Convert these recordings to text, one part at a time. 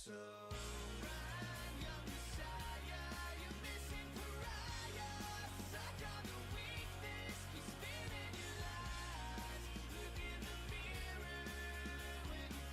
So run, young messiah, you're missing pariah. Suck on the weakness, keep spinning your lies. Look in the mirror when you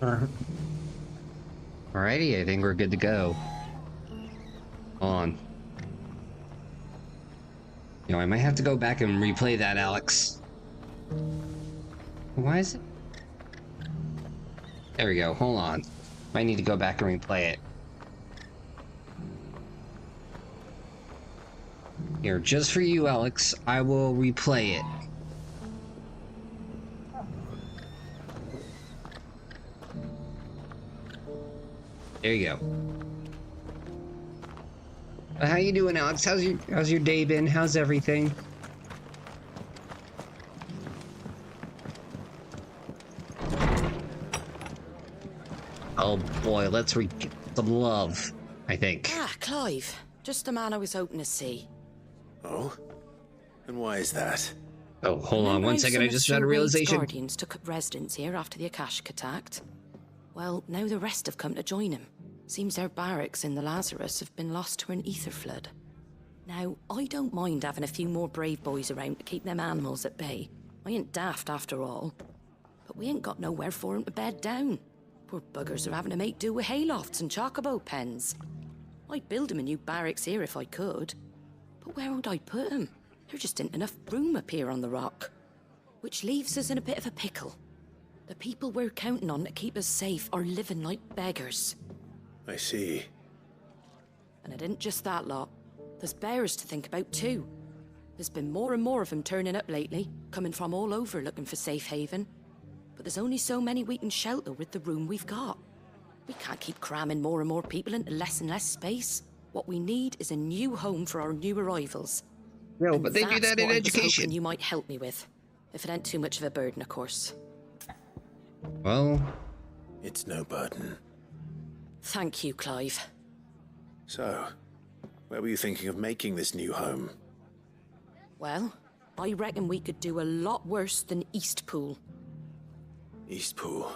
Alrighty, I think we're good to go. Hold on. I might have to go back and replay that, Alex. Why is it? There we go. Hold on. Might need to go back and replay it. Here, just for you, Alex, I will replay it. There you go. How you doing, Alex? How's your day been? How's everything? Oh boy, let's get some love, I think. Ah, Clive. Just the man I was hoping to see. Oh? And why is that? Oh, hold on one second, I just had a realization. Guardians took up residence here after the Akashic attacked. Well, now the rest have come to join him. Seems their barracks in the Lazarus have been lost to an ether flood. Now, I don't mind having a few more brave boys around to keep them animals at bay. I ain't daft after all. But we ain't got nowhere for 'em to bed down. Poor buggers are having to make do with haylofts and chocobo pens. I'd build 'em a new barracks here if I could. But where would I put 'em? There just ain't enough room up here on the rock. Which leaves us in a bit of a pickle. The people we're counting on to keep us safe are living like beggars. I see. And it ain't just that lot. There's bears to think about too. There's been more and more of them turning up lately, coming from all over looking for safe haven. But there's only so many we can shelter with the room we've got. We can't keep cramming more and more people into less and less space. What we need is a new home for our new arrivals. No, but they do that in education. That's what I was hoping you might help me with. If it ain't too much of a burden, of course. Well... It's no burden. Thank you, Clive. So, where were you thinking of making this new home? Well, I reckon we could do a lot worse than Eastpool. Eastpool.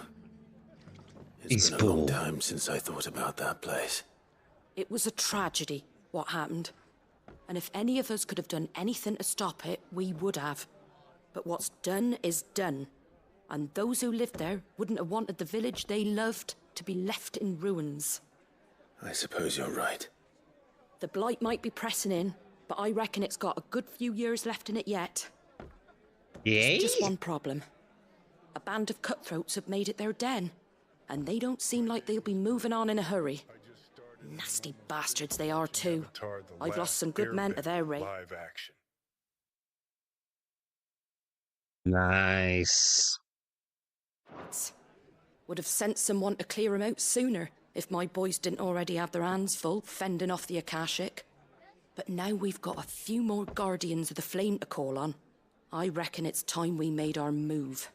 It's been a long time since I thought about that place. It was a tragedy, what happened. And if any of us could have done anything to stop it, we would have. But what's done is done. And those who lived there wouldn't have wanted the village they loved to be left in ruins. I suppose you're right. The blight might be pressing in, but I reckon it's got a good few years left in it yet. Yay? There's just one problem. A band of cutthroats have made it their den, and they don't seem like they'll be moving on in a hurry. Nasty bastards they are too. I've lost some good men to their rate. Nice. Would have sent someone to clear him out sooner if my boys didn't already have their hands full fending off the Akashic. But now we've got a few more guardians of the flame to call on. I reckon it's time we made our move.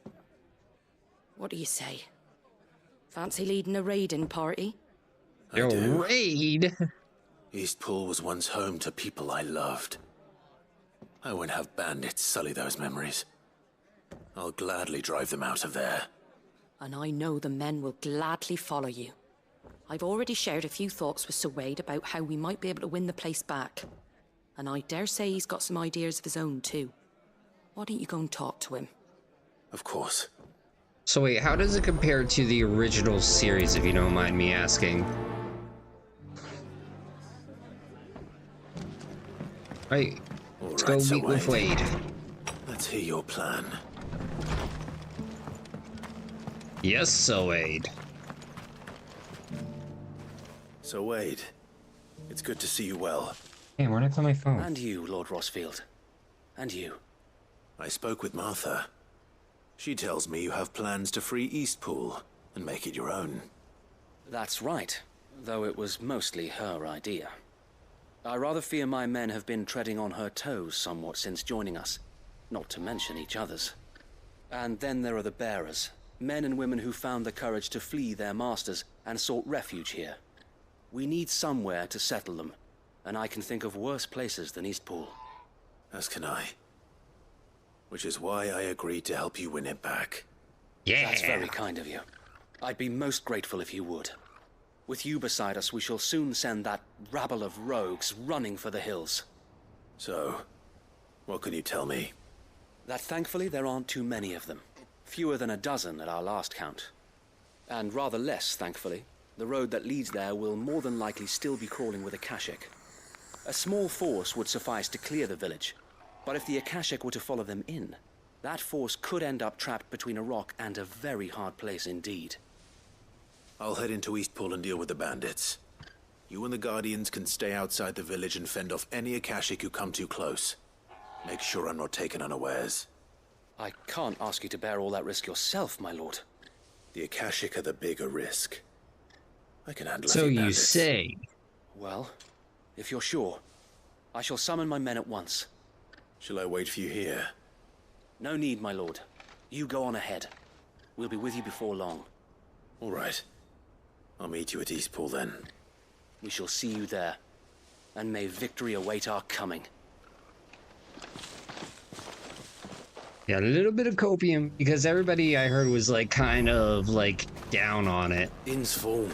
What do you say? Fancy leading a raiding party? I do. Raid? Eastpool was once home to people I loved. I won't have bandits sully those memories. I'll gladly drive them out of there. And I know the men will gladly follow you. I've already shared a few thoughts with Sir Wade about how we might be able to win the place back. And I dare say he's got some ideas of his own too. Why don't you go and talk to him? Of course. So wait, how does it compare to the original series, if you don't mind me asking? Right, let's go meet with Wade. Let's hear your plan. Yes, Sir Wade. So Wade, it's good to see you well. Hey, where'd I put my phone? And you, Lord Rosfield. And you. I spoke with Martha. She tells me you have plans to free Eastpool and make it your own. That's right, though it was mostly her idea. I rather fear my men have been treading on her toes somewhat since joining us, not to mention each other's. And then there are the bearers, men and women who found the courage to flee their masters and sought refuge here. We need somewhere to settle them, and I can think of worse places than Eastpool. As can I. Which is why I agreed to help you win it back. Yeah. That's very kind of you. I'd be most grateful if you would. With you beside us, we shall soon send that rabble of rogues running for the hills. So, what can you tell me? That thankfully there aren't too many of them. Fewer than a dozen at our last count. And rather less, thankfully. The road that leads there will more than likely still be crawling with Akashic. A small force would suffice to clear the village, but if the Akashic were to follow them in, that force could end up trapped between a rock and a very hard place indeed. I'll head into Eastpool and deal with the bandits. You and the Guardians can stay outside the village and fend off any Akashic who come too close. Make sure I'm not taken unawares. I can't ask you to bear all that risk yourself, my lord. The Akashic are the bigger risk. I can handle So any you bandits. say. Well, if you're sure, I shall summon my men at once. Shall I wait for you here? No need, my lord. You go on ahead. We'll be with you before long. All right. I'll meet you at Eastpool then. We shall see you there. And may victory await our coming. Yeah, a little bit of copium, because everybody I heard was like kind of like down on it. Inn's full.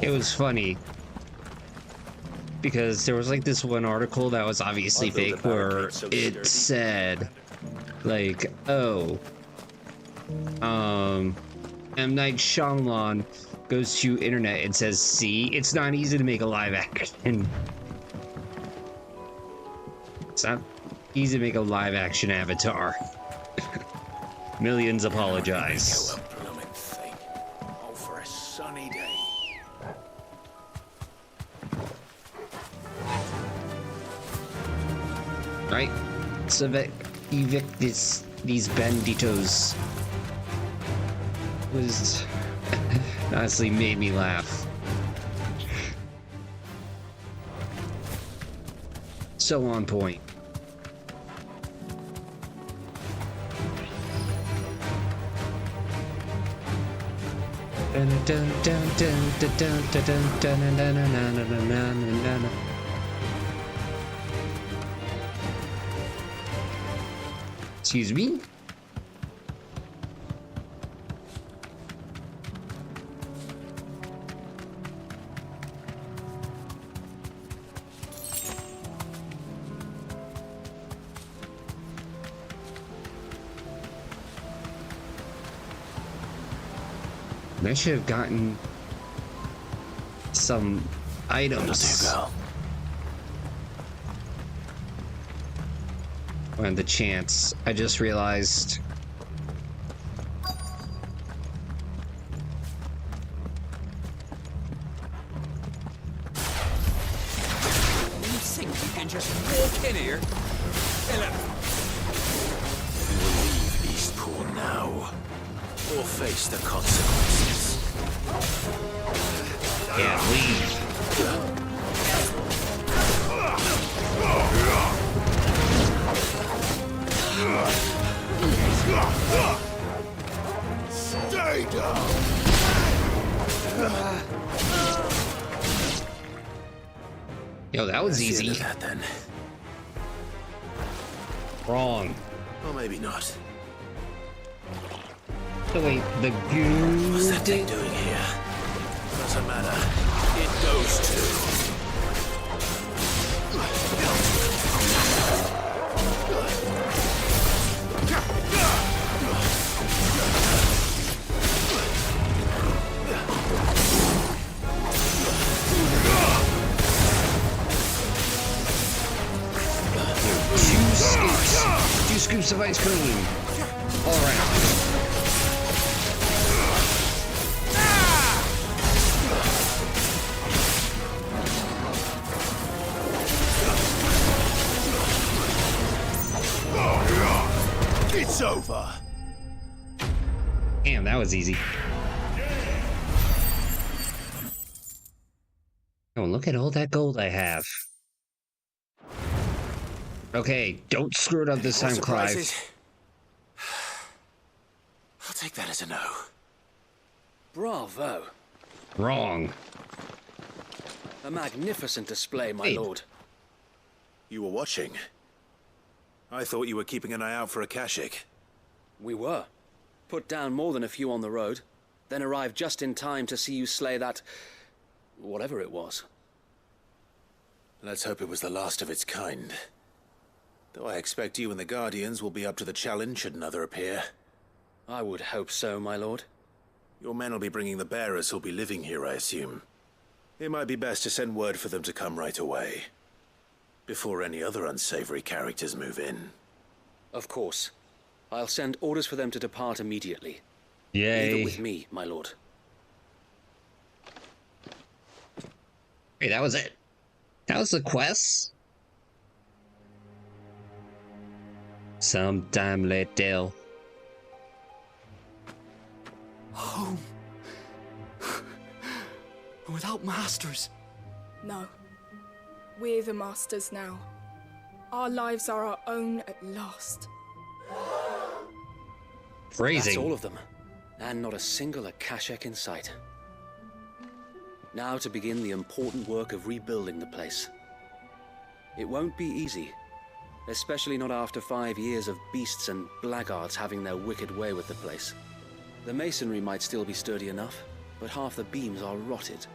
It was funny because there was like this one article that was obviously I'll build a fake where barricade so it sturdy. said like, oh, M. Night Shyamalan goes to internet and says, see, it's not easy to make a live action. It's not easy to make a live action Avatar. Millions apologize. Kill a blooming thing. Oh, for a sunny day. Right? So evict these banditos. Was honestly made me laugh. So on point. Excuse me? I should have gotten some items. Girl. When the chance, I just realized. You think you can just walk in here? You will leave Eastpool now, or face the consequences. Can't leave. Stay down. Yo, that was That's the end easy. of that then. Wrong. Or maybe not. So wait, the What's that thing goo. doing here? Doesn't matter. It goes too. Two scoops of ice cream. All around. It's over. Damn, that was easy. Oh, look at all that gold I have. Okay, don't screw it up this time, Clive. Surprises? I'll take that as a no. Bravo. Wrong. A magnificent display, my Wait. lord. You were watching. I thought you were keeping an eye out for Akashic. We were. Put down more than a few on the road, then arrived just in time to see you slay that... whatever it was. Let's hope it was the last of its kind. Though I expect you and the Guardians will be up to the challenge should another appear. I would hope so, my lord. Your men will be bringing the bearers who'll be living here, I assume. It might be best to send word for them to come right away, before any other unsavory characters move in. Of course. I'll send orders for them to depart immediately. Yay. Leave it with me, my lord. Hey, that was it. That was the quest. Sometime later. Home. Without masters. No. We're the masters now. Our lives are our own at last. Phrasing. That's all of them. And not a single Akashek in sight. Now to begin the important work of rebuilding the place. It won't be easy. Especially not after 5 years of beasts and blackguards having their wicked way with the place. The masonry might still be sturdy enough, but half the beams are rotted.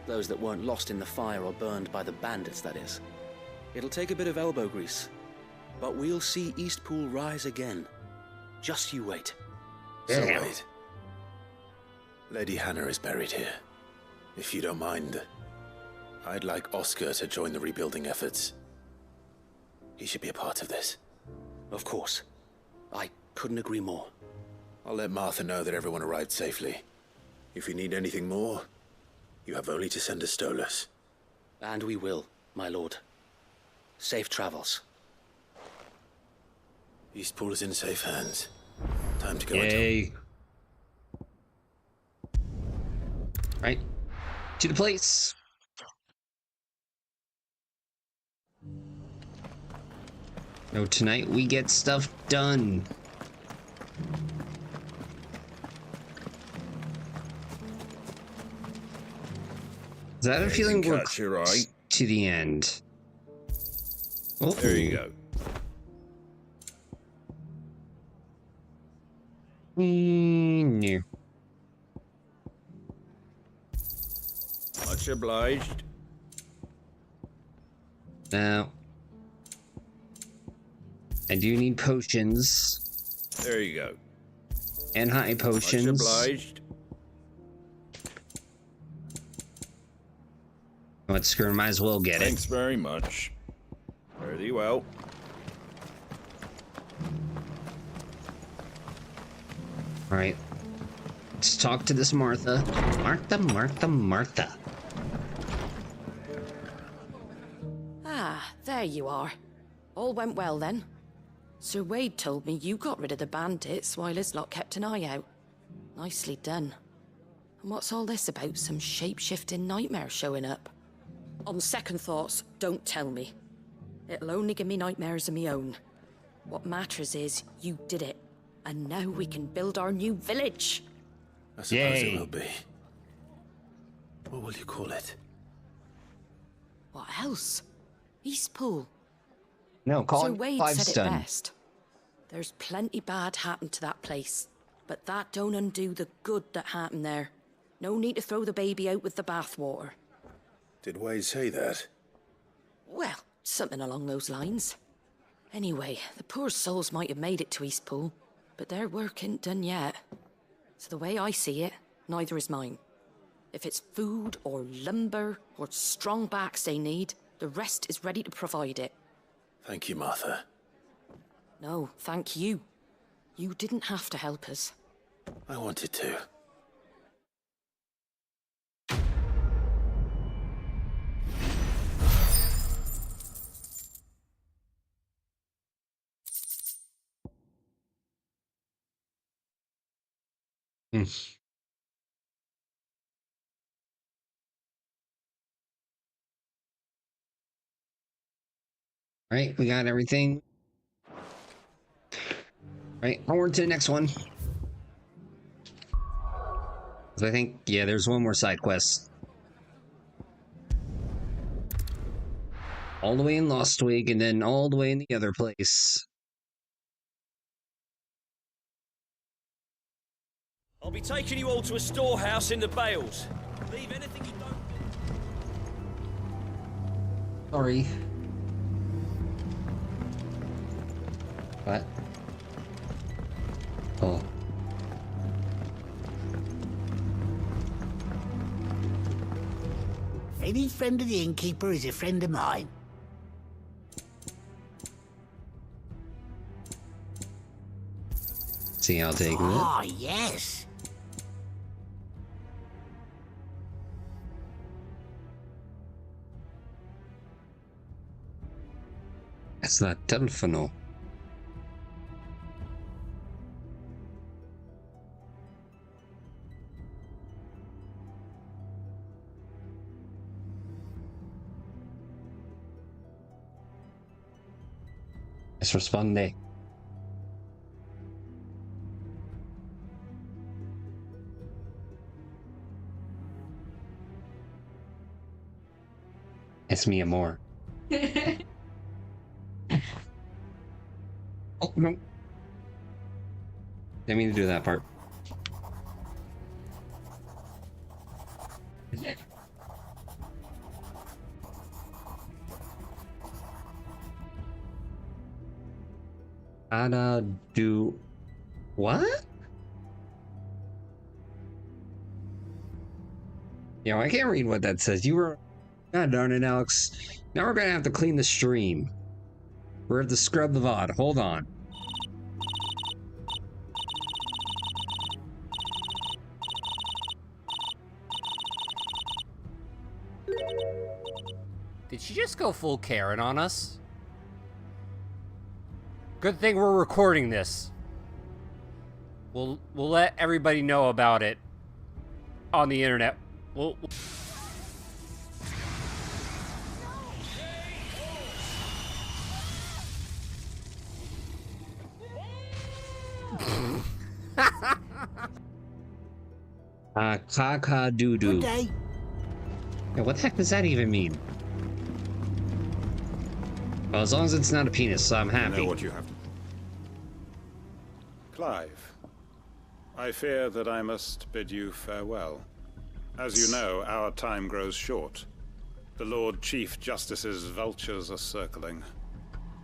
Those that weren't lost in the fire or burned by the bandits, that is. It'll take a bit of elbow grease, but we'll see Eastpool rise again. Just you wait. So Damn. wait. Lady Hannah is buried here. If you don't mind, I'd like Oscar to join the rebuilding efforts. He should be a part of this. Of course. I couldn't agree more. I'll let Martha know that everyone arrived safely. If you need anything more, you have only to send a Stolas. And we will, my lord. Safe travels. Eastpool is in safe hands. Time to go and Yay. Right. To the place. No, tonight we get stuff done. Is that a feeling we're catch your eye. to the end? Oh. There you go. No. Much obliged. Now, I do need potions There you go. and high Much potions. obliged. Let's screw. Might as well get Thanks it. very much. Very well. Right. Let's talk to this Martha. Martha. Ah, there you are. All went well then. Sir Wade told me you got rid of the bandits while his lot kept an eye out. Nicely done. And what's all this about some shape-shifting nightmare showing up? On second thoughts, don't tell me. It'll only give me nightmares of my own. What matters is you did it. And now we can build our new village. I suppose Yay. it will be. What will you call it? What else? Eastpool. No, call Sir it Wade Five said Stun. it best. There's plenty bad happened to that place, but that don't undo the good that happened there. No need to throw the baby out with the bathwater. Did Wade say that? Well, something along those lines. Anyway, the poor souls might have made it to Eastpool, but their work ain't done yet. So the way I see it, neither is mine. If it's food or lumber or strong backs they need, the rest is ready to provide it. Thank you, Martha. No, thank you. You didn't have to help us. I wanted to. Hmm. Right, we got everything. Right, onward to the next one. So I think, yeah, there's one more side quest. All the way in Lostwig, and then all the way in the other place. I'll be taking you all to a storehouse in the Bales. Leave anything you don't... Sorry. What? Oh. Any friend of the innkeeper is a friend of mine. See, I'll take it. Ah, yes. It's not telephone. Es responde. Es mi amor. Oh, no. Didn't mean to do that part. Gotta do what? Yo, I can't read what that says. You were... God darn it, Alex. Now we're gonna have to clean the stream. We're at the scrub the VOD. Hold on. Did she just go full Karen on us? Good thing we're recording this. We'll let everybody know about it on the internet. We'll... Cock-a-doo-doo. Good day. Yeah, what the heck does that even mean? Well, as long as it's not a penis, so I'm I happy. know what you have to... Clive, I fear that I must bid you farewell. As you know, our time grows short. The Lord Chief Justice's vultures are circling.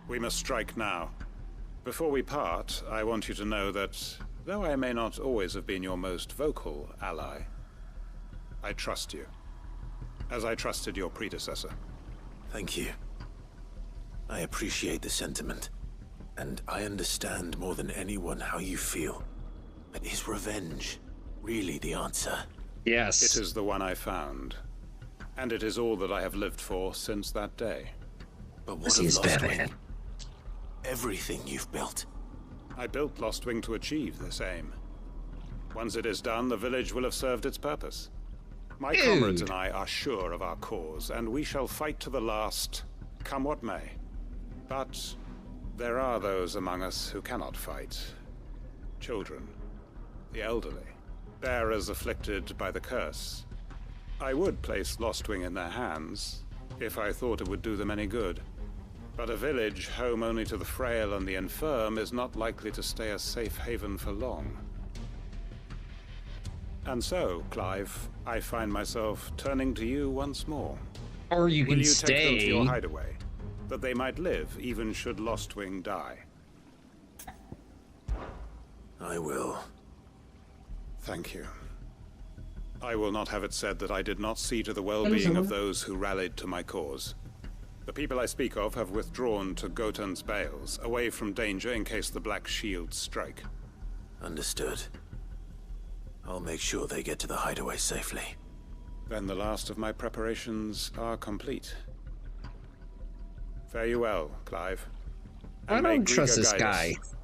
We must strike now. Before we part, I want you to know that, though I may not always have been your most vocal ally, I trust you, as I trusted your predecessor. Thank you. I appreciate the sentiment, and I understand more than anyone how you feel. But is revenge really the answer? Yes. It is the one I found, and it is all that I have lived for since that day. But what He's of Batman. Lostwing? Everything you've built. I built Lostwing to achieve this aim. Once it is done, the village will have served its purpose. My comrades and I are sure of our cause, and we shall fight to the last, come what may. But there are those among us who cannot fight. Children, the elderly, bearers afflicted by the curse. I would place Lostwing in their hands, if I thought it would do them any good. But a village home only to the frail and the infirm is not likely to stay a safe haven for long. And so, Clive, I find myself turning to you once more. Or you Will can you take them to stay. your hideaway, that they might live even should Lostwing die? I will. Thank you. I will not have it said that I did not see to the well-being of those who rallied to my cause. The people I speak of have withdrawn to Gotan's Bales, away from danger in case the Black Shields strike. Understood. I'll make sure they get to the hideaway safely. Then the last of my preparations are complete. Fare you well, Clive. I And may don't trust Grieger this guide guy. us.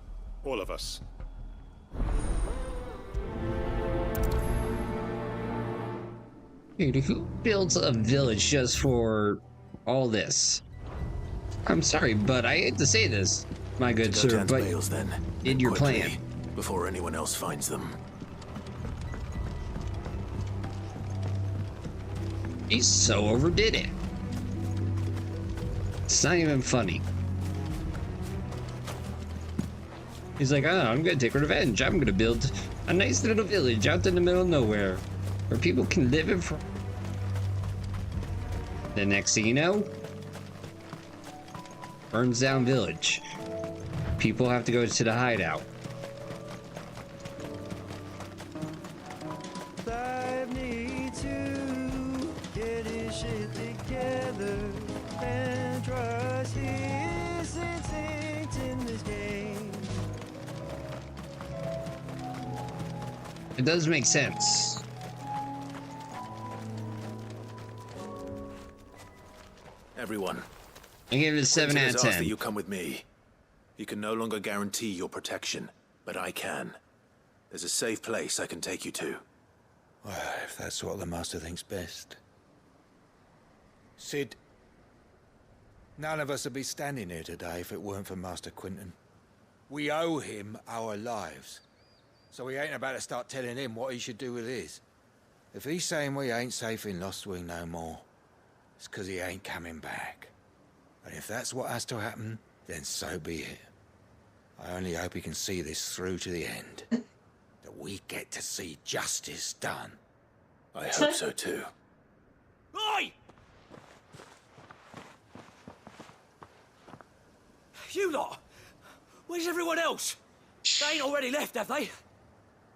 All of us. Dude, who builds a village just for all this? I'm sorry, but I hate to say this, my good To sir, Gotan's but Bales, then. in your Quickly, plan. before anyone else finds them. He so overdid it. It's not even funny. He's like, oh, I'm gonna take revenge. I'm gonna build a nice little village out in the middle of nowhere where people can live in front. The next thing you know, burns down village. People have to go to the hideout. Clive needs to get his shit It does make sense. Everyone, I give it a 7 Quentin out has of asked that 10. you come with me. He can no longer guarantee your protection, but I can. There's a safe place I can take you to. Well, if that's what the Master thinks best. Sid, none of us would be standing here today if it weren't for Master Quentin. We owe him our lives. So we ain't about to start telling him what he should do with his. If he's saying we ain't safe in Lostwing no more, it's 'cause he ain't coming back. And if that's what has to happen, then so be it. I only hope he can see this through to the end. That we get to see justice done. I hope so too. Oi! You lot! Where's everyone else? They ain't already left, have they?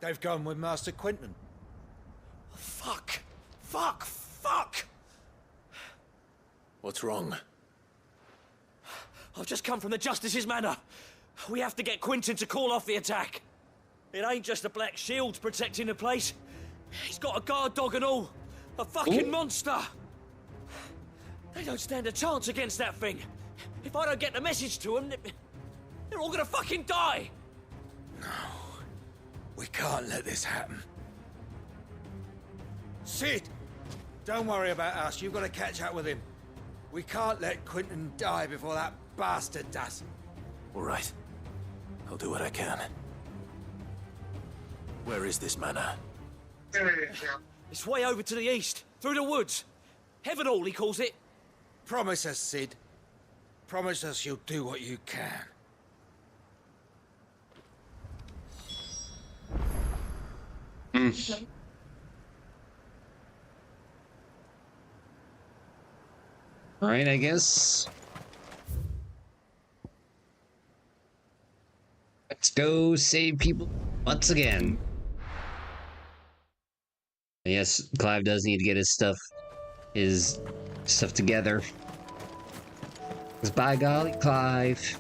They've gone with Master Quentin. Fuck! Fuck! Fuck! What's wrong? I've just come from the Justice's manor. We have to get Quentin to call off the attack. It ain't just the Black Shields protecting the place. He's got a guard dog and all. A fucking monster. They don't stand a chance against that thing. If I don't get the message to them, they're all gonna fucking die. No. We can't let this happen. Sid! Don't worry about us. You've got to catch up with him. We can't let Quentin die before that bastard does. All right. I'll do what I can. Where is this manor? It's way over to the east, through the woods. Heaven Hall, he calls it. Promise us, Sid. Promise us you'll do what you can. Alright, I guess. Let's go save people once again. Yes, Clive does need to get his stuff together. 'Cause by golly, Clive.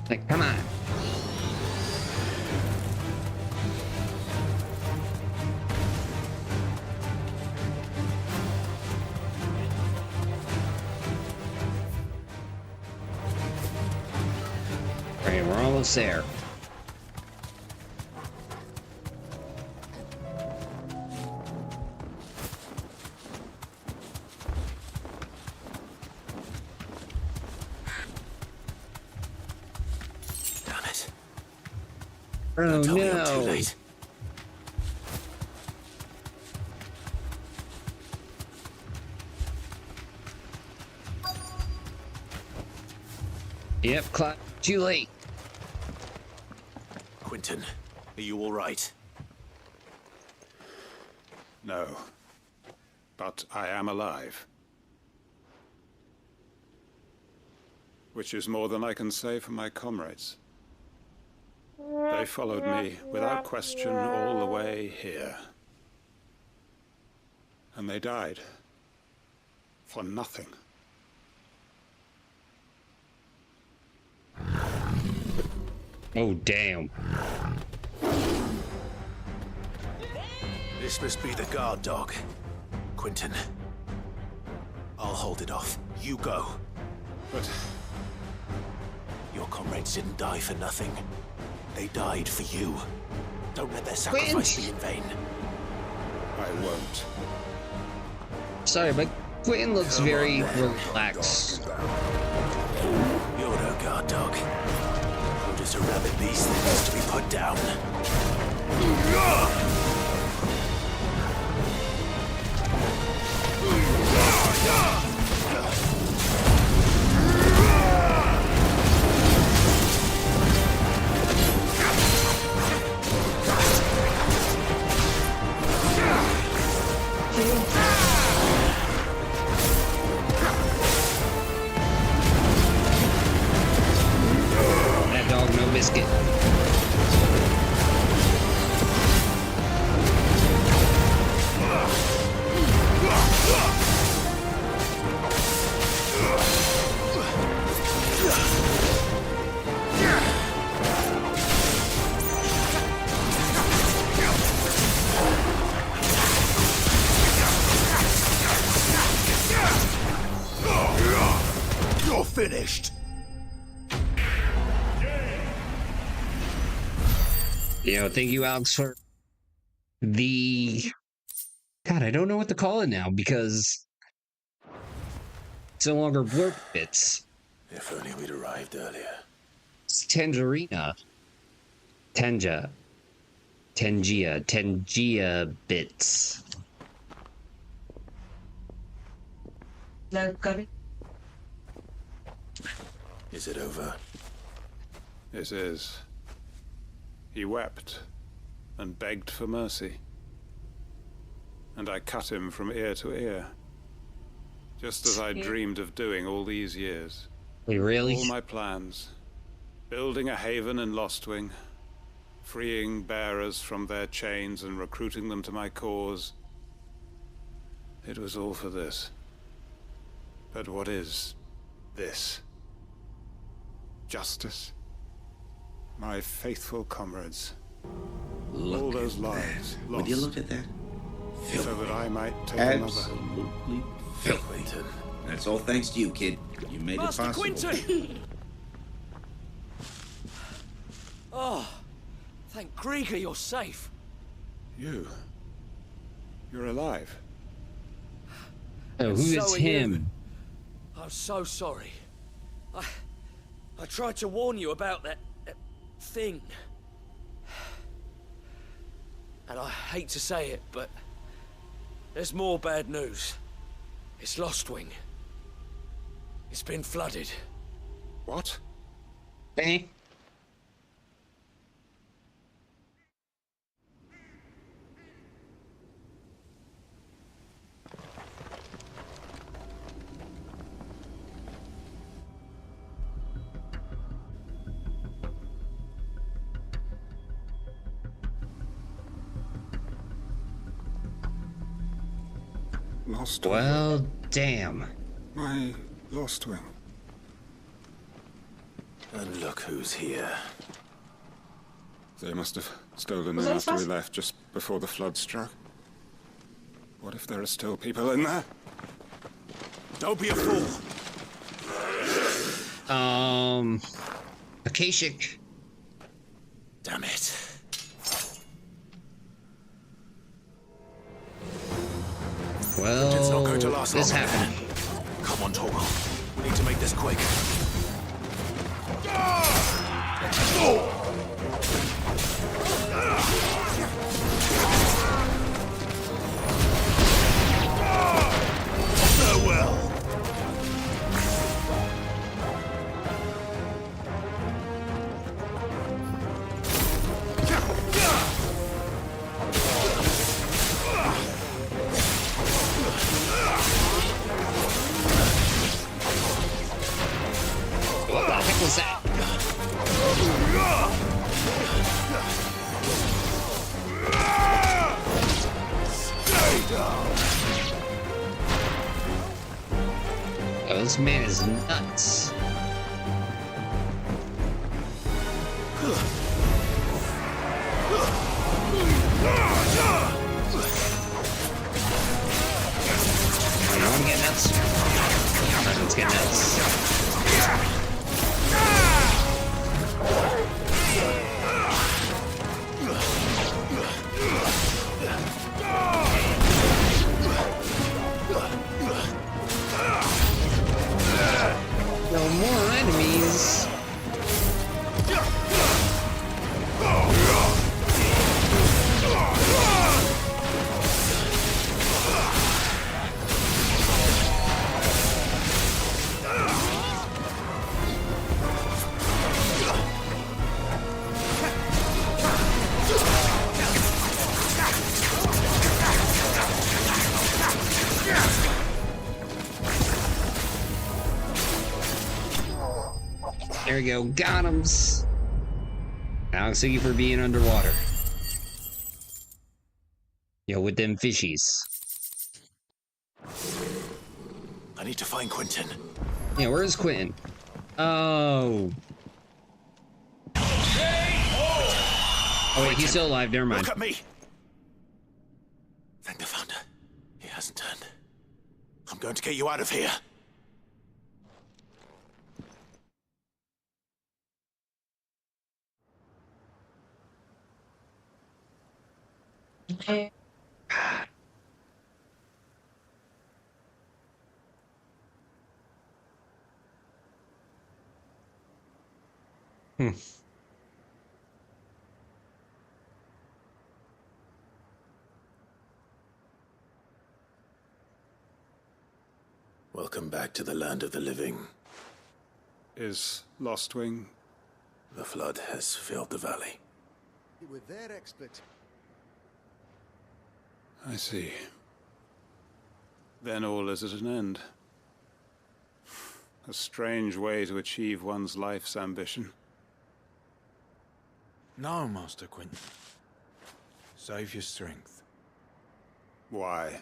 Like, come on. Alright, we're almost there. Oh Tell me I'm too no! late. Yep, Clive, too late. Quentin, are you all right? No. But I am alive. Which is more than I can say for my comrades. They followed me, without question, all the way here. And they died. For nothing. Oh, damn. This must be the guard dog. Quentin. I'll hold it off. You go. But your comrades didn't die for nothing. They died for you. Don't let their sacrifice be in vain. I won't. Sorry, but Quentin looks very relaxed. You're no guard dog. You're just a rabbit beast that needs to be put down. That dog, no biscuit. finished. Thank you, Alex, for the... God, I don't know what to call it now, because it's no longer blurb bits. If only we'd arrived earlier. It's Tangerina. Tangia bits. Is it over? It is. He wept and begged for mercy. And I cut him from ear to ear. Just as I dreamed of doing all these years. Wait, really? All my plans. Building a haven in Lostwing. Freeing bearers from their chains and recruiting them to my cause. It was all for this. But what is this? Justice? My faithful comrades. All those lives lost. Would you look at that? So that I might take Absolutely filthy. That's all thanks to you, kid. You made Master it possible. Quinton! Oh, thank Grieger you're safe. You're alive. Oh, who is him? I'm so sorry. I tried to warn you about that thing. And I hate to say it, but there's more bad news. It's Lostwing. It's been flooded. What? Eh? Lost. Well, damn. My Lostwing. And look who's here. They must have stolen them after we left, just before the flood struck. What if there are still people in there? Don't be a fool. Akashic. Damn it. Well, It's not going to last this long. happened. Come on, Torgal. We need to make this quick. Farewell. What the heck was that? Stay down. Oh, this man is nuts. You want to get nuts? Alright, let's get nuts. No more enemies. There we go, got 'ems. Now thank you for being underwater. Yo, with them fishies. I need to find Quinton. Yeah, where is Quentin? Oh. Oh wait, he's still alive, never mind. Look at me. Thank the Founder. He hasn't turned. I'm going to get you out of here. Hmm. Welcome back to the land of the living. Is Lostwing? The flood has filled the valley. With their expert. I see. Then all is at an end. A strange way to achieve one's life's ambition. No, Master Quinton. Save your strength. Why?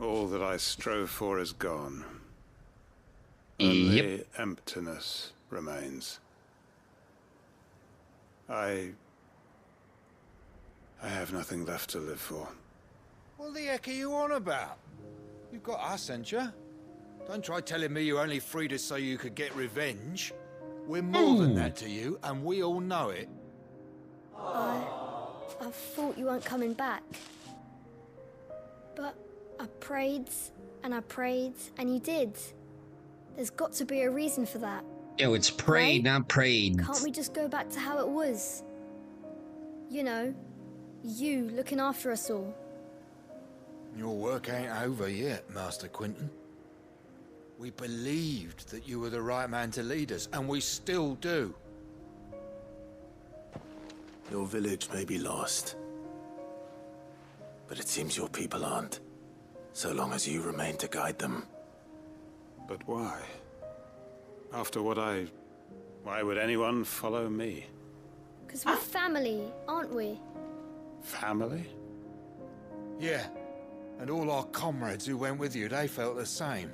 All that I strove for is gone. Only emptiness remains. I have nothing left to live for. What the heck are you on about? You've got us, ain't you? Don't try telling me you only freed us so you could get revenge. We're more than that to you, and we all know it. I thought you weren't coming back. But I prayed, and you did. There's got to be a reason for that. Yo, it's prayed, not prayed. Can't we just go back to how it was? You know, you looking after us all. Your work ain't over yet, Master Quinton. We believed that you were the right man to lead us, and we still do. Your village may be lost, but it seems your people aren't, so long as you remain to guide them. But why? After what why would anyone follow me? Because we're family, aren't we? Family? Yeah, and all our comrades who went with you, they felt the same.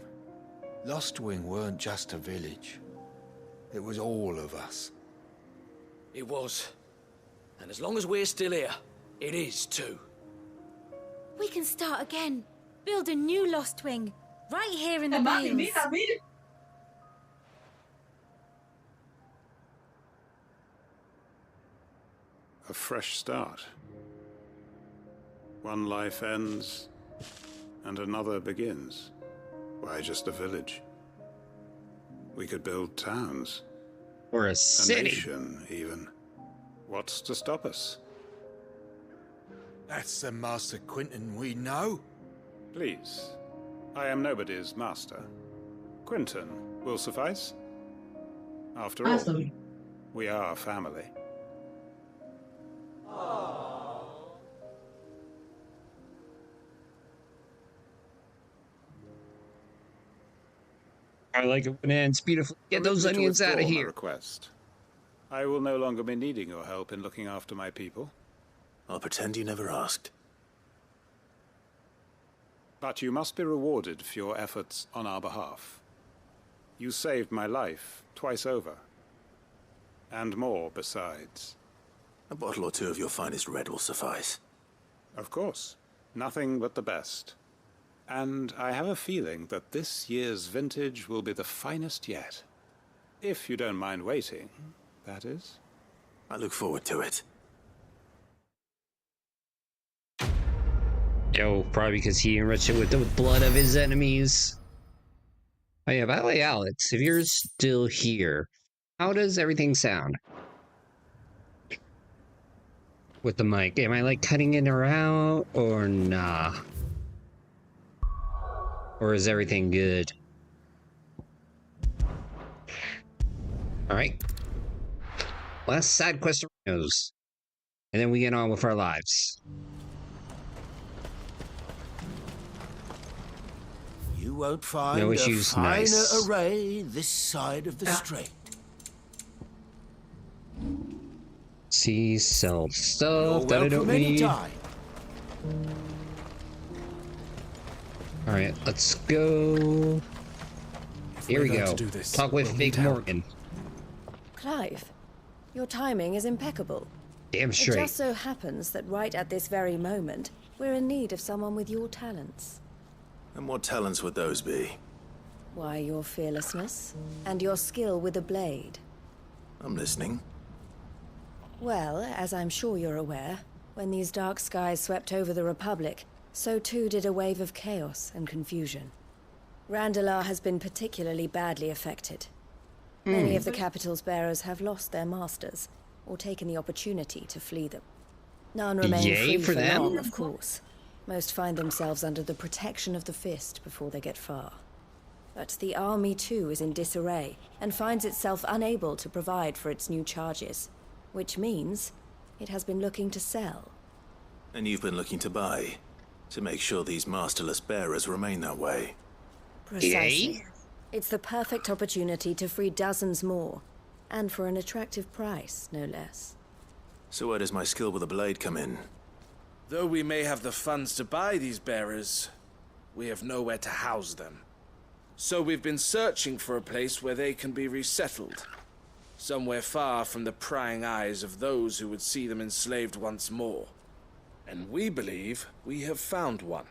Lostwing weren't just a village. It was all of us. It was. And as long as we're still here, it is too. We can start again. Build a new Lostwing. Right here in the mains. A fresh start. One life ends, and another begins. Why just a village? We could build towns. Or a city. A nation, even. What's to stop us? That's the Master Quinton we know. Please. I am nobody's master. Quinton will suffice. After all, we are family. I like it when it ends beautifully. Get those Permit me to onions out of withdraw my here. request. I will no longer be needing your help in looking after my people. I'll pretend you never asked. But you must be rewarded for your efforts on our behalf. You saved my life twice over. And more besides. A bottle or two of your finest red will suffice. Of course. Nothing but the best. And I have a feeling that this year's vintage will be the finest yet. If you don't mind waiting, that is. I look forward to it. Yo, probably because he enriched it with the blood of his enemies. Oh yeah, by the way, Alex, if you're still here, how does everything sound? With the mic, am I like cutting in or out, or nah? Or is everything good? Alright. Last side quest arenas. And then we get on with our lives. You won't find No a issues, finer nice. array this side of the strait. See, sell stuff that I don't Welcome need. anytime. Alright, let's go. Here we we're going go. to do this, Talk with we'll Big need help. Morgan. Clive, your timing is impeccable. Damn It straight. just so happens that right at this very moment, we're in need of someone with your talents. And what talents would those be? Why, your fearlessness and your skill with a blade. I'm listening. Well, as I'm sure you're aware, when these dark skies swept over the Republic, so too did a wave of chaos and confusion. Randalar has been particularly badly affected. Many of the capital's bearers have lost their masters, or taken the opportunity to flee them. None remain free for long, of course. Most find themselves under the protection of the Fist before they get far. But the army too is in disarray, and finds itself unable to provide for its new charges. Which means it has been looking to sell. And you've been looking to buy, to make sure these masterless bearers remain that way. Precisely. It's the perfect opportunity to free dozens more, and for an attractive price, no less. So where does my skill with a blade come in? Though we may have the funds to buy these bearers, we have nowhere to house them. So we've been searching for a place where they can be resettled. Somewhere far from the prying eyes of those who would see them enslaved once more. And we believe we have found one.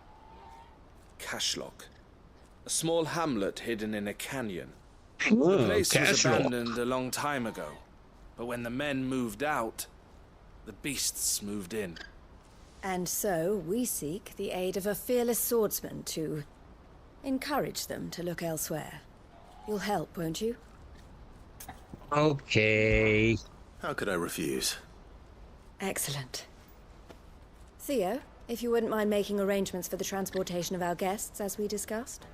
Cashlock. A small hamlet hidden in a canyon. The place was abandoned a long time ago. But when the men moved out, the beasts moved in. And so we seek the aid of a fearless swordsman to encourage them to look elsewhere. You'll help, won't you? Okay. How could I refuse? Excellent. Theo, if you wouldn't mind making arrangements for the transportation of our guests, as we discussed.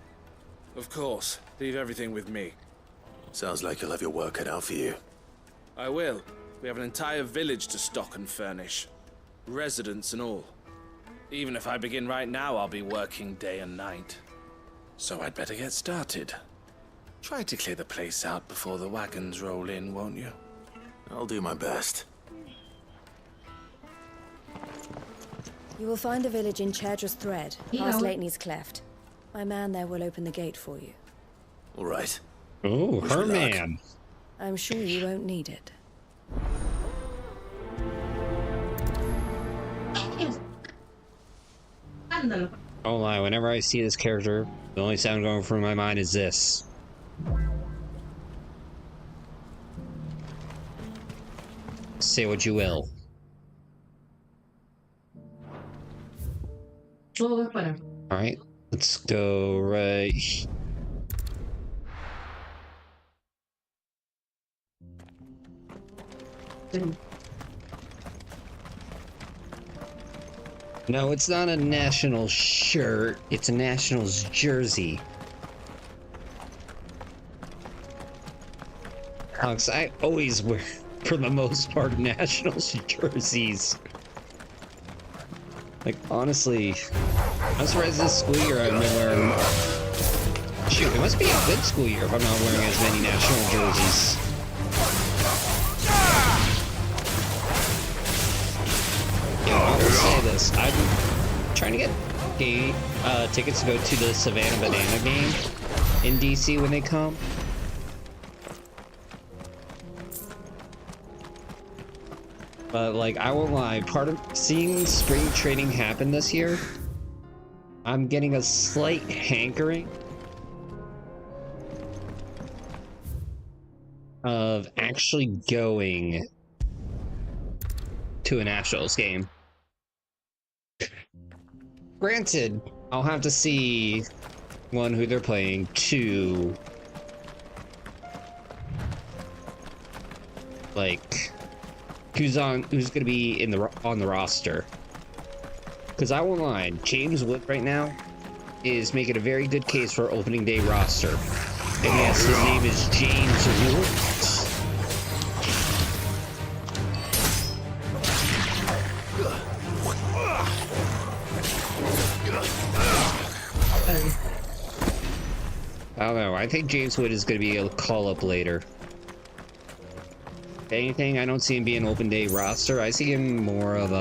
Of course. Leave everything with me. Sounds like you'll have your work cut out for you. I will. We have an entire village to stock and furnish. Residents and all. Even if I begin right now, I'll be working day and night. So I'd better get started. Try to clear the place out before the wagons roll in, won't you? I'll do my best. You will find a village in Chadra's Thread, past Lateney's Cleft. My man there will open the gate for you. All right. Oh, her man. I'm sure you won't need it. Oh lie, whenever I see this character, the only sound going through my mind is this. Say what you will. Alright, let's go right. No, it's not a national shirt, it's a Nationals jersey. Alex, I always wear, for the most part, Nationals jerseys. Like, honestly, I'm surprised this school year I've been wearing... Shoot, it must be a good school year if I'm not wearing as many national jerseys. Yo, I will say this, I'm trying to get tickets to go to the Savannah Banana game in DC when they come. But, like, I won't lie, part of seeing spring training happen this year, I'm getting a slight hankering of actually going to a Nationals game. Granted, I'll have to see, one, who they're playing, two, like, who's gonna be on the roster. Because I won't lie, James Wood right now is making a very good case for opening day roster. And yes, his name is James Wood. I don't know, I think James Wood is gonna be able to call up later. If anything, I don't see him being an open day roster. I see him more of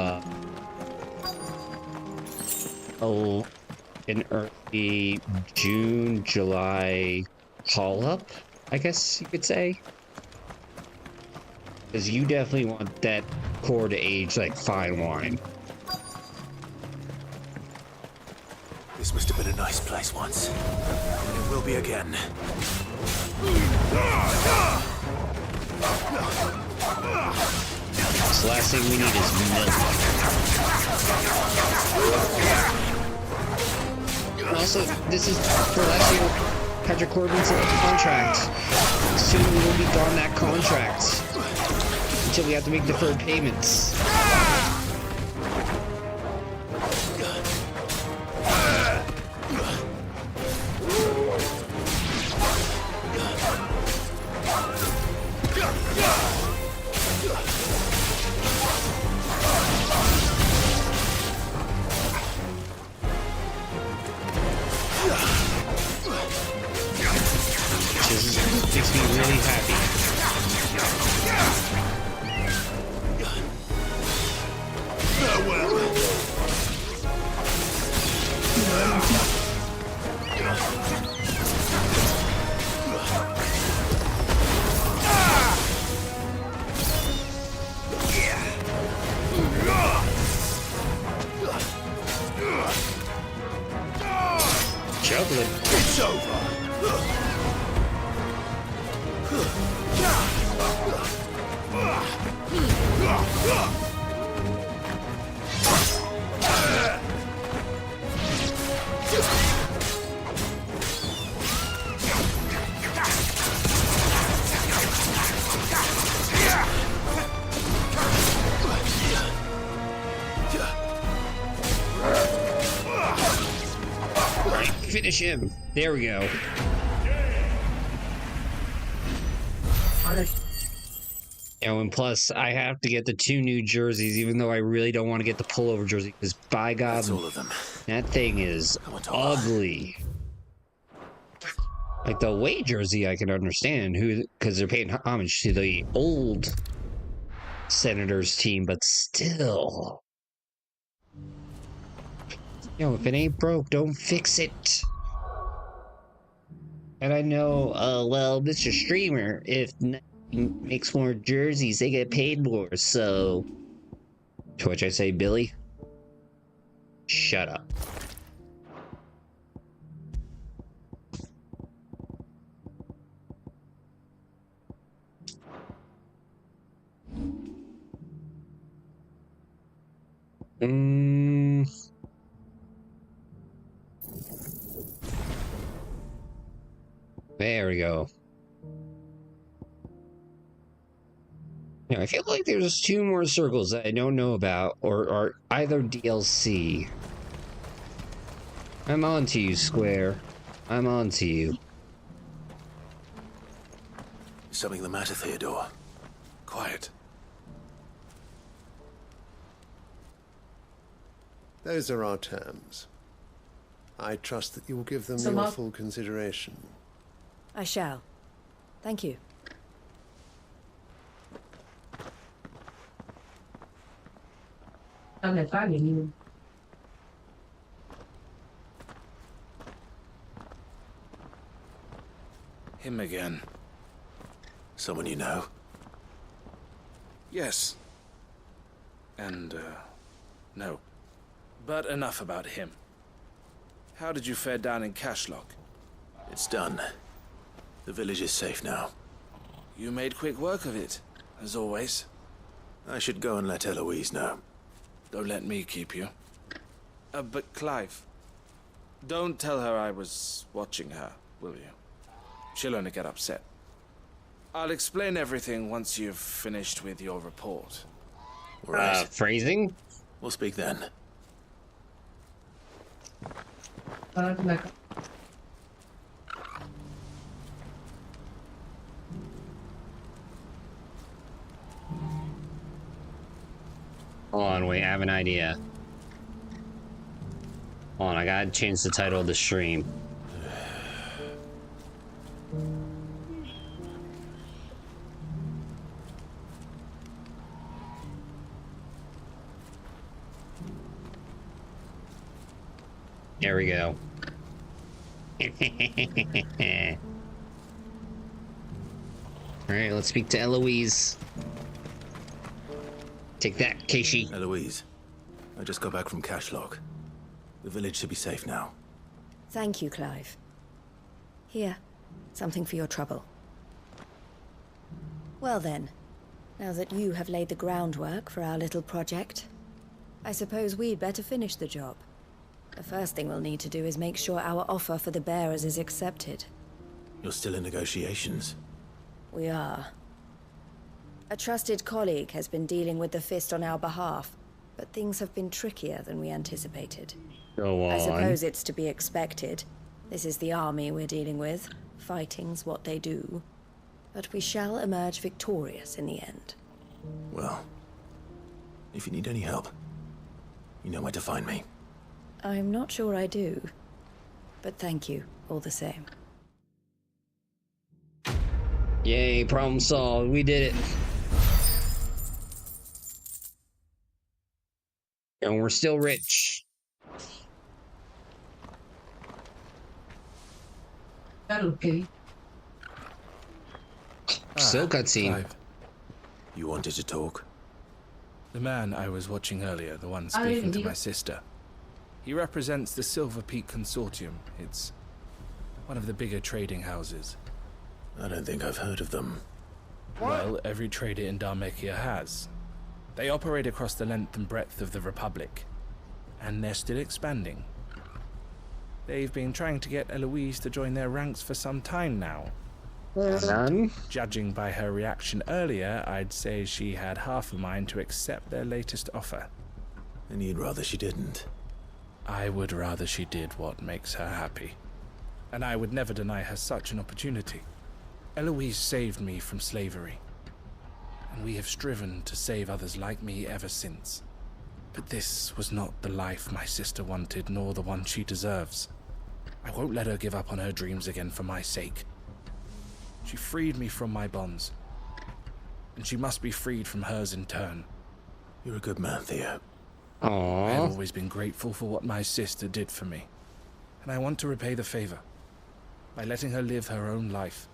an early June, July call up, I guess you could say. Because you definitely want that core to age like fine wine. This must have been a nice place once. And it will be again. So last thing we need is milk. And also, this is the last year of Patrick Corbin's contract. Soon we will be gone that contract. Until we have to make deferred payments. Makes me really happy. Farewell. Juggling. It's over. Finish him. There we go. And plus, I have to get the 2 new jerseys, even though I really don't want to get the pullover jersey, because by God, That's all of them. that thing is ugly. Like the away jersey, I can understand because they're paying homage to the old Senators team, but still. If it ain't broke, don't fix it. And I know, well, Mr. Streamer, if makes more jerseys, they get paid more, so... To which I say, Billy, shut up. There we go. Now, I feel like there's 2 more circles that I don't know about, or are either DLC. I'm on to you, Square. I'm on to you. Something the matter, Theodore? Quiet. Those are our terms. I trust that you will give them So your Mark- full consideration. I shall. Thank you. Him again. Someone you know? Yes. And, no. But enough about him. How did you fare down in Cashlock? It's done. The village is safe now. You made quick work of it, as always. I should go and let Eloise know. Don't let me keep you. But Clive, don't tell her I was watching her, will you? She'll only get upset. I'll explain everything once you've finished with your report. Right. Phrasing? We'll speak then. Hold on, wait, I have an idea. Hold on, I gotta change the title of the stream. There we go. Alright, let's speak to Eloise. Take that, Keishi. Eloise, I just got back from Cashlock. The village should be safe now. Thank you, Clive. Here, something for your trouble. Well then, now that you have laid the groundwork for our little project, I suppose we'd better finish the job. The first thing we'll need to do is make sure our offer for the bearers is accepted. You're still in negotiations? We are. A trusted colleague has been dealing with the Fist on our behalf, but things have been trickier than we anticipated. Go on. I suppose it's to be expected. This is the army we're dealing with. Fighting's what they do. But we shall emerge victorious in the end. Well, if you need any help, you know where to find me. I'm not sure I do. But thank you, all the same. Yay, problem solved. We did it. And we're still rich. Okay. Still cutscene. Clive. You wanted to talk? The man I was watching earlier, the one speaking to my sister. He represents the Silver Peak Consortium. It's one of the bigger trading houses. I don't think I've heard of them. Well, every trader in Dharmekia has. They operate across the length and breadth of the Republic, and they're still expanding. They've been trying to get Eloise to join their ranks for some time now. And judging by her reaction earlier, I'd say she had half a mind to accept their latest offer. And you'd rather she didn't? I would rather she did what makes her happy. And I would never deny her such an opportunity. Eloise saved me from slavery. And we have striven to save others like me ever since. But this was not the life my sister wanted, nor the one she deserves. I won't let her give up on her dreams again for my sake. She freed me from my bonds, and she must be freed from hers in turn. You're a good man, Theo. Aww. I have always been grateful for what my sister did for me, and I want to repay the favor by letting her live her own life.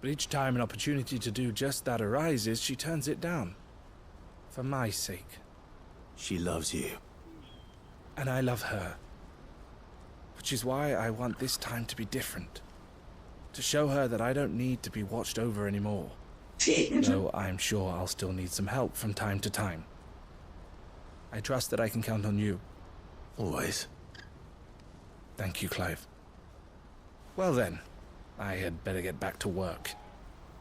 But each time an opportunity to do just that arises, she turns it down. For my sake. She loves you. And I love her. Which is why I want this time to be different. To show her that I don't need to be watched over anymore. Though I'm sure I'll still need some help from time to time. I trust that I can count on you. Always. Thank you, Clive. Well then, I had better get back to work.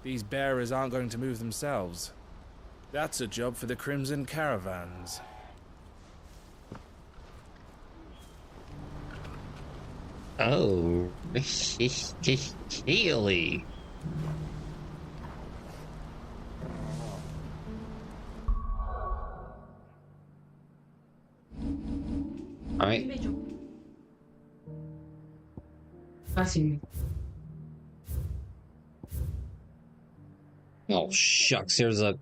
These bearers aren't going to move themselves. That's a job for the Crimson Caravans. Oh, Healy. All right. Oh shucks, there's a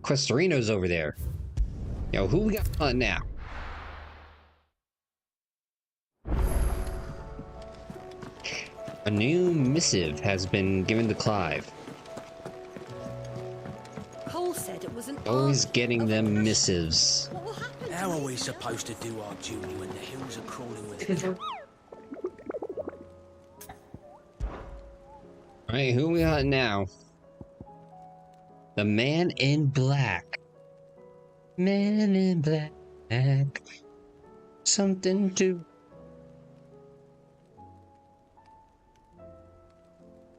Questorino's over there. Yo, who we got now? A new missive has been given to Clive. Cole said it was an Always getting them missives. How are we supposed to do our duty when the hills are crawling with it? Alright, who we got now? The Man in Black. Man in Black. Something to...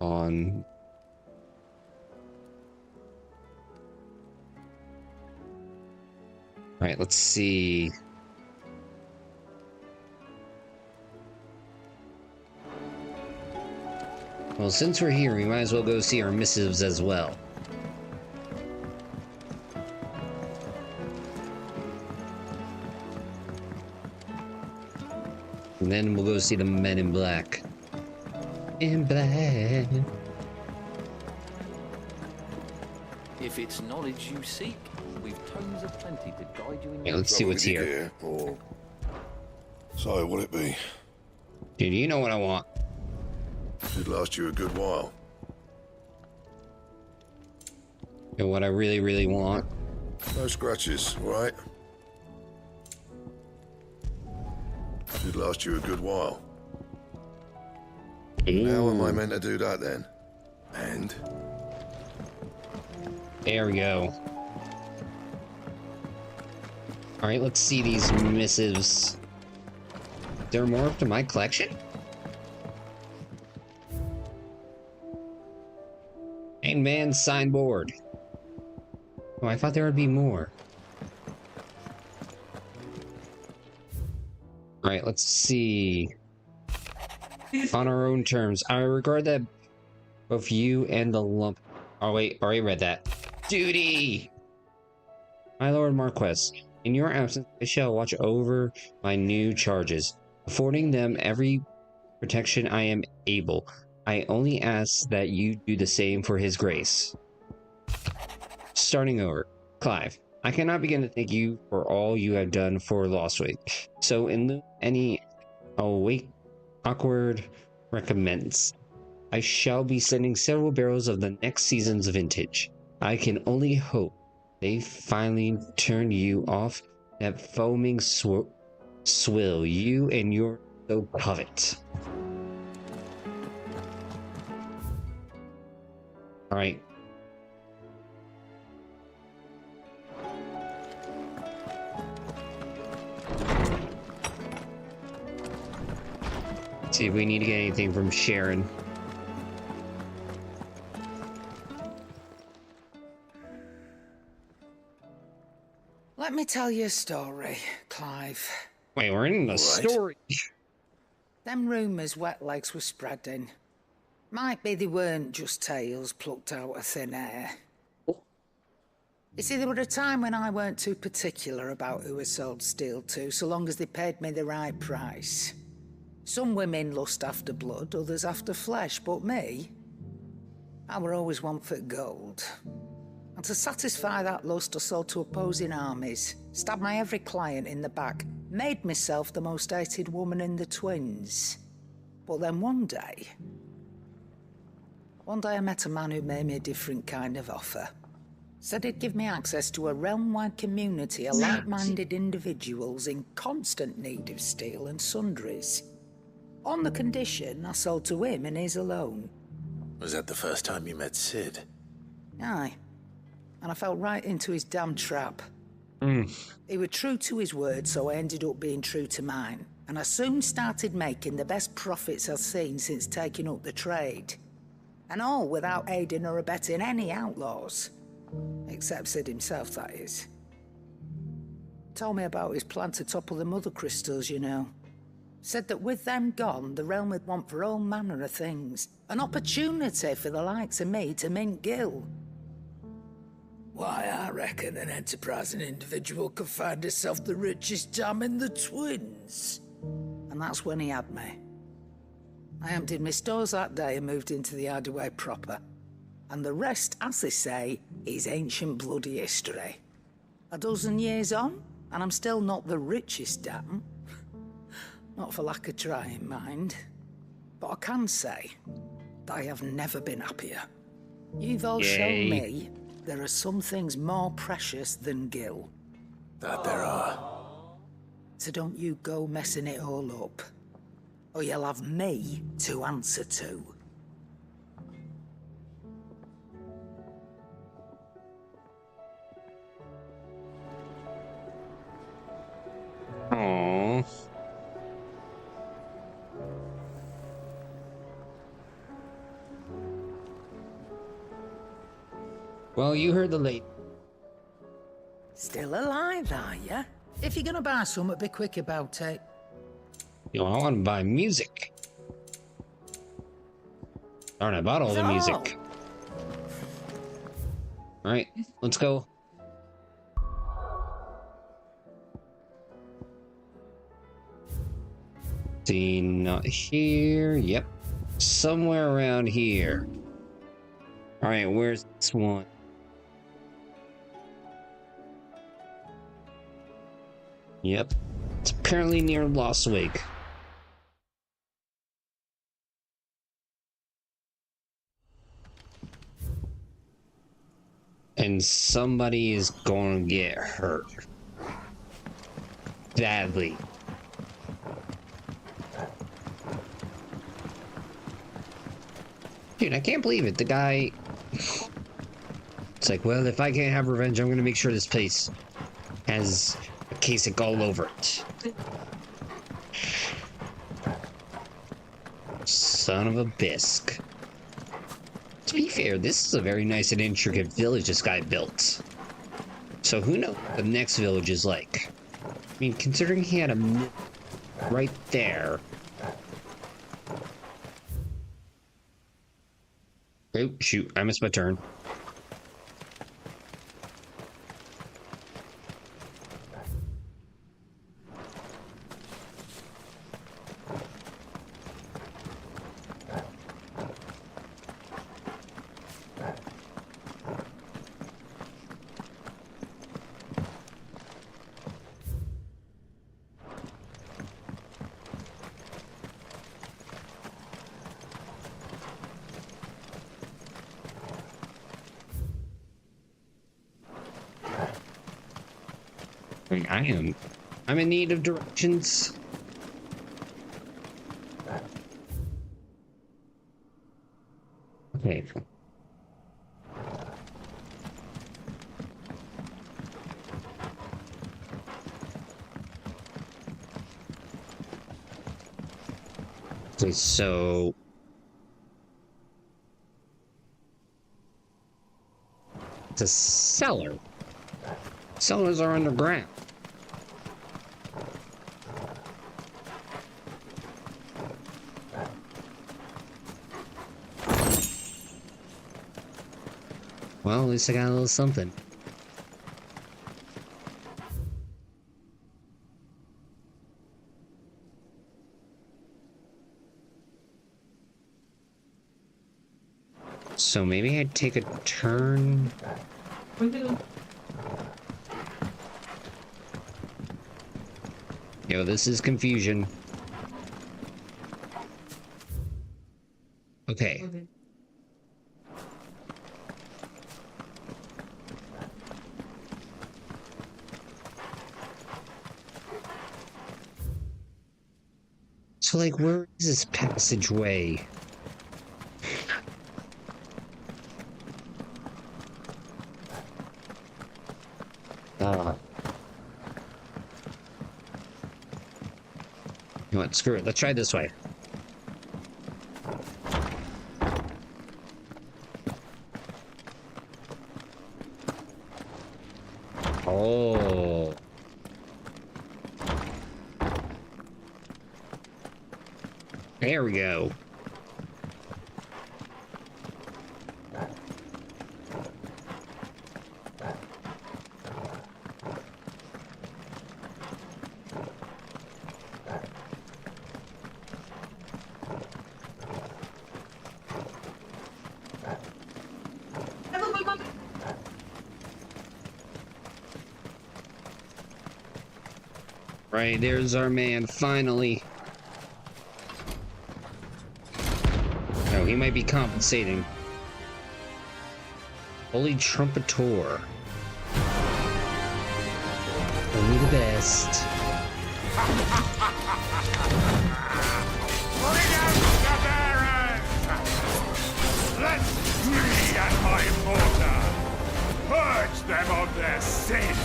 on... Alright, let's see... Well, since we're here, we might as well go see our missives as well. And then we'll go see the Men in Black. In Black. If it's knowledge you seek, we've tomes of plenty to guide you in Yeah, let's see what's here. Or... So, what'll it be? Dude, you know what I want. Should last you a good while. And what I really, really want. No scratches, right? Should last you a good while. How am I meant to do that then? And? There we go. Alright, let's see these missives. Is there more up to my collection? Hangman signboard. Oh, I thought there would be more. Alright, let's see. On our own terms. I regard that both you and the lump... Oh wait, already read that. Duty! My Lord Marquess, in your absence, I shall watch over my new charges, affording them every protection I am able. I only ask that you do the same for His Grace. Starting over. Clive, I cannot begin to thank you for all you have done for Lostwing. So in lieu of any awkward recommends, I shall be sending several barrels of the next season's vintage. I can only hope they finally turn you off that foaming swill you and your so covet. Alright. See if we need to get anything from Sharon. Let me tell you a story, Clive. Wait, we're in the story. Them rumours Wetlegs were spreading. Might be they weren't just tales plucked out of thin air. You see, there were a time when I weren't too particular about who I sold steel to, so long as they paid me the right price. Some women lust after blood, others after flesh, but me, I were always one for gold. And to satisfy that lust, I sold to opposing armies, stabbed my every client in the back, made myself the most hated woman in the twins. But then one day I met a man who made me a different kind of offer. Said he'd give me access to a realm-wide community of like-minded individuals in constant need of steel and sundries. On the condition I sold to him and his alone. Was that the first time you met Sid? Aye. And I fell right into his damn trap. He was true to his word, so I ended up being true to mine. And I soon started making the best profits I've seen since taking up the trade. And all without aiding or abetting any outlaws. Except Sid himself, that is. Told me about his plan to topple the mother crystals, you know. Said that with them gone, the realm would want for all manner of things. An opportunity for the likes of me to mint gil. Why, I reckon an enterprising individual could find himself the richest dam in the twins. And that's when he had me. I emptied my stores that day and moved into the Hideaway proper. And the rest, as they say, is ancient bloody history. A dozen years on, and I'm still not the richest dam. Not for lack of trying, mind. But I can say that I have never been happier. You've all shown me there are some things more precious than gil. That there are. So don't you go messing it all up, or you'll have me to answer to. Aww. Well, you heard the late. Still alive, are ya? If you're gonna buy something, be quick about it. You know, I want to buy music. Darn, I bought all the music. Alright, let's go. See, not here. Yep. Somewhere around here. Alright, where's this one? Yep. It's apparently near Lostwing. And somebody is going to get hurt. Badly. Dude, I can't believe it. The guy... It's like, well, if I can't have revenge, I'm gonna make sure this place has a Kasich all over it. Son of a bisque. To be fair, this is a very nice and intricate village this guy built. So who knows what the next village is like? I mean, considering he had a right there. Oh, shoot, I missed my turn. I'm in need of directions. Okay. Okay, so it's a cellar. Cellars are underground. Well, at least I got a little something. So maybe I'd take a turn. Yo, this is confusion. Okay. So, like, where is this passageway? You know what? Screw it. Let's try this way. Oh. There we go. Right, there's our man, finally. Oh, he might be compensating. Holy Trumpetor. Only the best. Bring out the barons! Let me and my mortar purge them of their sin!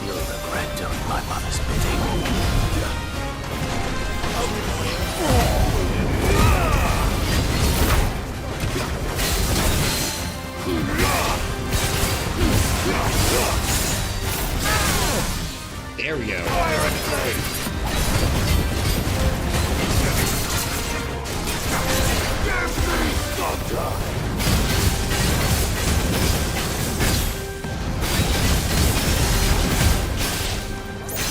You'll regret doing my mother's bidding. There we go.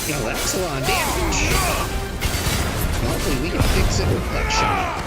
Yo, that's a lot of damage. Hopefully we can fix it with reflection.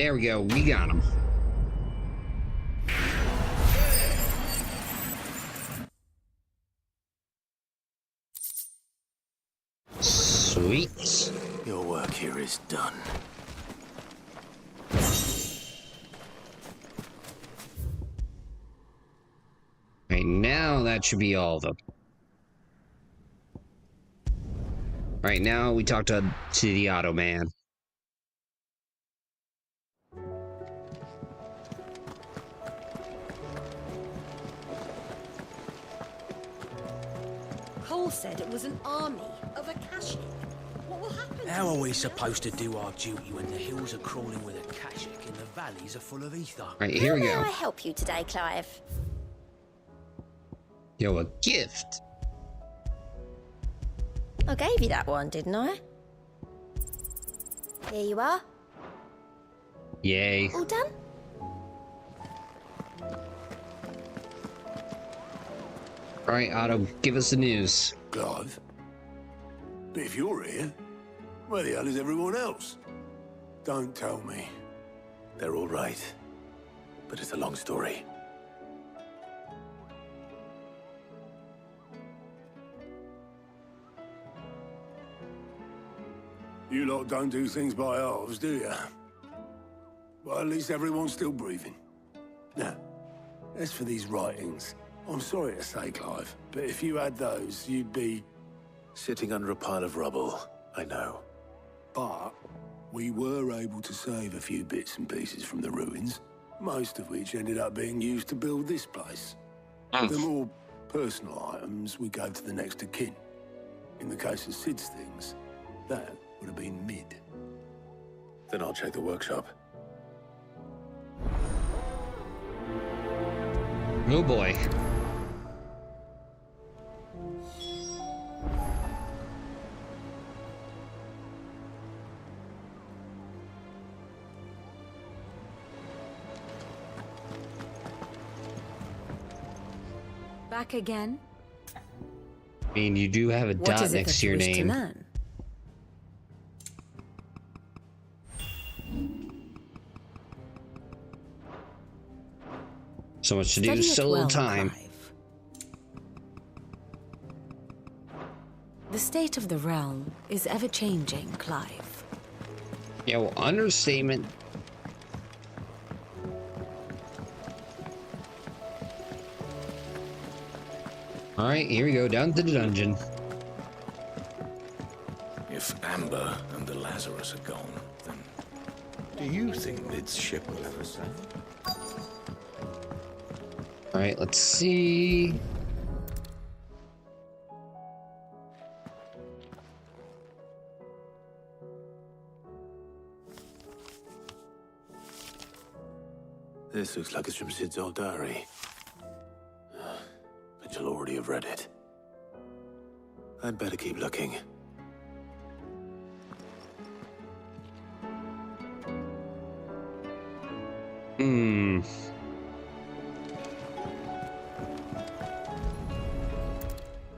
There we go. We got him. Sweet. Your work here is done. Right now, that should be all of them. Right now, we talk to the Otto Man. Cole said it was an army of Akashic. What will happen? How are we supposed to do our duty when the hills are crawling with Akashic and the valleys are full of ether? Right, here we How go. may I help you today, Clive? Yo, a gift. I gave you that one, didn't I? Here you are. Yay. All done? Right, Otto, give us the news. Clive? But if you're here, where the hell is everyone else? Don't tell me. They're all right. But it's a long story. You lot don't do things by halves, do you? Well, at least everyone's still breathing. Now, as for these writings, I'm sorry to say, Clive, but if you had those, you'd be... Sitting under a pile of rubble, I know. But we were able to save a few bits and pieces from the ruins, most of which ended up being used to build this place. The more personal items we gave to the next of kin. In the case of Sid's things, that would have been mid. Then I'll check the workshop. Oh boy. Back again? I mean, you do have a What dot is it next that to your you wish to name. learn? So much to do, Study it so little well, time. Clive. The state of the realm is ever-changing, Clive. Yeah, well, understatement. Alright, here we go, down to the dungeon. If Amber and the Lazarus are gone, then do you think Mid's ship will ever sail? Alright, let's see. This looks like it's from Sid's old diary. But you'll already have read it. I'd better keep looking.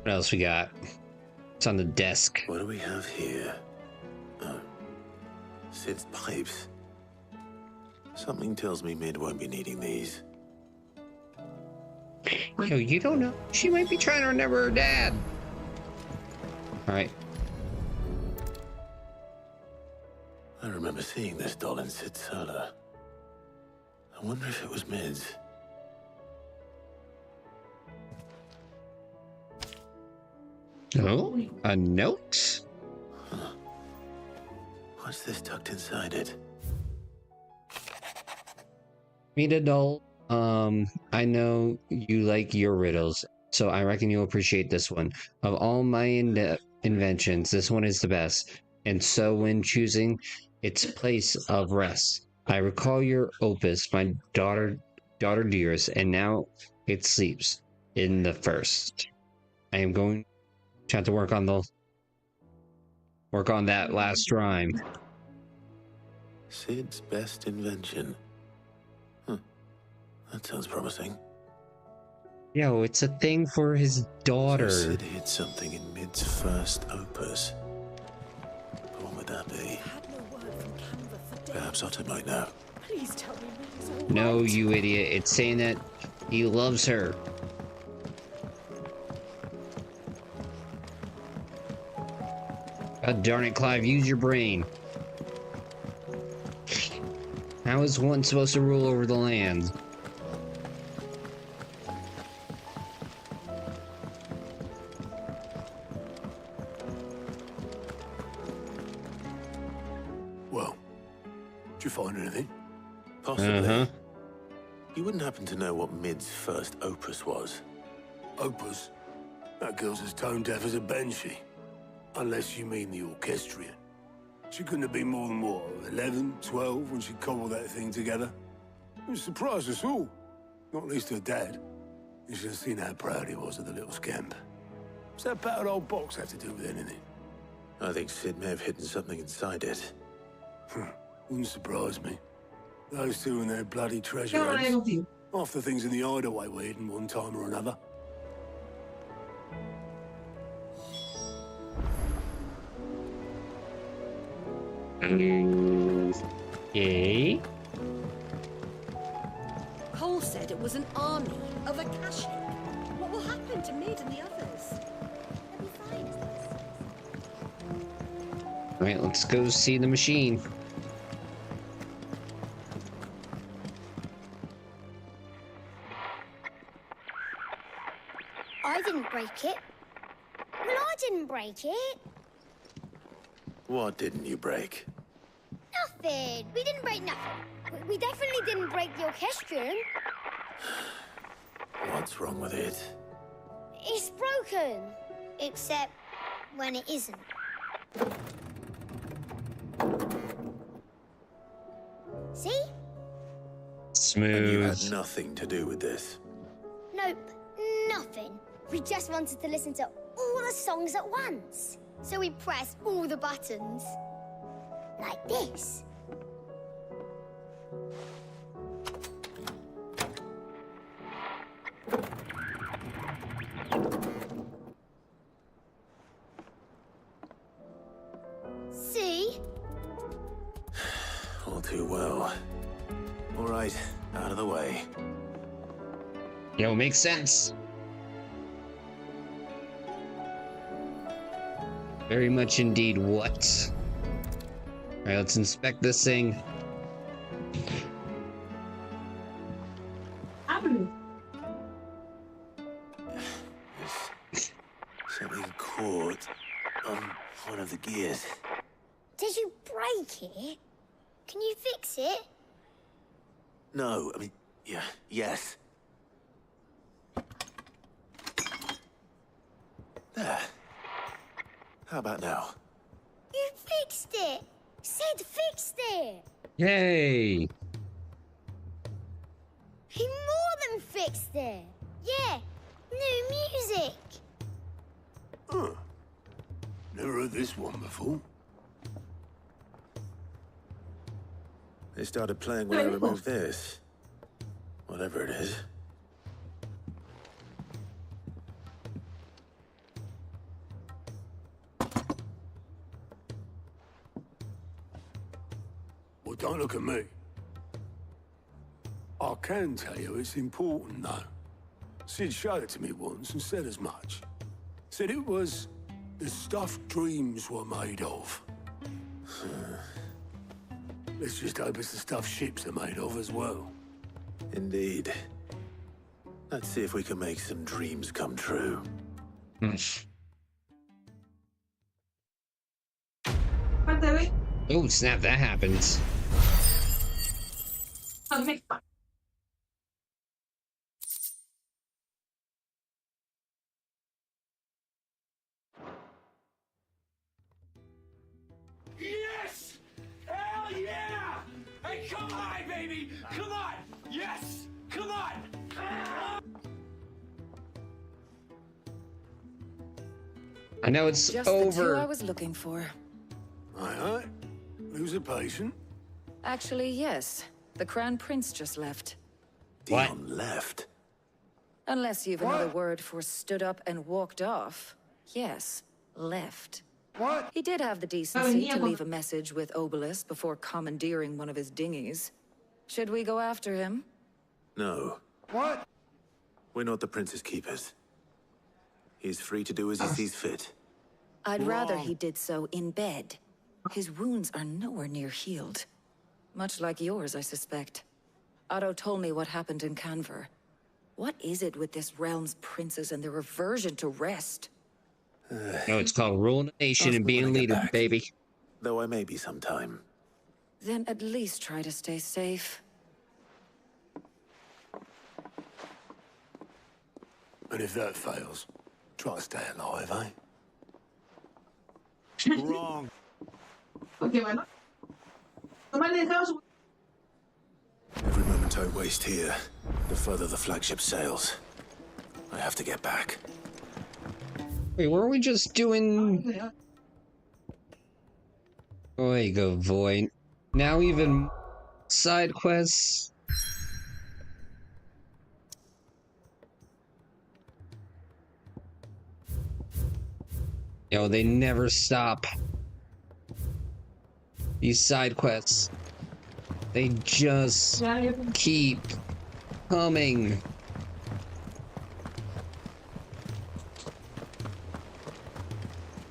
What else we got? It's on the desk. What do we have here? Oh. Sid's pipes. Something tells me Mid won't be needing these. Yo, you don't know. She might be trying to remember her dad. Alright. I remember seeing this doll in Sid's cellar. I wonder if it was Mid's. Oh, a note? Huh. What's this tucked inside it? Meet a doll. I know you like your riddles, so I reckon you'll appreciate this one. Of all my inventions, this one is the best. And so when choosing its place of rest, I recall your opus, my daughter dearest, and now it sleeps in the first. I am going to have to work on that last rhyme. Sid's best invention. Huh. That sounds promising. Yo, it's a thing for his daughter. So Sid hid something in Mid's first opus. But what would that be? Perhaps Otto might know. Please tell me Millie's all No, right. you idiot. It's saying that he loves her. God darn it, Clive, use your brain. How is one supposed to rule over the land? Well, did you find anything? Possibly. You wouldn't happen to know what Mid's first opus was? Opus? That girl's as tone deaf as a banshee. Unless you mean the orchestrion. She couldn't have been more than, what, 11, 12 when she cobbled that thing together? It surprised us all. Not least her dad. You should have seen how proud he was of the little scamp. What's that battered old box have to do with anything? I think Sid may have hidden something inside it. Wouldn't surprise me. Those two and their bloody treasure Can I help you? Half the things in the hideaway were hidden one time or another. Okay. Cole said it was an army of Akashic. What will happen to Mid and the others? Alright, let's go see the machine. I didn't break it. Well, I didn't break it. What didn't you break? Nothing. We didn't break nothing. We definitely didn't break the orchestrion. What's wrong with it? It's broken. Except when it isn't. See? Smooth. And you had nothing to do with this. Nope, nothing. We just wanted to listen to all the songs at once. So we pressed all the buttons. Like this. See? All too well. All right, out of the way. Yo, makes sense. Very much indeed what? Alright, let's inspect this thing. There's something caught on one of the gears. Did you break it? Can you fix it? No, I mean, yeah, yes. There. How about now? You fixed it! Sid fixed it! Yay! He more than fixed it! Yeah, new music! Huh. Never heard this one before. They started playing when I removed this. Whatever it is. Well, don't look at me. I can tell you it's important, though. Sid showed it to me once and said as much. Said it was the stuff dreams were made of. Let's just hope it's the stuff ships are made of as well. Indeed. Let's see if we can make some dreams come true. Oh, snap, that happens. Yes! Hell yeah! Hey, come on, baby! Come on! Yes! Come on! I know it's Just over. the two I was looking for. Aye. Lose a patient? Actually, yes. The Crown Prince just left. Dion left? Unless you've another word for stood up and walked off. Yes, left. What? He did have the decency to leave a message with Obelisk before commandeering one of his dinghies. Should we go after him? No. What? We're not the prince's keepers. He's free to do as he sees fit. I'd rather he did so in bed. His wounds are nowhere near healed. Much like yours, I suspect. Otto told me what happened in Canver. What is it with this realm's princes and their aversion to rest? No, it's called ruling a nation and being leader, baby. Though I may be sometime. Then at least try to stay safe. And if that fails, try to stay alive, eh? Wrong. Every moment I waste here, the further the flagship sails. I have to get back. Wait, weren't we just doing... Oh, there you go, Void. Now even side quests. Yo, they never stop. These side quests. They just keep coming.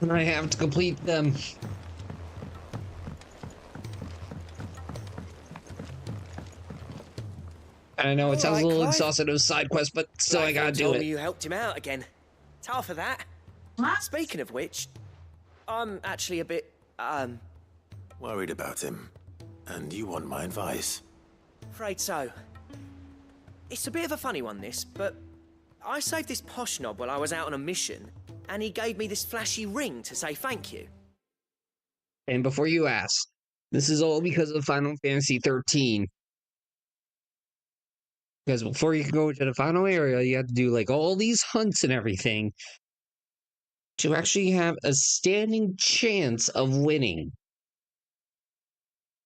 And I have to complete them. I know it sounds a little exhausted of side quest, but still I gotta do told it. me you helped him out again. It's half of that. Speaking of which, I'm actually a bit, Worried about him. And you want my advice? afraid so. It's a bit of a funny one, this, but I saved this posh knob while I was out on a mission, and he gave me this flashy ring to say thank you. And before you ask, this is all because of Final Fantasy 13. Because before you can go to the final area, you have to do like all these hunts and everything to actually have a standing chance of winning.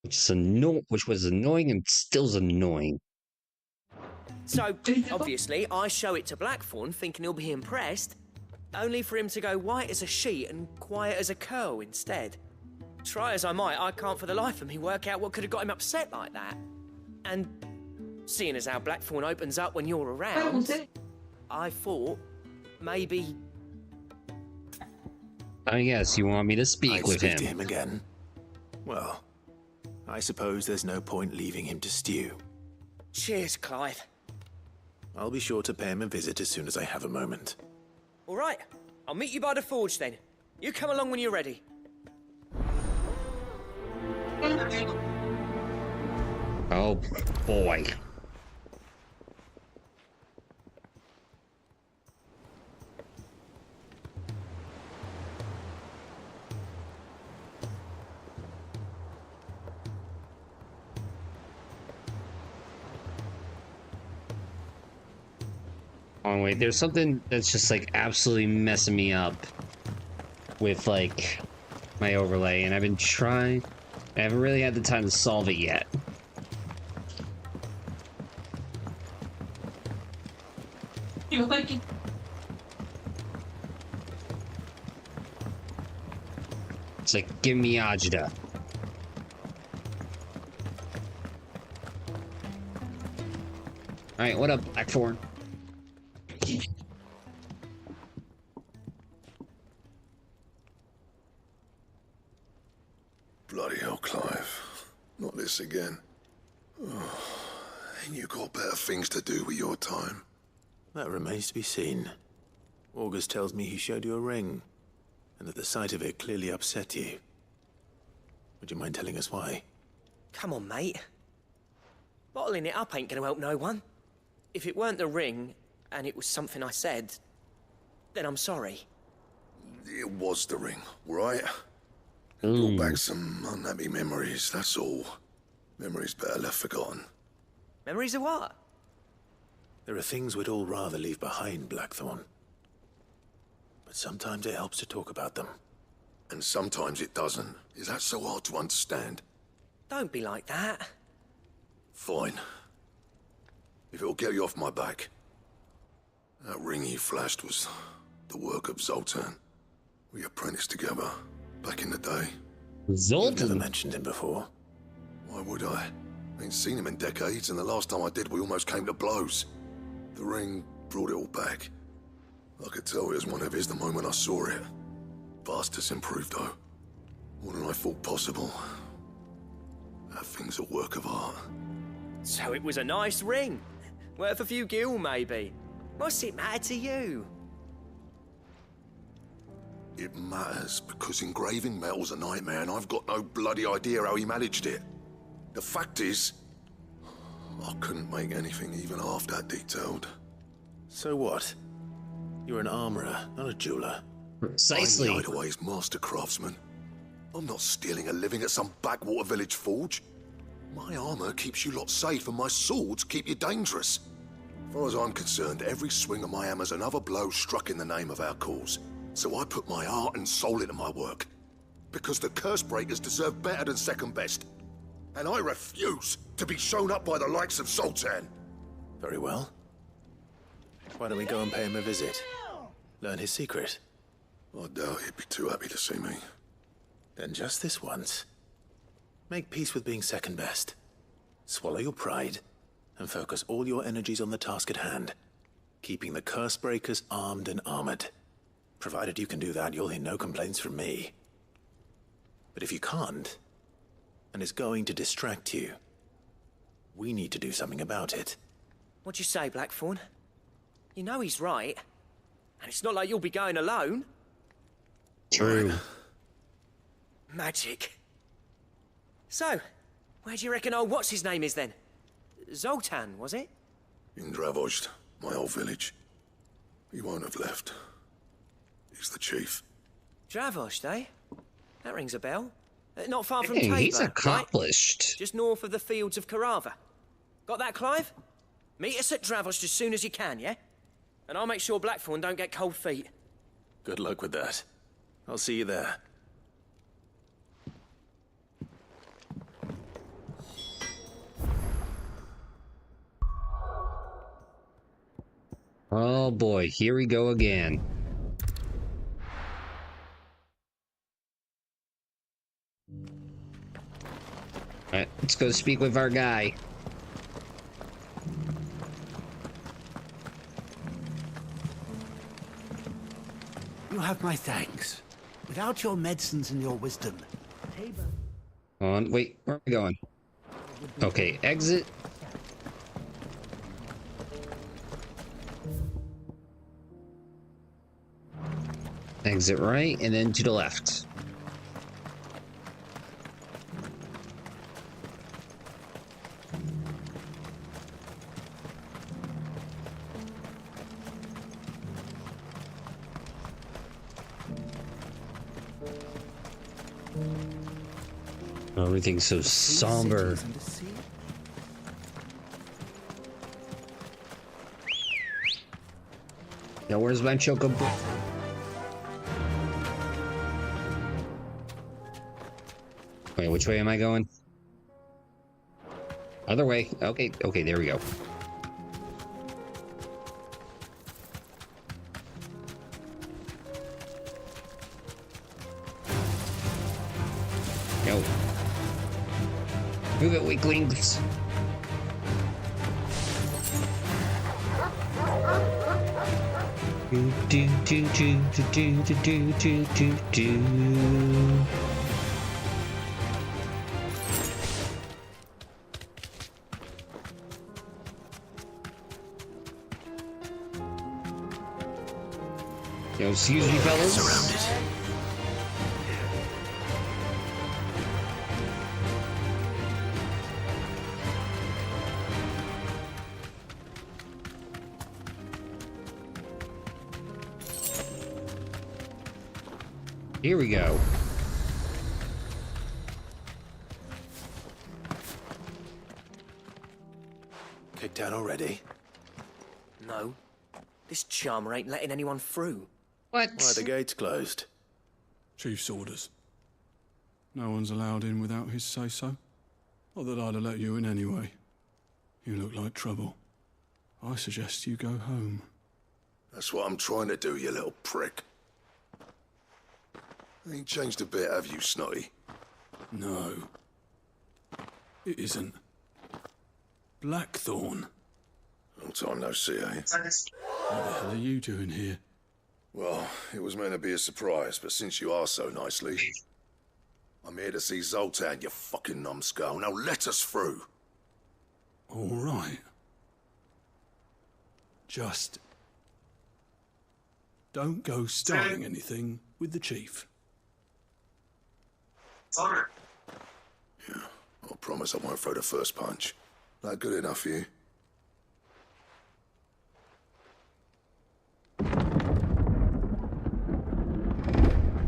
Which was annoying and still is annoying. So, obviously, I show it to Blackthorn, thinking he'll be impressed, only for him to go white as a sheet and quiet as a curl instead. Try as I might, I can't for the life of me work out what could have got him upset like that. And seeing as how Blackthorn opens up when you're around, I thought maybe... I guess you want me to speak with him. To him again. Well, I suppose there's no point leaving him to stew. Cheers, Clive. I'll be sure to pay him a visit as soon as I have a moment. All right, I'll meet you by the forge then. You come along when you're ready. Oh, boy. Oh, wait, there's something that's just like absolutely messing me up with like my overlay, and I've been trying. I haven't really had the time to solve it yet. It's like, give me Ajda. Alright, what up, Blackthorn? Bloody hell, Clive. Not this again. Oh, ain't you got better things to do with your time? That remains to be seen. August tells me he showed you a ring, and that the sight of it clearly upset you. Would you mind telling us why? Come on, mate. Bottling it up ain't gonna help no one. If it weren't the ring, and it was something I said, then I'm sorry. It was the ring, right? Brought back some unhappy memories, that's all. Memories better left forgotten. Memories of what? There are things we'd all rather leave behind, Blackthorn. But sometimes it helps to talk about them. And sometimes it doesn't. Is that so hard to understand? Don't be like that. Fine. If it'll get you off my back. That ring you flashed was the work of Zoltan. We apprenticed together back in the day. You've never mentioned him before. Why would I? Ain't seen him in decades, and the last time I did, we almost came to blows. The ring brought it all back. I could tell it was one of his the moment I saw it. Vast improved, though. More than I thought possible. That thing's a work of art. So it was a nice ring. Worth a few gil, maybe. What's it matter to you? It matters because engraving metal's a nightmare, and I've got no bloody idea how he managed it. The fact is, I couldn't make anything even half that detailed. So what? You're an armorer, not a jeweler. Precisely. I'm Hideaway's master craftsman. I'm not stealing a living at some backwater village forge. My armor keeps you lot safe, and my swords keep you dangerous. As far as I'm concerned, every swing of my hammer's another blow struck in the name of our cause. So I put my heart and soul into my work. Because the curse breakers deserve better than second best. And I refuse to be shown up by the likes of Zoltan. Very well. Why don't we go and pay him a visit? Learn his secret. I doubt he'd be too happy to see me. Then just this once. Make peace with being second best. Swallow your pride, and focus all your energies on the task at hand. Keeping the curse breakers armed and armored. Provided you can do that, you'll hear no complaints from me. But if you can't, and it's going to distract you, we need to do something about it. What'd you say, Blackthorn? You know he's right. And it's not like you'll be going alone. True. Magic. So, where do you reckon old what's-his-name is then? Zoltan, was it? In Dravozd, my old village. He won't have left. He's the chief. Dravozd, eh? That rings a bell. Not far from Dang, Tabor, he's accomplished. Right? Just north of the fields of Carava. Got that, Clive? Meet us at Dravozd as soon as you can, yeah? And I'll make sure Blackthorn don't get cold feet. Good luck with that. I'll see you there. Oh boy, here we go again. Alright, let's go speak with our guy. You have my thanks. Without your medicines and your wisdom, Tabor... On, wait, where are we going? Okay, exit. Exit right, and then to the left. Everything's so somber. Now, where's my chocobo? Wait, which way am I going? Other way. Okay, okay, there we go. Go. Move it, weaklings. Do do do do do do do do do do. Yo, excuse me, fellas. Surrounded. Here we go. Kicked out already? No. This charmer ain't letting anyone through. What? Why are the gates closed? Chief's orders. No one's allowed in without his say-so. Not that I'd have let you in anyway. You look like trouble. I suggest you go home. That's what I'm trying to do, you little prick. Ain't changed a bit, have you, Snotty? No. It isn't. Blackthorn. Long time no see, eh? What the hell are you doing here? Well, it was meant to be a surprise, but since you are so nicely, I'm here to see Zoltan, you fucking numbskull. Now let us through. All right. Just don't go starting anything with the chief. Yeah, I promise I won't throw the first punch. That good enough for you?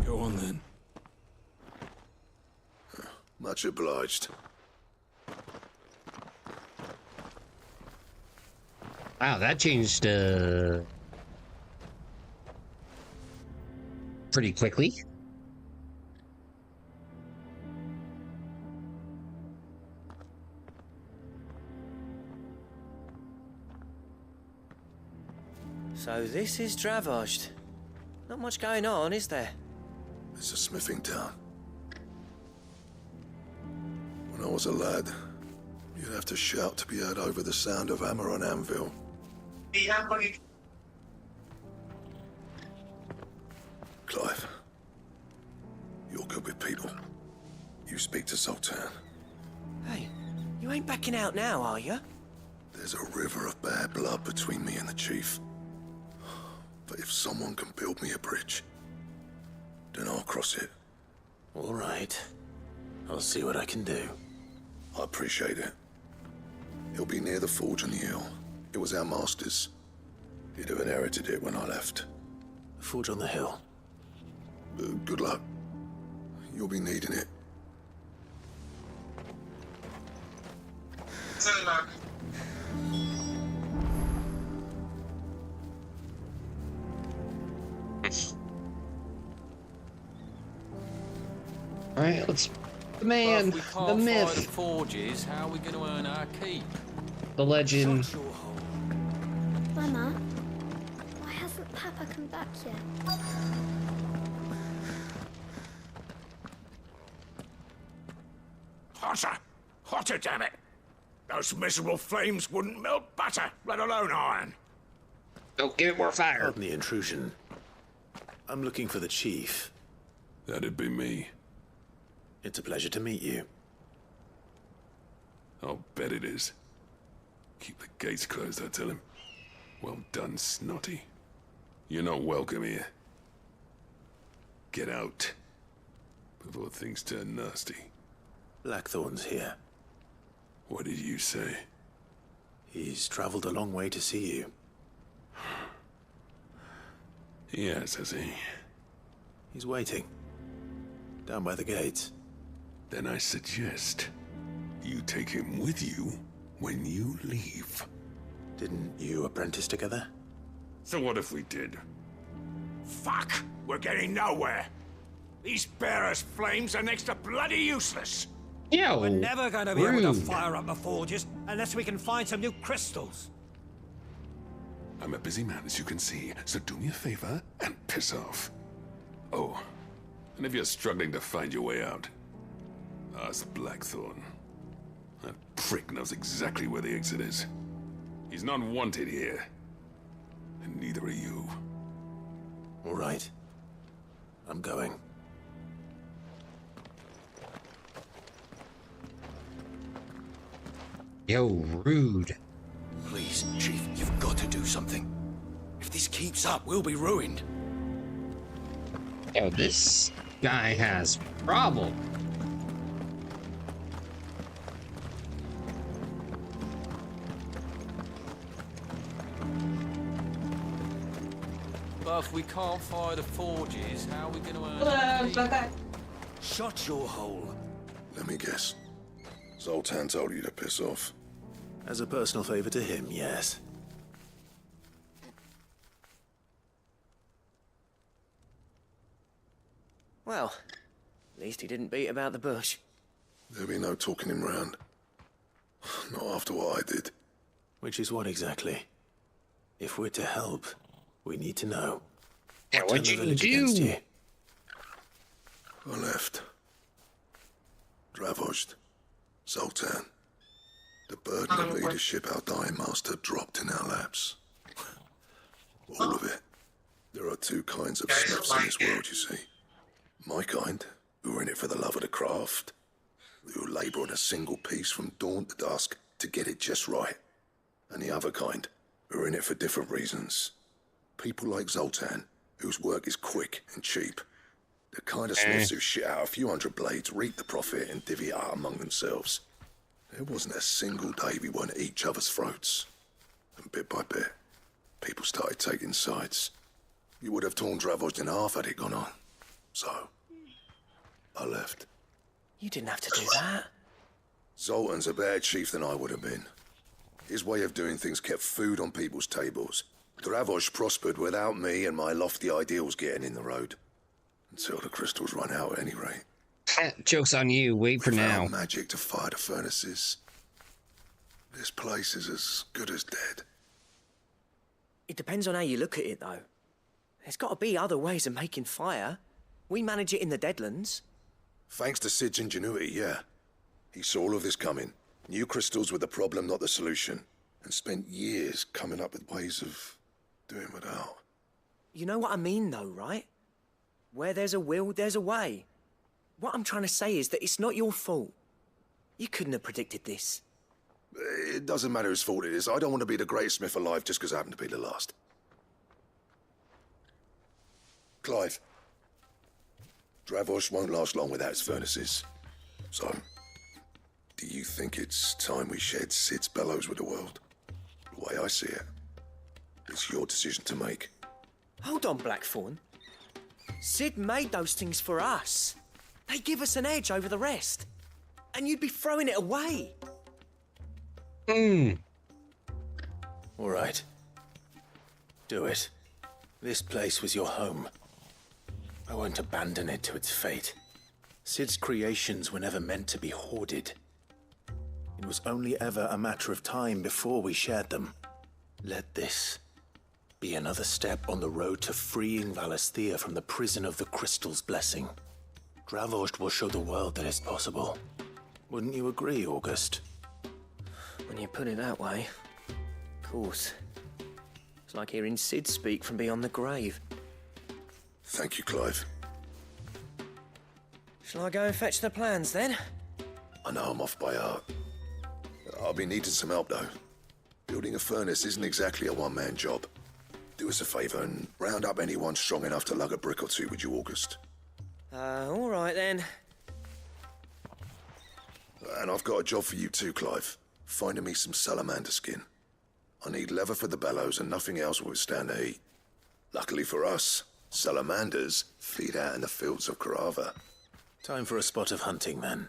Go on then. Much obliged. Wow, that changed pretty quickly. So this is Dravosht. Not much going on, is there? It's a smithing town. When I was a lad, you'd have to shout to be heard over the sound of hammer on anvil. Clive, you're good with people. You speak to Zoltan. Hey, you ain't backing out now, are you? There's a river of bad blood between me and the chief. But if someone can build me a bridge, then I'll cross it. All right. I'll see what I can do. I appreciate it. It'll be near the forge on the hill. It was our master's. He'd have inherited it when I left. The forge on the hill. Good luck. You'll be needing it. All right, let's. The man, Well, if we the can't find the myth, forges, how are we going to earn our keep? the legend. Mama, why hasn't Papa come back yet? Hotter! Hotter, damn it! Those miserable flames wouldn't melt butter, let alone iron. Don't give it more fire. Pardon the intrusion. I'm looking for the chief. That'd be me. It's a pleasure to meet you. I'll bet it is. Keep the gates closed, I tell him. Well done, Snotty. You're not welcome here. Get out. Before things turn nasty. Blackthorn's here. What did you say? He's traveled a long way to see you. Yes, has he? He's waiting. Down by the gates. Then I suggest you take him with you when you leave. Didn't you apprentice together? So what if we did? Fuck! We're getting nowhere. These bearers' flames are next to bloody useless. Yeah, We're never going to be able to fire up the forges unless we can find some new crystals. I'm a busy man, as you can see, so do me a favor and piss off. Oh, and if you're struggling to find your way out, ask Blackthorn. That prick knows exactly where the exit is. He's not wanted here. And neither are you. All right. I'm going. Yo, rude. Please, Chief, you've got to do something. If this keeps up, we'll be ruined. Yo, this guy has problem. But if we can't fire the forges, how are we going to earn our keep? Shut your hole. Let me guess. Zoltan told you to piss off. As a personal favor to him, yes. Well, at least he didn't beat about the bush. There'll be no talking him round. Not after what I did. Which is what exactly? If we're to help, we need to know. Yeah, What what'd turned the you village against do? you? I left. Dravosht. Zoltan. The burden of leadership our dying master dropped in our laps. All of it. There are two kinds of smiths in this world, you see. My kind, who are in it for the love of the craft, who labour on a single piece from dawn to dusk to get it just right. And the other kind, who are in it for different reasons. People like Zoltan, whose work is quick and cheap. The kind of smiths who shit out a few hundred blades, reap the profit, and divvy it out among themselves. There wasn't a single day we weren't at each other's throats. And bit by bit, people started taking sides. You would have torn Dravost in half had it gone on. So, I left. You didn't have to do that. Zoltan's a better chief than I would have been. His way of doing things kept food on people's tables. Dravost prospered without me and my lofty ideals getting in the road. Until the crystals run out at any rate. Joke's on you, wait for now. Without magic to fire the furnaces, this place is as good as dead. It depends on how you look at it, though. There's got to be other ways of making fire. We manage it in the Deadlands. Thanks to Sid's ingenuity, yeah. He saw all of this coming. Knew crystals were the problem, not the solution. And spent years coming up with ways of doing without. You know what I mean, though, right? Where there's a will, there's a way. What I'm trying to say is that it's not your fault. You couldn't have predicted this. It doesn't matter whose fault it is. I don't want to be the greatest smith alive just because I happen to be the last. Clive. Dravost won't last long without its furnaces. So, do you think it's time we shed Sid's bellows with the world? The way I see it, it's your decision to make. Hold on, Blackthorn. Sid made those things for us. They give us an edge over the rest. And you'd be throwing it away. All right. Do it. This place was your home. I won't abandon it to its fate. Sid's creations were never meant to be hoarded. It was only ever a matter of time before we shared them. Let this be another step on the road to freeing Valisthea from the prison of the Crystal's blessing. Dravost will show the world that it's possible. Wouldn't you agree, August? When you put it that way, of course. It's like hearing Sid speak from beyond the grave. Thank you, Clive. Shall I go and fetch the plans, then? I know I'm off by heart. I'll be needing some help, though. Building a furnace isn't exactly a one-man job. Do us a favour and round up anyone strong enough to lug a brick or two, would you, August? All right, then. And I've got a job for you too, Clive. Finding me some salamander skin. I need leather for the bellows and nothing else will withstand the heat. Luckily for us, salamanders feed out in the fields of Carava. Time for a spot of hunting, then.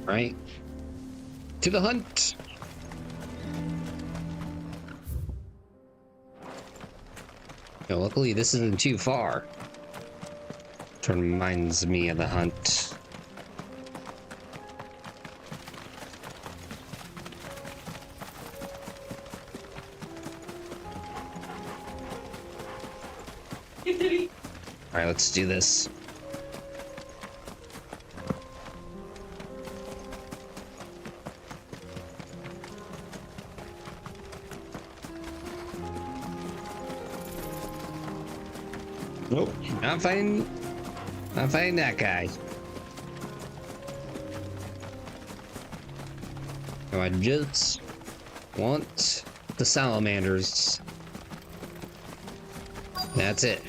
Right. To the hunt! No, luckily this isn't too far. Which reminds me of the hunt. Alright, let's do this. Nope, not finding that guy. No, I just want the salamanders. That's it.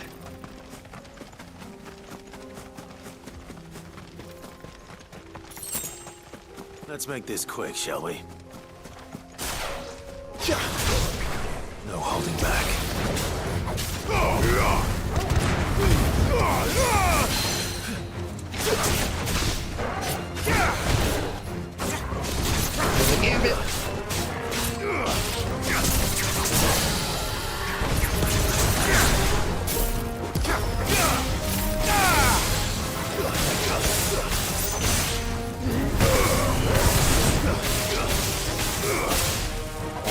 Let's make this quick, shall we? No holding back. The gambit.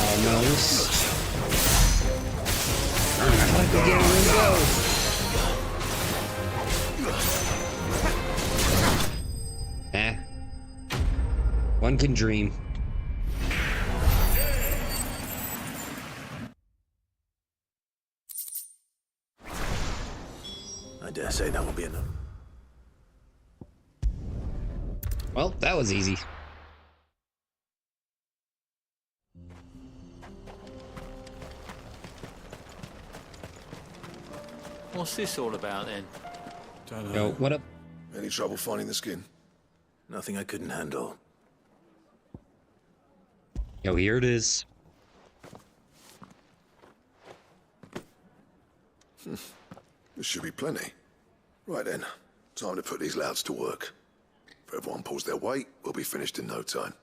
Almost. Like the game window. One can dream. I dare say that will be enough. Well, that was easy. What's this all about then? Don't Yo, what up? Any trouble finding the skin? Nothing I couldn't handle. Yo, here it is. There should be plenty. Right then, time to put these louds to work. If everyone pulls their weight, we'll be finished in no time.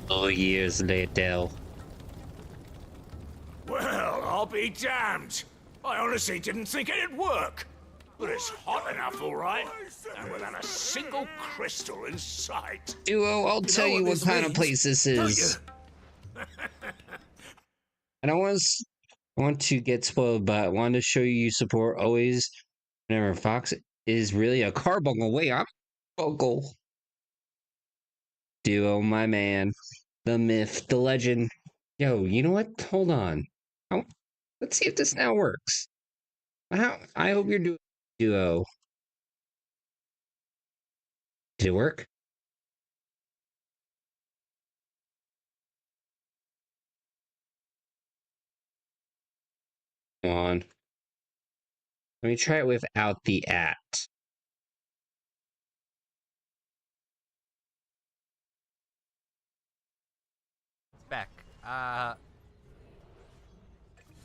Oh, years later. Well, I'll be damned. I honestly didn't think it'd work. But it's hot enough, all right. And without a single crystal in sight. Duo, I'll tell you what kind of place this is. And I want to get spoiled, but I wanted to show you support always whenever Fox is really a carbuncle. Wait, I'm vocal. Duo, my man. The myth, the legend. Yo, you know what? Hold on. Let's see if this now works. I hope you're doing Duo. Did it work? Come on. Let me try it without the at. Back.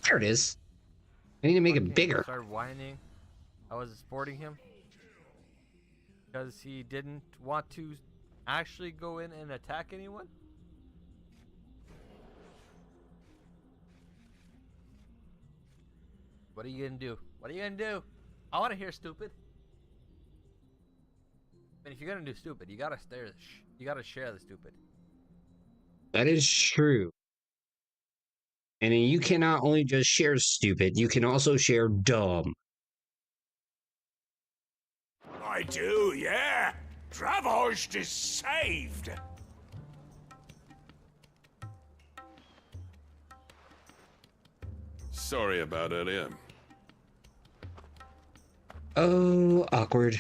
There it is. I need to make it bigger. Started whining. I was supporting him because he didn't want to actually go in and attack anyone. What are you gonna do? What are you gonna do? I want to hear stupid. And if you're gonna do stupid, you gotta share the stupid. That is true. And you can not only just share stupid, you can also share dumb. I do, yeah. Dravost is saved. Sorry about earlier. Oh, awkward.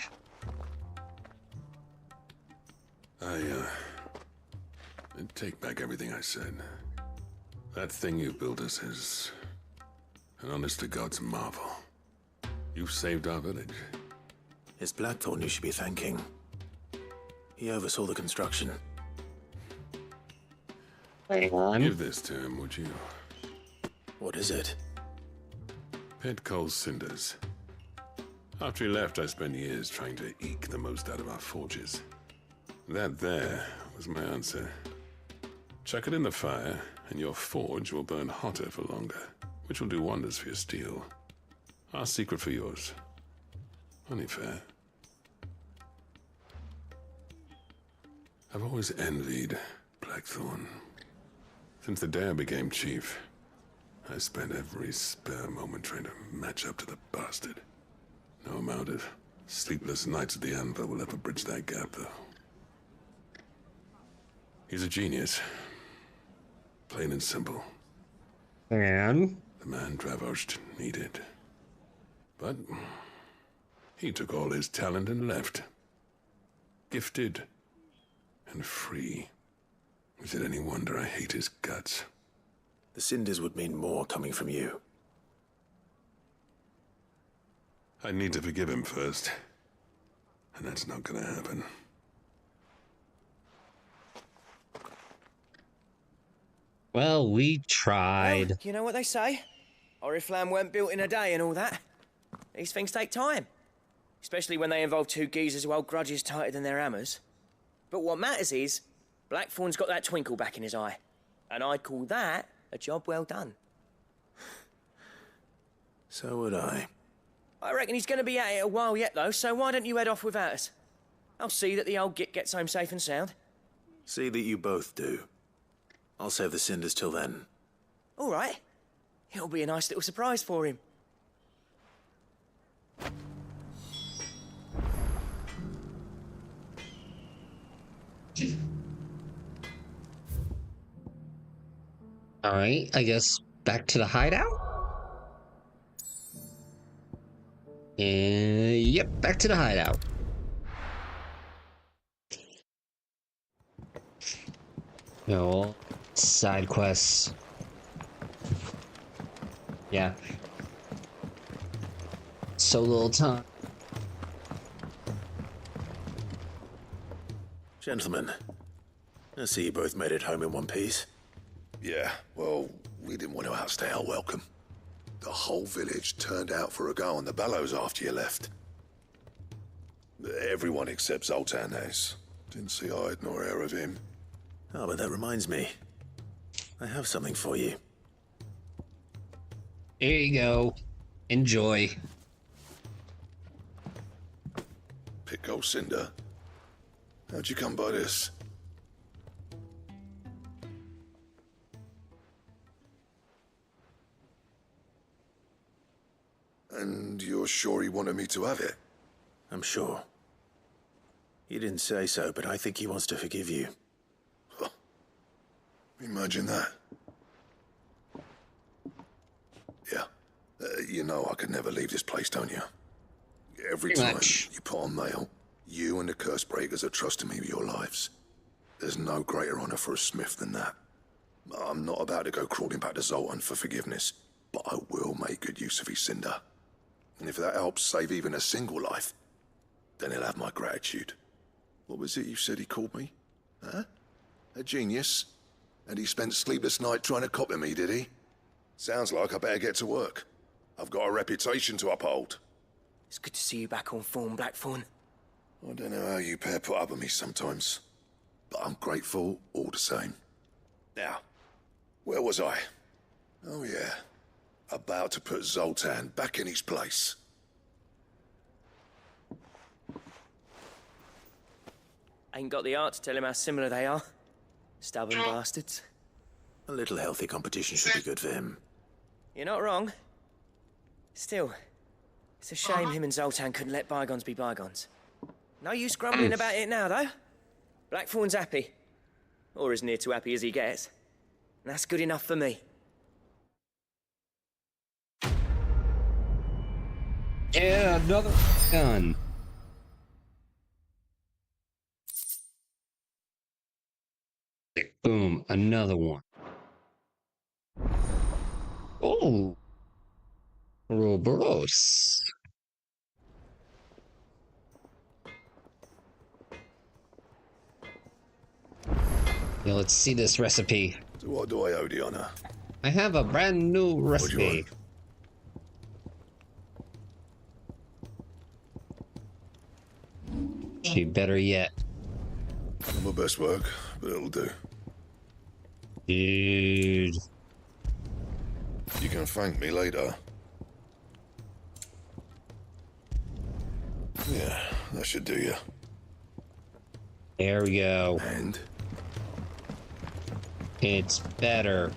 I take back everything I said. That thing you built us is an honest-to-God's marvel. You've saved our village. It's Blackthorn you should be thanking. He oversaw the construction. Hang on. Give this to him, would you? What is it? Pit coal cinders. After he left, I spent years trying to eke the most out of our forges. That there was my answer. Chuck it in the fire, and your forge will burn hotter for longer, which will do wonders for your steel. Our secret for yours. Only fair. I've always envied Blackthorn. Since the day I became chief, I spent every spare moment trying to match up to the bastard. No amount of sleepless nights at the anvil will ever bridge that gap, though. He's a genius. Plain and simple. And? The man Dravost needed. But he took all his talent and left. Gifted and free. Is it any wonder I hate his guts? The cinders would mean more coming from you. I need to forgive him first. And that's not gonna happen. Well, we tried. Well, you know what they say? Oriflamme weren't built in a day and all that. These things take time. Especially when they involve two geezers who hold grudges tighter than their hammers. But what matters is, Blackthorn's got that twinkle back in his eye. And I'd call that a job well done. So would I. I reckon he's going to be at it a while yet, though, so why don't you head off without us? I'll see that the old git gets home safe and sound. See that you both do. I'll save the cinders till then. All right. It'll be a nice little surprise for him. Alright, I guess back to the hideout? Yep, back to the hideout. No, side quests. Yeah. So little time. Gentlemen, I see you both made it home in one piece. Yeah, well, we didn't want to outstay our welcome. The whole village turned out for a go on the bellows after you left. Everyone except Zoltan has. Didn't see hide nor hair of him. Oh, but that reminds me. I have something for you. Here you go. Enjoy. Pick cinder. How'd you come by this? And you're sure he wanted me to have it? I'm sure. You didn't say so, but I think he wants to forgive you. Huh. Imagine that. Yeah. You know I could never leave this place, don't you? Every time you put on mail, you and the curse breakers are trusting me with your lives. There's no greater honor for a smith than that. I'm not about to go crawling back to Zoltan for forgiveness, but I will make good use of his cinder. And if that helps save even a single life, then he'll have my gratitude. What was it you said he called me? Huh? A genius? And he spent sleepless night trying to copy me, did he? Sounds like I better get to work. I've got a reputation to uphold. It's good to see you back on form, Blackthorn. I don't know how you pair put up with me sometimes, but I'm grateful all the same. Now, where was I? Oh yeah, about to put Zoltan back in his place. Ain't got the art to tell him how similar they are. Stubborn bastards. A little healthy competition should be good for him. You're not wrong. Still, it's a shame him and Zoltan couldn't let bygones be bygones. No use grumbling about it now, though. Blackthorn's happy. Or as near to happy as he gets. And that's good enough for me. Yeah, another gun. Boom, another one. Oh, Roboros. Yeah, let's see this recipe. So what do I owe the honor? I have a brand new recipe. She better yet. Not my best work, but it'll do. Dude. You can thank me later. Yeah, that should do you. There we go. And? It's better.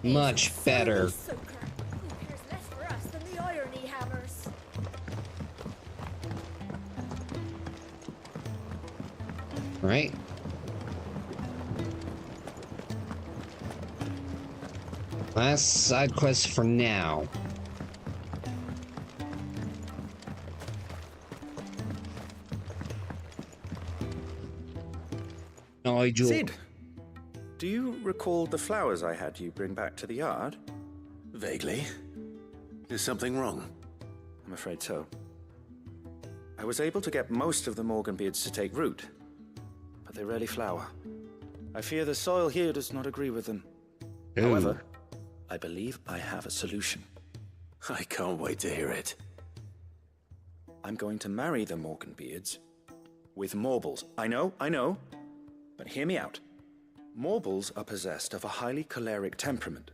Much better. Who cares less for us than the irony hammers? Right? Last side quest for now. Nigel. Sid, do you recall the flowers I had you bring back to the yard? Vaguely. Is something wrong? I'm afraid so. I was able to get most of the Morganbeards to take root, but they rarely flower. I fear the soil here does not agree with them. Ooh. However, I believe I have a solution. I can't wait to hear it. I'm going to marry the Morganbeards with Morbles. I know, but hear me out. Morbles are possessed of a highly choleric temperament.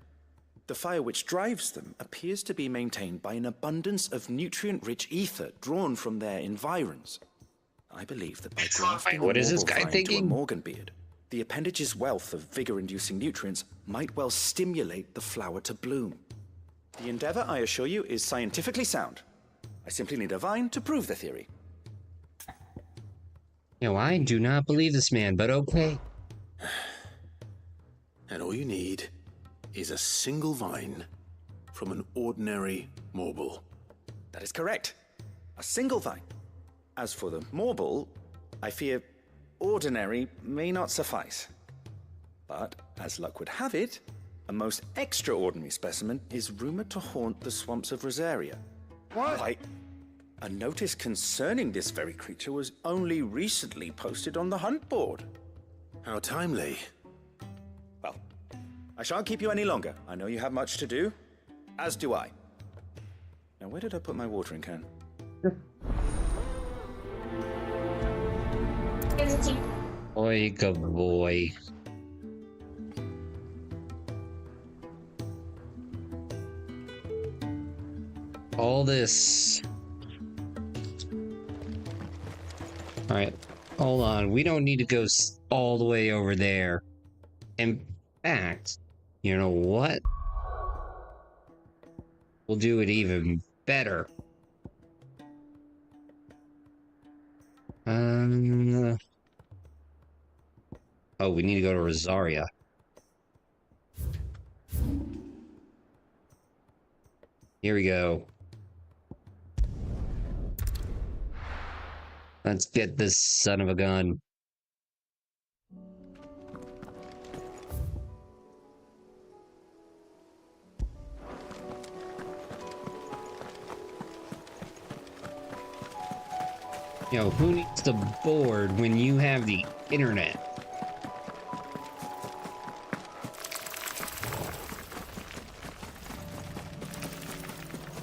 The fire which drives them appears to be maintained by an abundance of nutrient-rich ether drawn from their environs. I believe that by grafting What is this Morble guy vine thinking? to a Morganbeard, the appendage's wealth of vigor-inducing nutrients might well stimulate the flower to bloom. The endeavor, I assure you, is scientifically sound. I simply need a vine to prove the theory. You know, I do not believe this man, but okay. And all you need is a single vine from an ordinary marble. That is correct. A single vine. As for the marble, I fear ordinary may not suffice. But, as luck would have it, a most extraordinary specimen is rumored to haunt the swamps of Rosaria. What? Why, a notice concerning this very creature was only recently posted on the hunt board. How timely. Well, I shan't keep you any longer. I know you have much to do, as do I. Now, where did I put my watering can? Boy, good boy. All this. Alright, hold on. We don't need to go all the way over there. In fact, you know what? We'll do it even better. Oh, we need to go to Rosaria. Here we go. Let's get this son of a gun. Yo, who needs the board when you have the internet?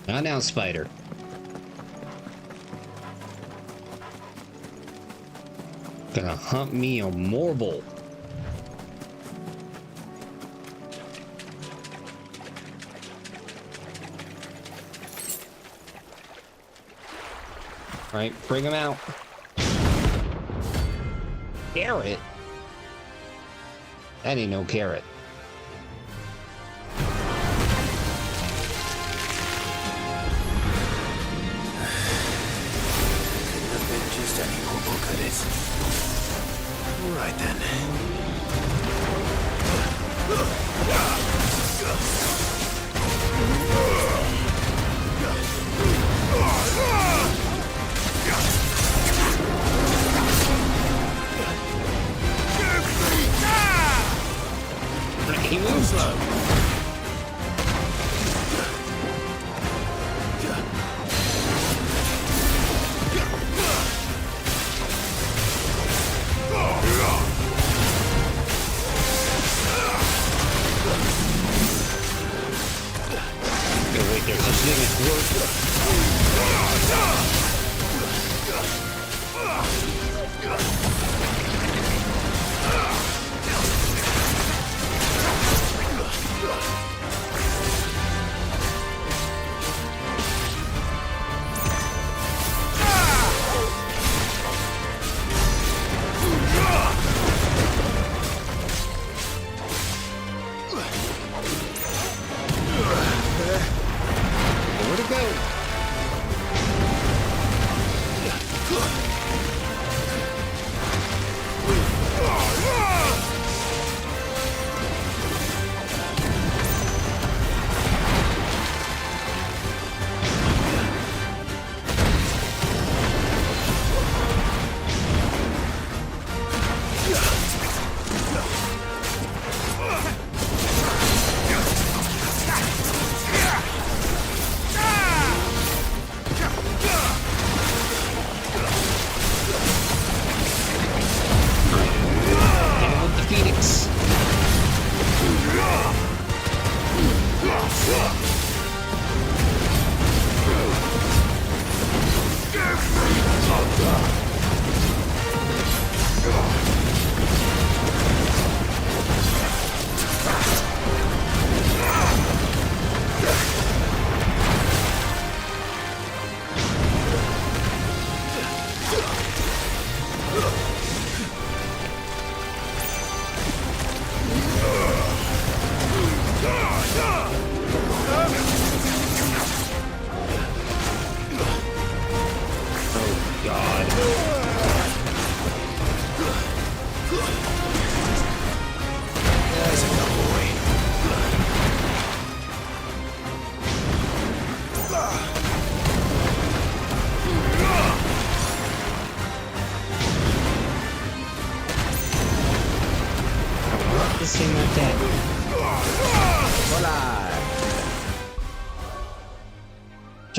Not now, Spider. Gonna hunt me a marble. Alright, bring him out. Carrot? That ain't no carrot. Just any marble, could it? All right then. He moves slow.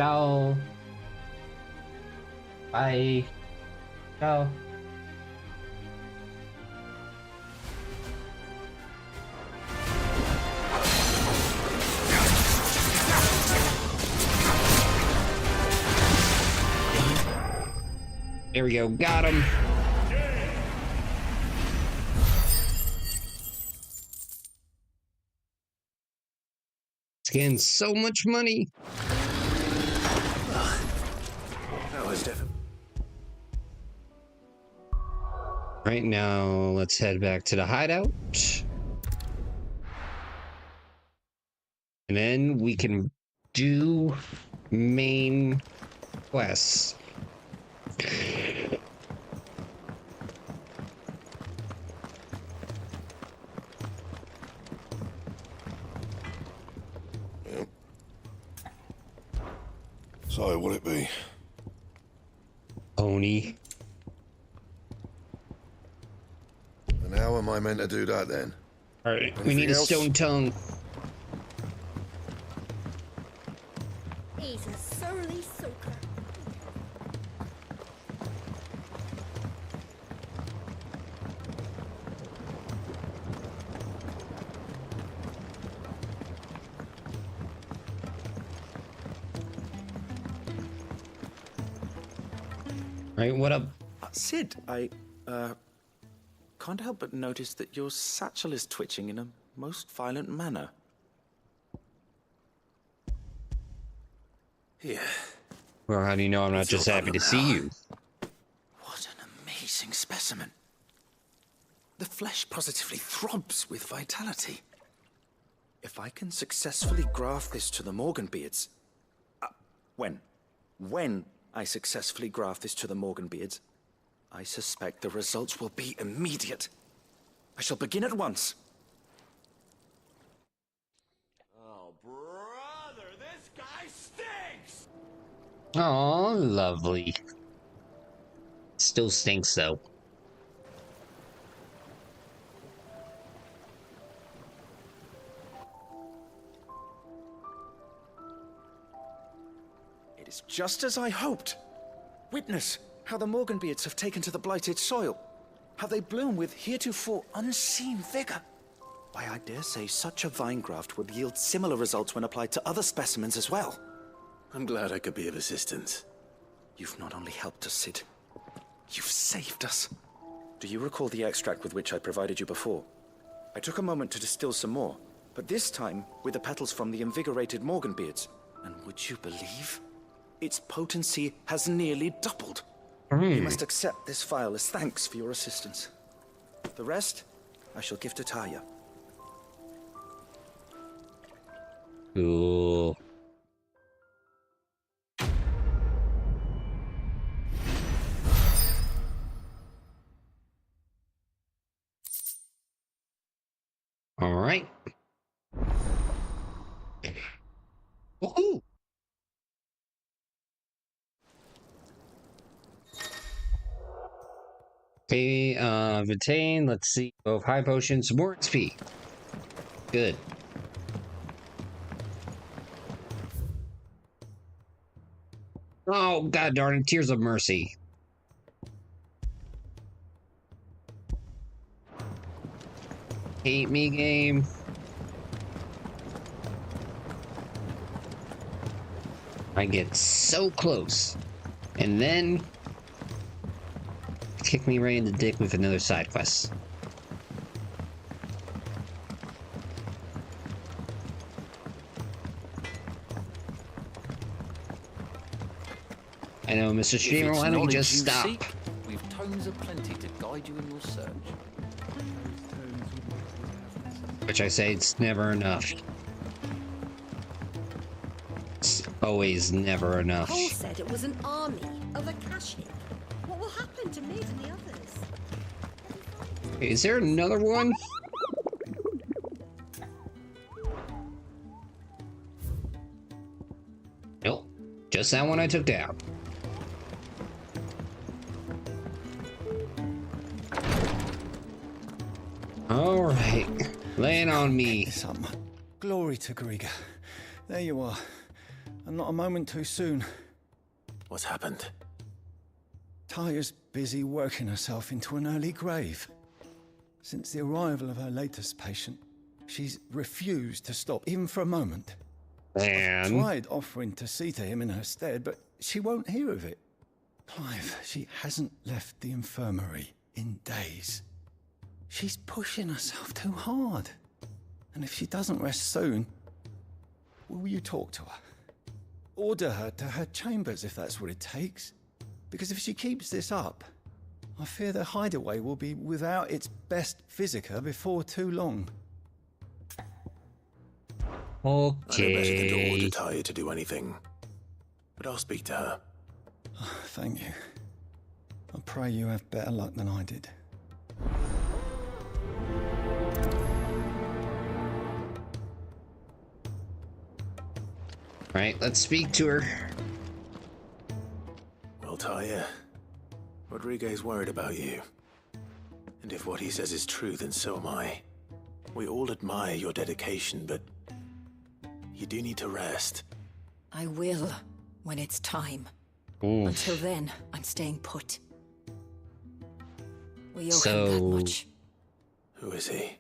Ciao. Bye. Ciao. There we go, got him. It's getting so much money. That was definitely. Right now, let's head back to the hideout. And then we can do main quests. So, will it be? Pony. And how am I meant to do that then? Alright, we need a stone tongue. He's a surly soaker. Right, what up? Sid, I can't help but notice that your satchel is twitching in a most violent manner. Here. Well, how do you know I'm not just happy to see you? What an amazing specimen. The flesh positively throbs with vitality. If I can successfully graft this to the Morganbeards... When I successfully graft this to the Morganbeards, I suspect the results will be immediate. I shall begin at once. Oh, brother, this guy stinks! Oh, lovely. Still stinks, though. It is just as I hoped. Witness how the Morganbeards have taken to the blighted soil. How they bloom with heretofore unseen vigor. Why, I dare say such a vine graft would yield similar results when applied to other specimens as well. I'm glad I could be of assistance. You've not only helped us, Sid, you've saved us. Do you recall the extract with which I provided you before? I took a moment to distill some more, but this time with the petals from the invigorated Morganbeards. And would you believe? Its potency has nearly doubled. You must accept this vial as thanks for your assistance. The rest, I shall give to Taya. Cool. All right. Woohoo! Okay, Vitain, let's see. Both high potions, some more XP. Good. Oh, god darn it, Tears of Mercy. Hate me, game. I get so close. And then kick me right in the dick with another side quest. I know, Mr. Streamer, why don't you just stop? We've tomes aplenty to guide you in your search. Which I say it's never enough. It's always never enough. Cole said it was an army of Akashic. What will happen to Mid and the others? Is there another one? Nope. Just that one I took down. Alright. Lay it on me. Glory to Griga. There you are. and not a moment too soon. What's happened? Taya's busy working herself into an early grave. Since the arrival of her latest patient, she's refused to stop, even for a moment. Man. I've tried offering to see to him in her stead, but she won't hear of it. Clive, she hasn't left the infirmary in days. She's pushing herself too hard. And if she doesn't rest soon, will you talk to her? Order her to her chambers if that's what it takes. Because if she keeps this up, I fear the hideaway will be without its best physica before too long. Okay. I don't bet you can order Taya to do anything, but I'll speak to her. Thank you. I pray you have better luck than I did. Right, let's speak to her. Well, Taya, Rodriguez worried about you. And if what he says is true, then so am I. We all admire your dedication, but you do need to rest. I will, when it's time. Oof. Until then, I'm staying put. We owe So- him that much. Who is he?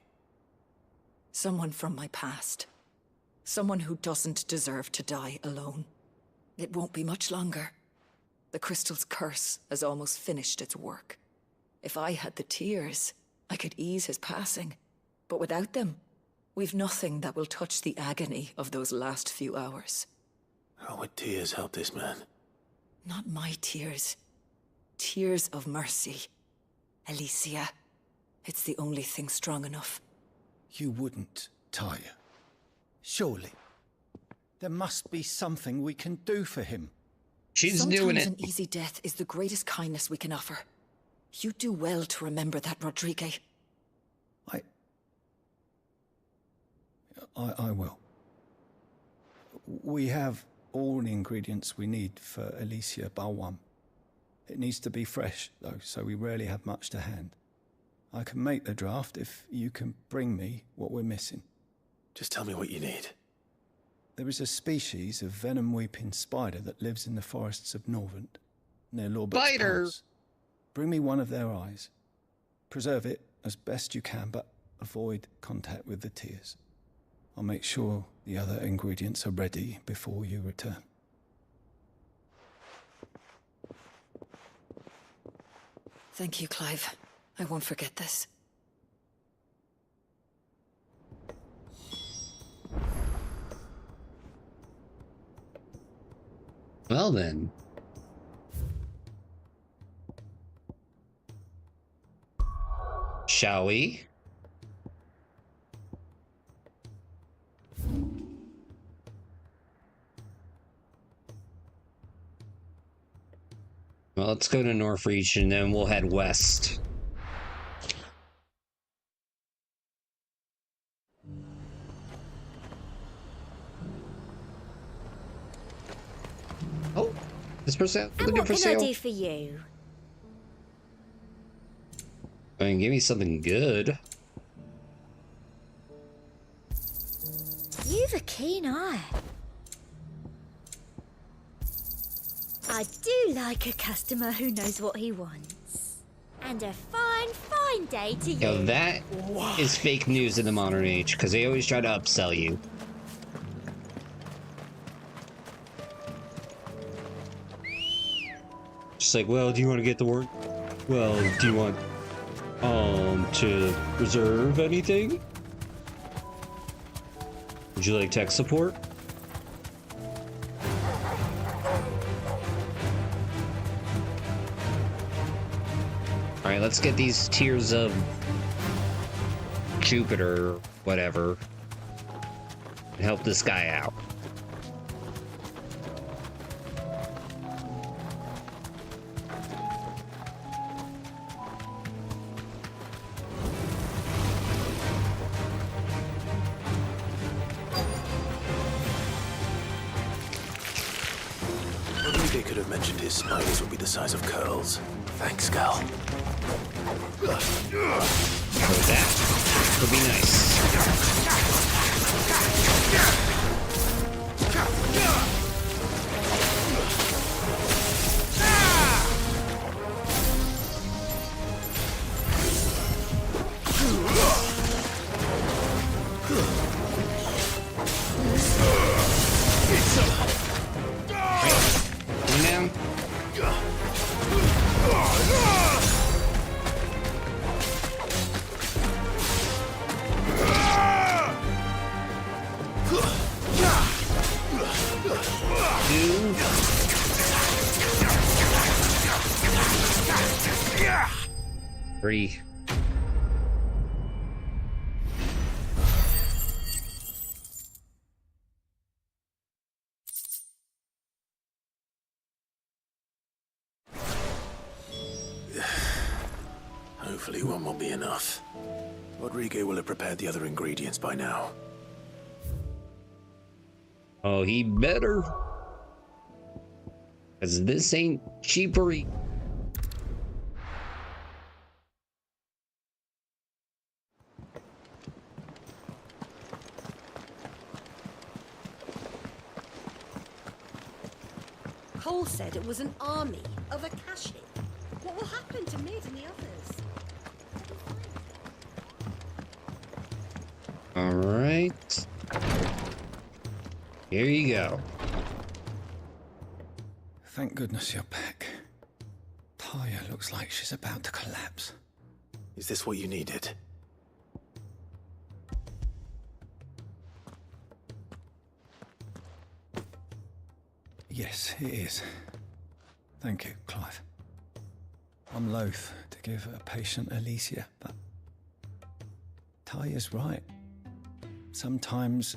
Someone from my past. Someone who doesn't deserve to die alone. It won't be much longer. The crystal's curse has almost finished its work. If I had the tears, I could ease his passing. But without them, we've nothing that will touch the agony of those last few hours. How would tears help this man? Not my tears. Tears of mercy. Alicia. It's the only thing strong enough. You wouldn't, Taya. Surely. There must be something we can do for him. She's Sometimes doing it. an easy death is the greatest kindness we can offer. You do well to remember that, Rodriguez. I will. We have all the ingredients we need for Alicia Balwam. It needs to be fresh, though, so we rarely have much to hand. I can make the draft if you can bring me what we're missing. Just tell me what you need. There is a species of venom-weeping spider that lives in the forests of Norvent, near Lorbert's Spider! Pass. Bring me one of their eyes. Preserve it as best you can, but avoid contact with the tears. I'll make sure the other ingredients are ready before you return. Thank you, Clive. I won't forget this. Well then. Shall we? Well, let's go to Northreach and then we'll head west. Oh, this person And looking what for can I sale. do for you? I mean, give me something good. You've a keen eye. I do like a customer who knows what he wants. And a fine, fine day to you. Yo, that is fake news in the modern age, because they always try to upsell you. Just like, well, do you want to get the work? Well, do you want, to reserve anything? Would you like tech support? Alright, let's get these Tears of Jupiter, whatever, and help this guy out. Rodriguez could have mentioned his spiders would be the size of curls. Thanks, Gal. So that would be nice. 3. Hopefully one will be enough. Rodrigo will have prepared the other ingredients by now. Oh, he better. Because this ain't cheapery. Cole said it was an army of Akashic. What will happen to Mid and the others? All right. Here you go. Thank goodness you're back. Taya looks like she's about to collapse. Is this what you needed? Yes, it is. Thank you, Clive. I'm loath to give a patient Alicia, but Taya's right. Sometimes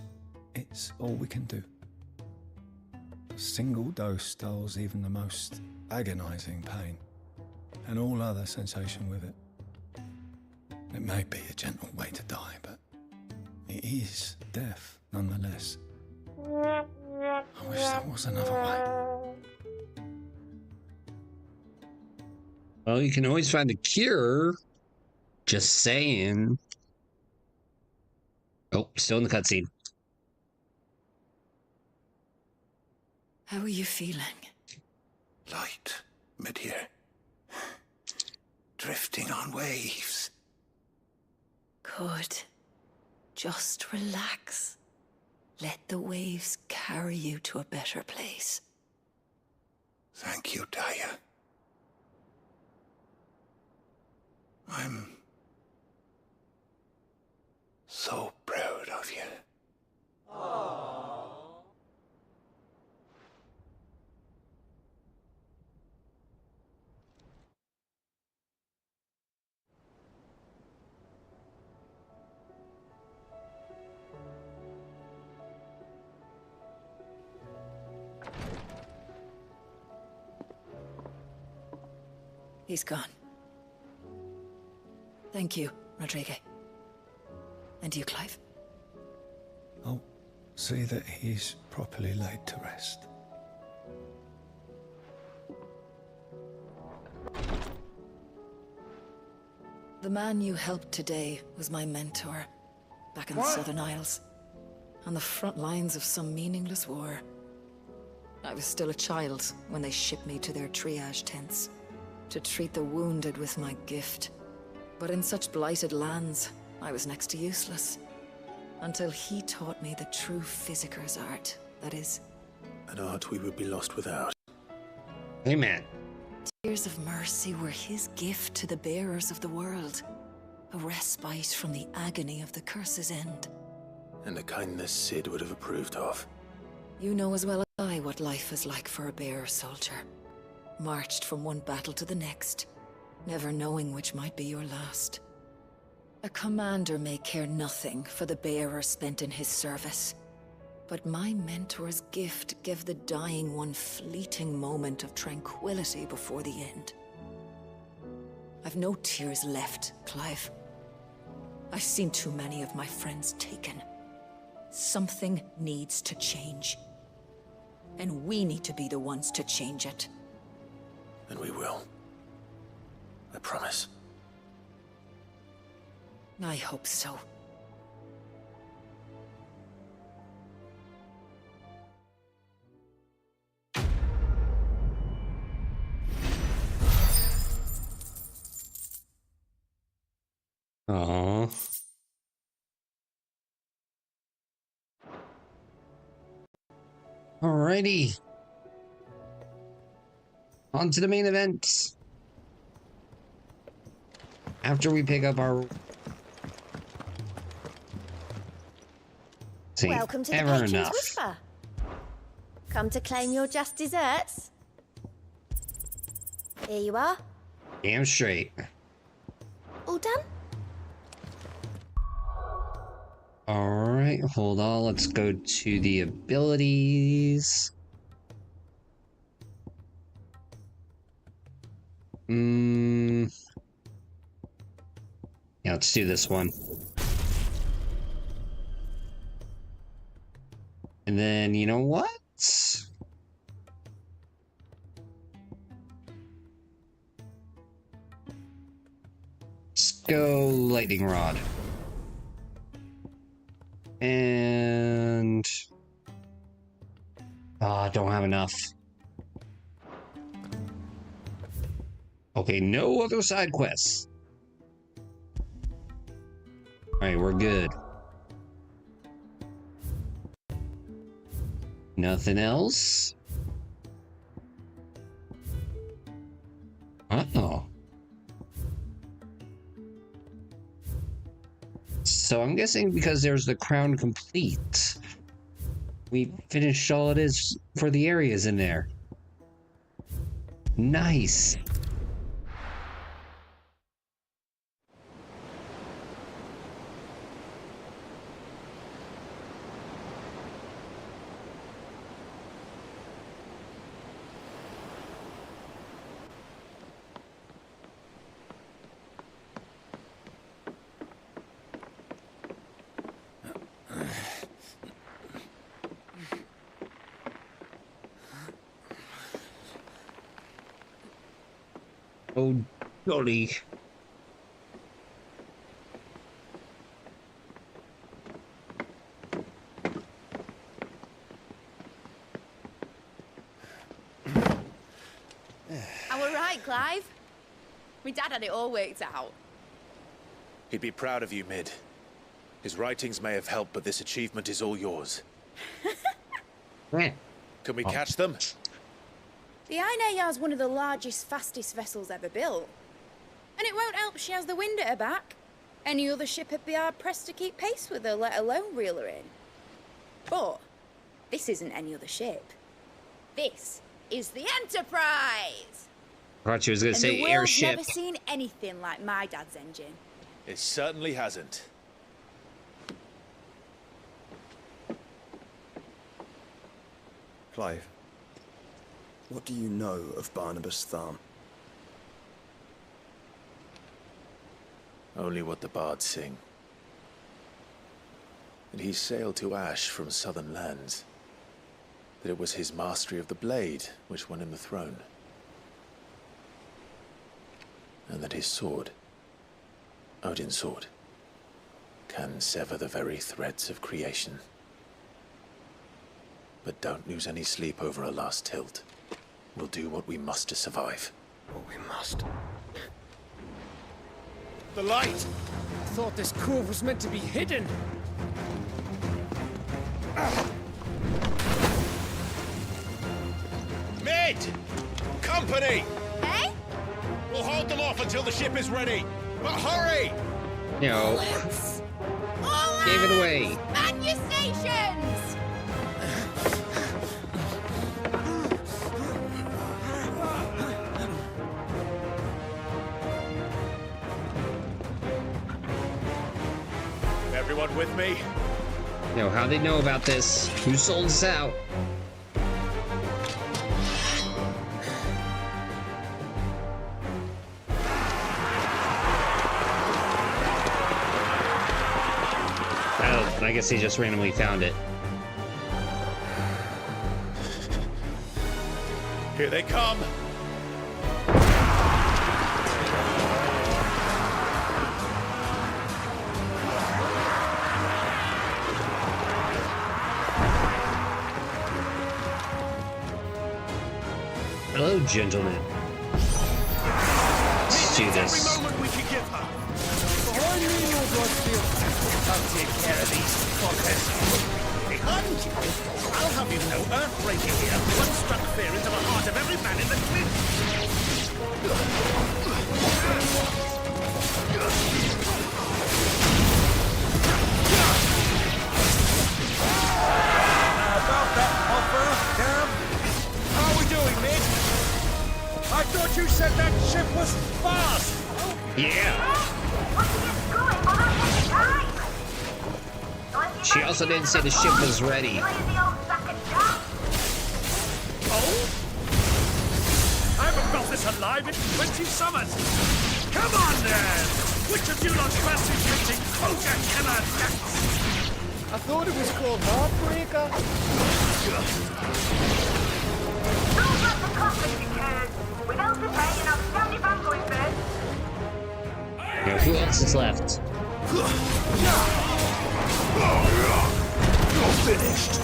it's all we can do. A single dose dulls even the most agonizing pain, and all other sensation with it. It may be a gentle way to die, but it is death nonetheless. I wish there was another way. Well, you can always find a cure. Just saying. Oh, still in the cutscene. How are you feeling? Light, mid here. Drifting on waves. Good. Just relax. Let the waves carry you to a better place. Thank you, Taya. I'm so proud of you. He's gone. Thank you, Rodrigo. And you, Clive? I'll see that he's properly laid to rest. The man you helped today was my mentor, back in the Southern Isles, on the front lines of some meaningless war. I was still a child when they shipped me to their triage tents, to treat the wounded with my gift. But in such blighted lands, I was next to useless. Until he taught me the true physicker's art, that is. An art we would be lost without. Amen. Tears of mercy were his gift to the bearers of the world. A respite from the agony of the curse's end. And a kindness Sid would have approved of. You know as well as I what life is like for a bearer soldier. Marched from one battle to the next, never knowing which might be your last. A commander may care nothing for the bearer spent in his service. But my mentor's gift gave the dying one fleeting moment of tranquility before the end. I've no tears left, Clive. I've seen too many of my friends taken. Something needs to change. And we need to be the ones to change it. And we will. I promise. I hope so. Aww. Alrighty. On to the main event. After we pick up our... Welcome to the Ever Patron's enough. Whisper. Come to claim your just desserts? Here you are. Damn straight. All done? Alright, hold on. Let's go to the abilities. Yeah, let's do this one. And then, you know what? Let's go lightning rod. And don't have enough. Okay, no other side quests. Alright, we're good. Nothing else? Uh-oh. So I'm guessing because there's the crown complete, we finished all it is for the areas in there. Nice. Oh, golly. I were right, Clive. My dad had it all worked out. He'd be proud of you, Mid. His writings may have helped, but this achievement is all yours. Can we catch them? The Ainayar's one of the largest, fastest vessels ever built. And it won't help she has the wind at her back. Any other ship would be hard-pressed to keep pace with her, let alone reel her in. But this isn't any other ship. This is the Enterprise! I thought she was going to say and the world's airship. never seen anything like my dad's engine. It certainly hasn't. Clive, what do you know of Barnabas Tharm? Only what the bards sing. That he sailed to Ash from southern lands. That it was his mastery of the blade which won him the throne. And that his sword, Odin's sword, can sever the very threads of creation. But don't lose any sleep over a last tilt. We'll do what we must to survive. What we must. The light! I thought this cove was meant to be hidden. Mid! Company! Eh? We'll hold them off until the ship is ready. But hurry! No. Gave it away. Man your stations! Everyone with me? No, how they know about this? Who sold us out? Oh, I guess he just randomly found it. Here they come! Hello, gentlemen. Let's do this. Every moment we can give her. Behind me, Lord Rosfield. I'll take care of these fuckers. Behind you? I'll have you know, Earthbreaker here once struck fear into the heart of every man in the About that offer, Cam. How are we doing, mate? I thought you said that ship was fast. Yeah. She also didn't say the ship was ready. Oh? I haven't felt this alive in 20 summers. Come on then! Which of you lot fancy fixing Kojak Killer next? I thought it was called Heartbreaker. Don't let the coffin be carried. Without the pay, and I'll stand if I'm going first. Now, who else is left? You're finished.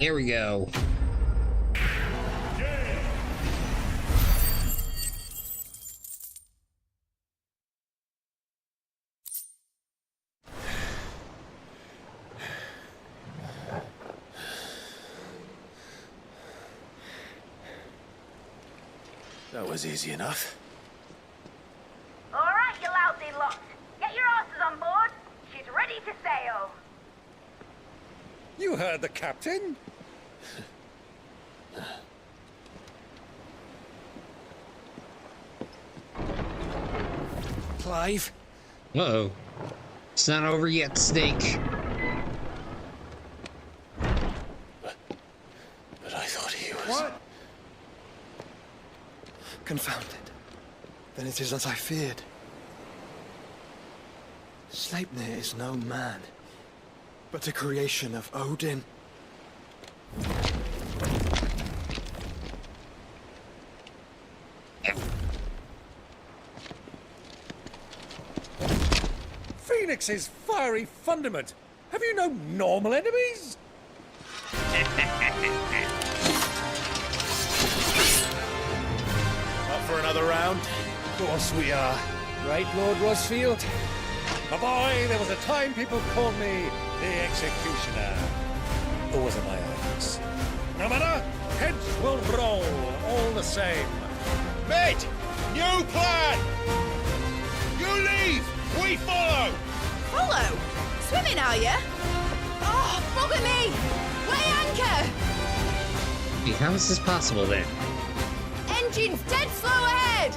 Here we go. That was easy enough. All right, you lousy lot. Get your asses on board. She's ready to sail. You heard the captain. Clive? Uh-oh. It's not over yet, Snake. But I thought he was... What? Confounded. Then it is as I feared. Sleipnir is no man, but a creation of Odin. Phoenix's fiery fundament. Have you no normal enemies? Up for another round? Of course we are. Right, Lord Rosfield? My boy, there was a time people called me the Executioner. Or was it my eyes? No matter, heads will roll all the same. Mate! New plan! You leave! We follow! Follow? Swimming, are you? Oh, bugger me! Weigh anchor! Wait, how is this possible then? Engine's dead slow ahead!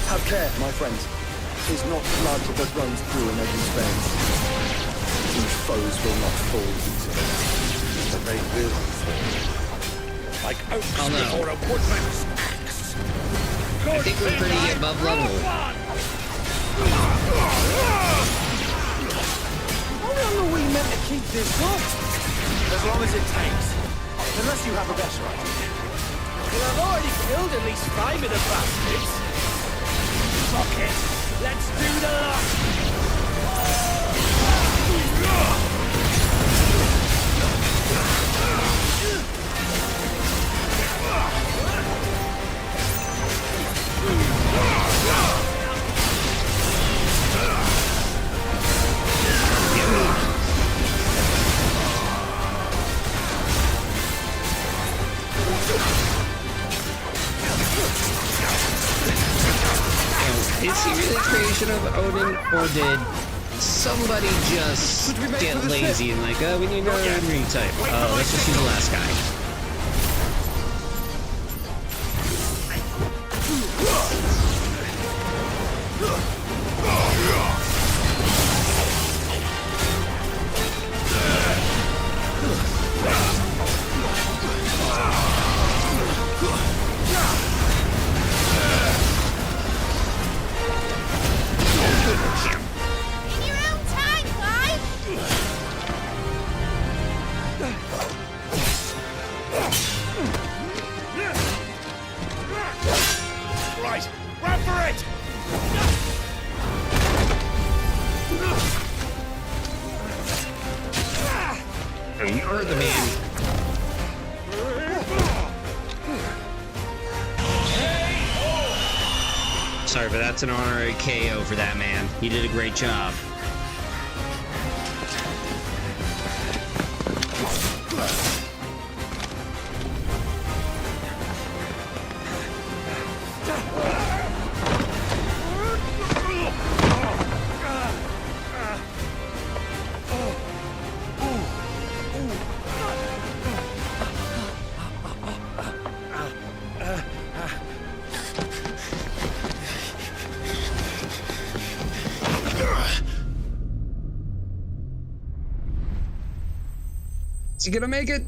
Have care, my friends. 'Tis not blood that runs through an Odin's veins. These foes will not fall easily, but they will fall. Like oaks Oh, no. before a woodman's axe. I think we're pretty above level. How long are we meant to keep this up? As long as it takes. Unless you have a better idea. Well, I've already killed at least 5 of the bastards. Fuck it. Let's do the lot. Is he really a creation of Odin, or did somebody just get lazy and like, oh, we need another enemy type? Oh, let's just use the last guy. it! Run for it! You're the man. Sorry, but that's an honorary KO for that man. He did a great job. Is he gonna make it?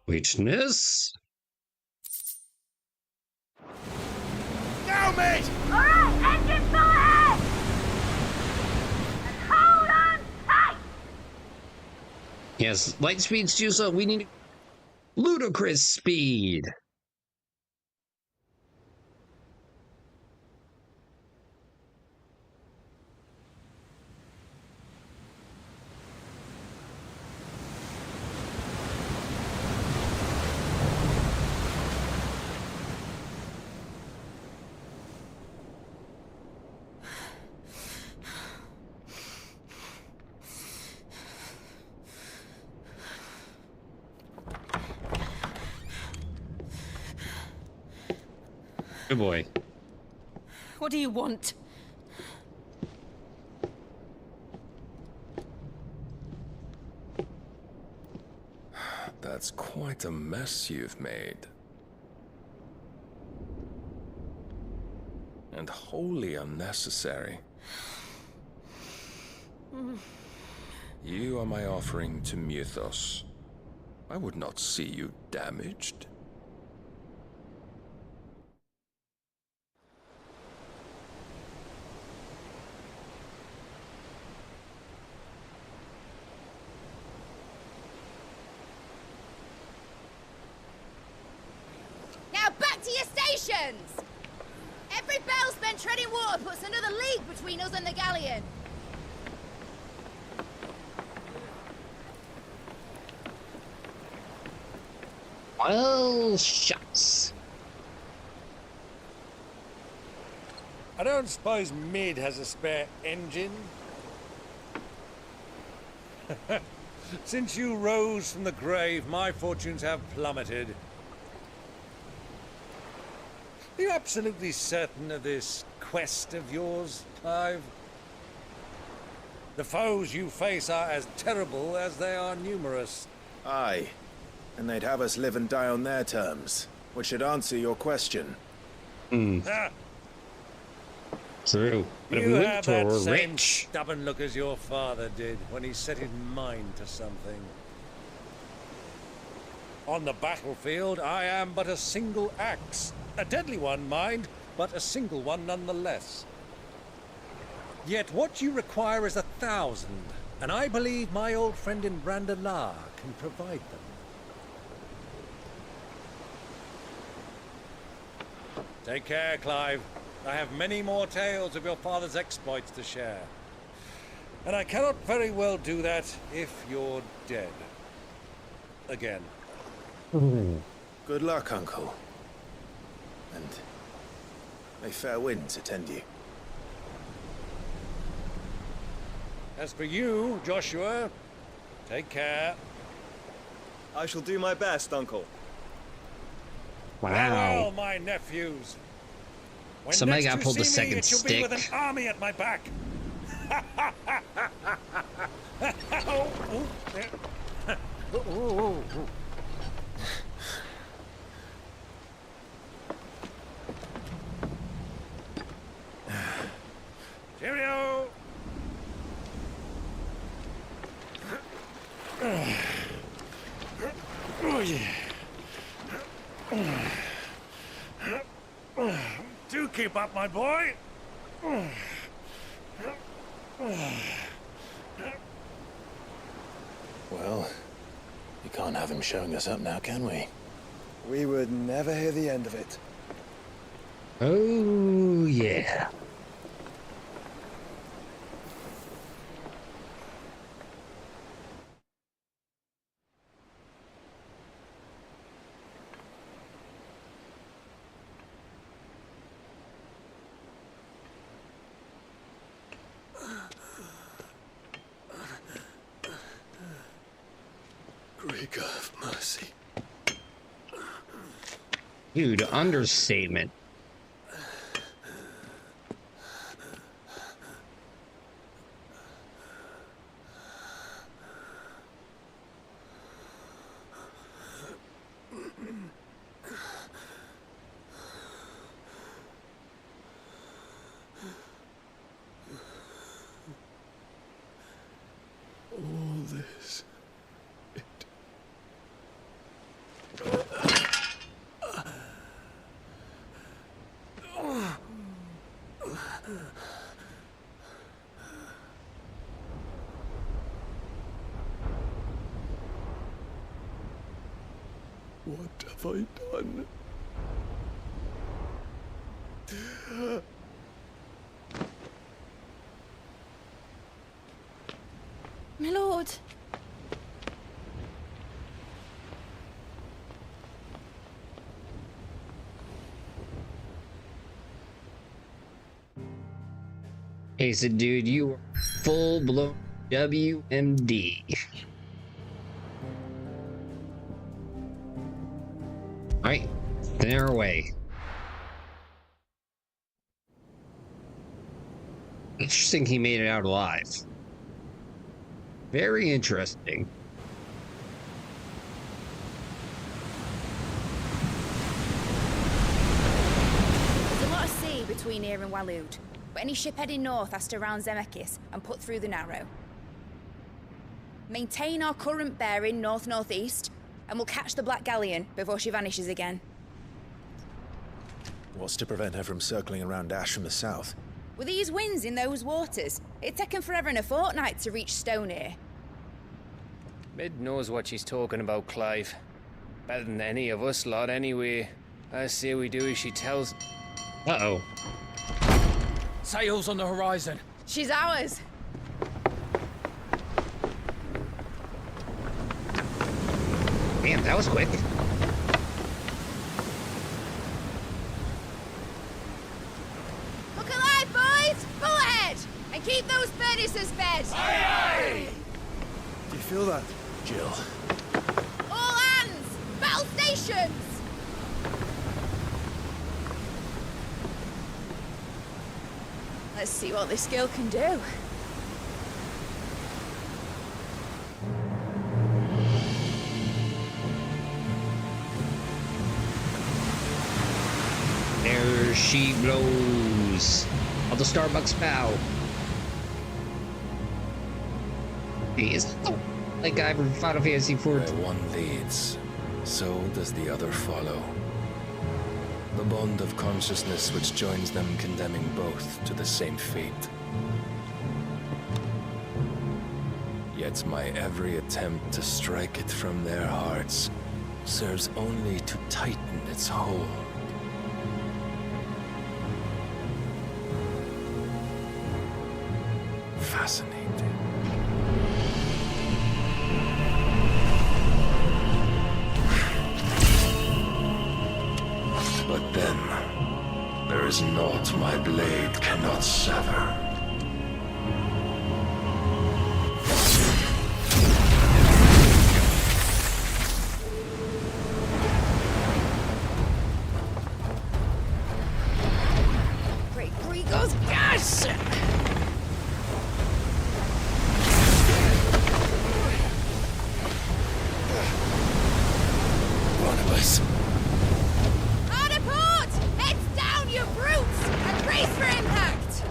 Weakness? Now, mate! Alright, engine full ahead! And hold on tight! Yes, light speed's too slow. We need ludicrous speed. Good boy. What do you want? That's quite a mess you've made. And wholly unnecessary. You are my offering to Mythos. I would not see you damaged. Now back to your stations! Every bell spent treading water puts another league between us and the galleon. Well, shucks. I don't suppose Mid has a spare engine? Since you rose from the grave, my fortunes have plummeted. Are you absolutely certain of this quest of yours, Clive? The foes you face are as terrible as they are numerous. Aye. And they'd have us live and die on their terms, which should answer your question. Ah, True. But if you we went have to that a same rich, stubborn look as your father did when he set his mind to something. On the battlefield, I am but a single axe. A deadly one, mind, but a single one nonetheless. Yet what you require is 1,000, and I believe my old friend in Brandalar can provide them. Take care, Clive. I have many more tales of your father's exploits to share. And I cannot very well do that if you're dead. Again. Good luck, Uncle. And may fair winds attend you. As for you, Joshua, take care. I shall do my best, Uncle. Wow. Farewell, my nephews. When Somebody next gotta you pull the see me, second it shall be with stick. an army at my back. Oh, oh, there. Oh, oh, oh. Cheerio! Oh, yeah. Do keep up, my boy. Well, you can't have him showing us up now, can we? We would never hear the end of it. Oh, yeah. Greek of mercy. Dude, understatement. All this. What have I done? My lord. Hey, so dude, you are full-blown WMD. Alright, there away. Interesting he made it out alive. Very interesting. There's a lot of sea between here and Waloed, but any ship heading north has to round Zemeckis and put through the Narrow. Maintain our current bearing north-northeast, and we'll catch the Black Galleon before she vanishes again. What's to prevent her from circling around Ash from the south? With these winds in those waters, it'd taken forever and a fortnight to reach Stonehenge. Mid knows what she's talking about, Clive. Better than any of us lot, anyway. I say we do as she tells. Uh-oh. Sails on the horizon. She's ours. Damn, that was quick. Look alive, boys! Full ahead! And keep those furnaces fed! Aye, aye! Do you feel that? Jill. All hands! Battle stations! Let's see what this girl can do. There she blows. Of the Starbucks bow. Hey, is that the like guy from Final Fantasy XIV? Where one leads, so does the other follow. The bond of consciousness which joins them, condemning both to the same fate. Yet my every attempt to strike it from their hearts serves only to tighten its hold. Fascinating. But then, there is naught my blade cannot sever. Great Grigos gas! Barnabas. Hard a port! Heads down, you brutes! And brace for impact!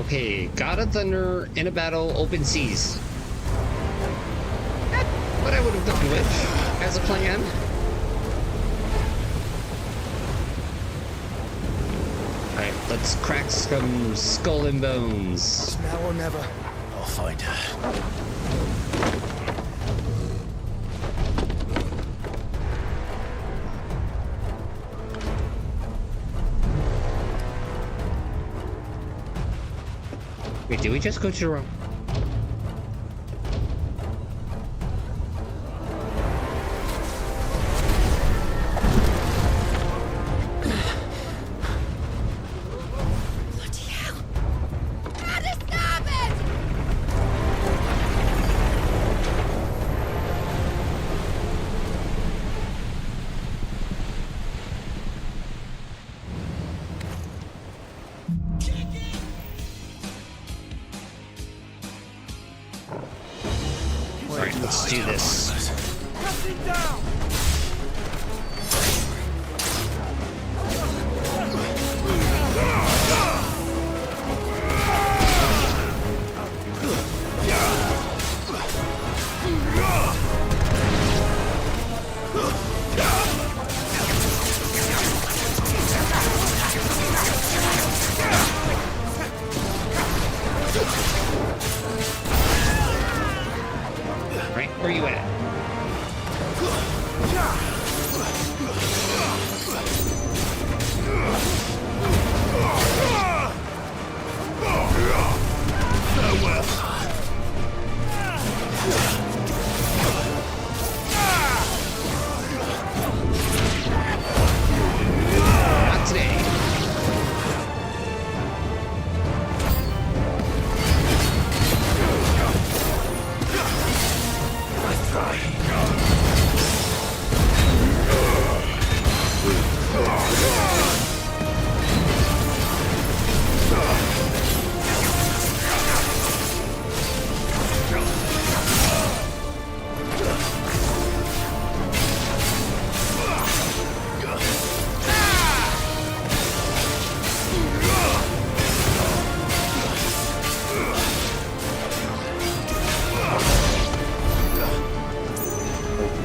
Okay, God of Thunder in a battle, open seas. What I would have done with as a plan. Alright, let's crack some skull and bones. It's now or never. I'll find her. Wait, did we just go to the wrong? Bloody hell! Gotta stop it! Alright, let's do this. Right, where you at? Not today.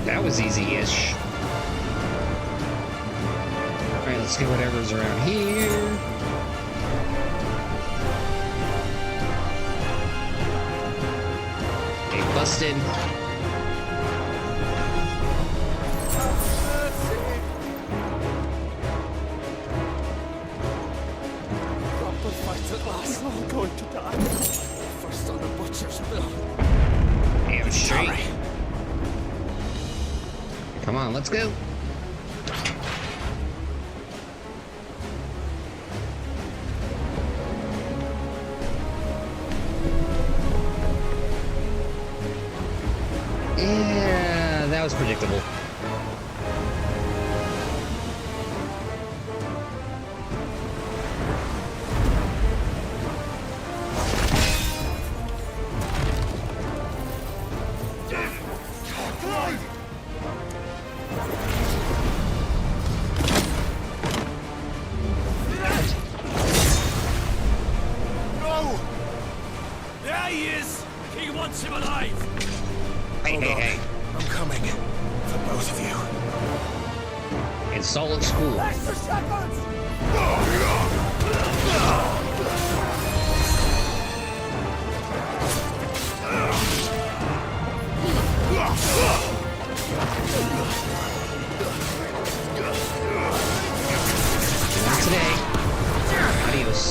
That was easy-ish. Alright, let's get whatever's around here. Okay, busted. Proper fight at last. I'm going to die. First on the butcher's bill. Damn straight. Come on, let's go. Yeah, that was predictable. There he is! He wants him alive! Hey, hey, hey. I'm coming. For both of you. In solid school. Extra seconds! Not today. Adios.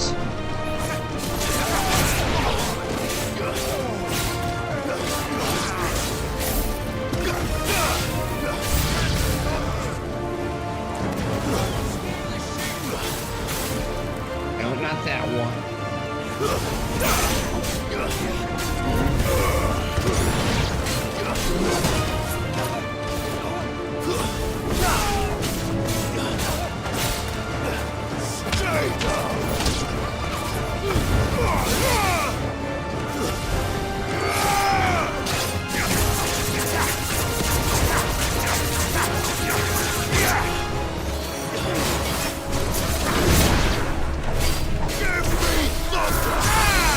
No, not that one. Give me thunder!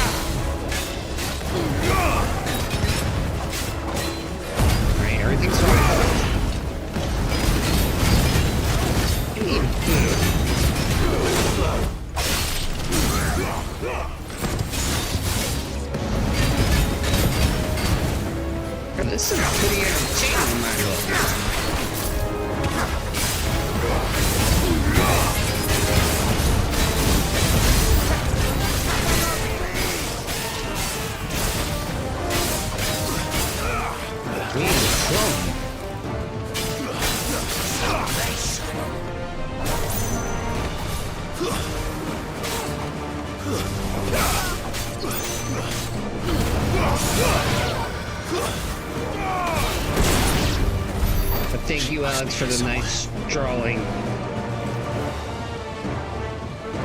you, Alex, for the nice drawing.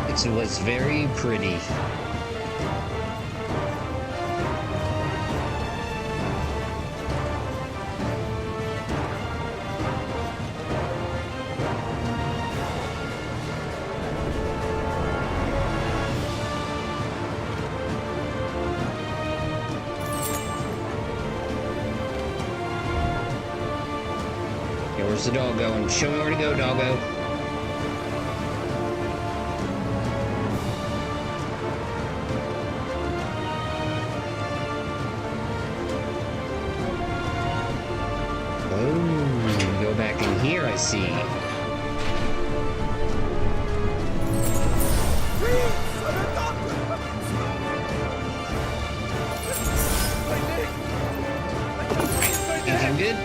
It was very pretty. Where's the dog going? Show me where to go, doggo. Oh, go back in here, I see. Anything good?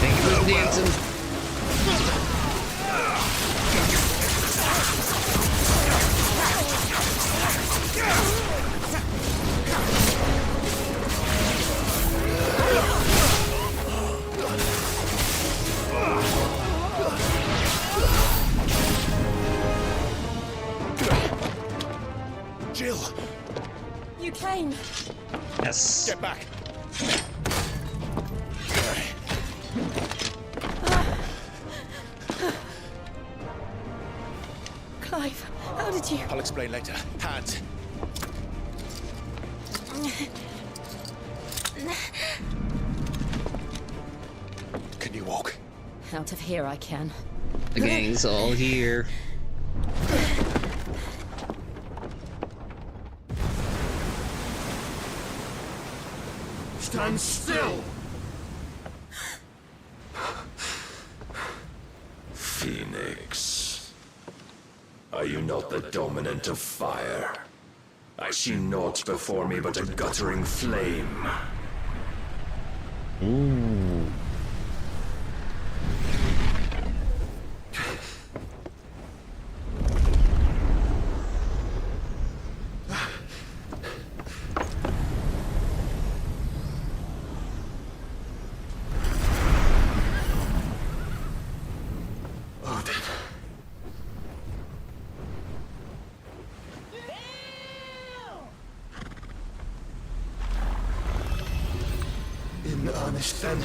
Thank you for dancing. Jill! You came. Yes. Get back! Clive, how did you... I'll explain later. Hands. Can you walk? Out of here I can. The gang's all here. Stand still! Phoenix. Are you not the dominant of fire? I see naught before me but a guttering flame. Ooh. In earnest then.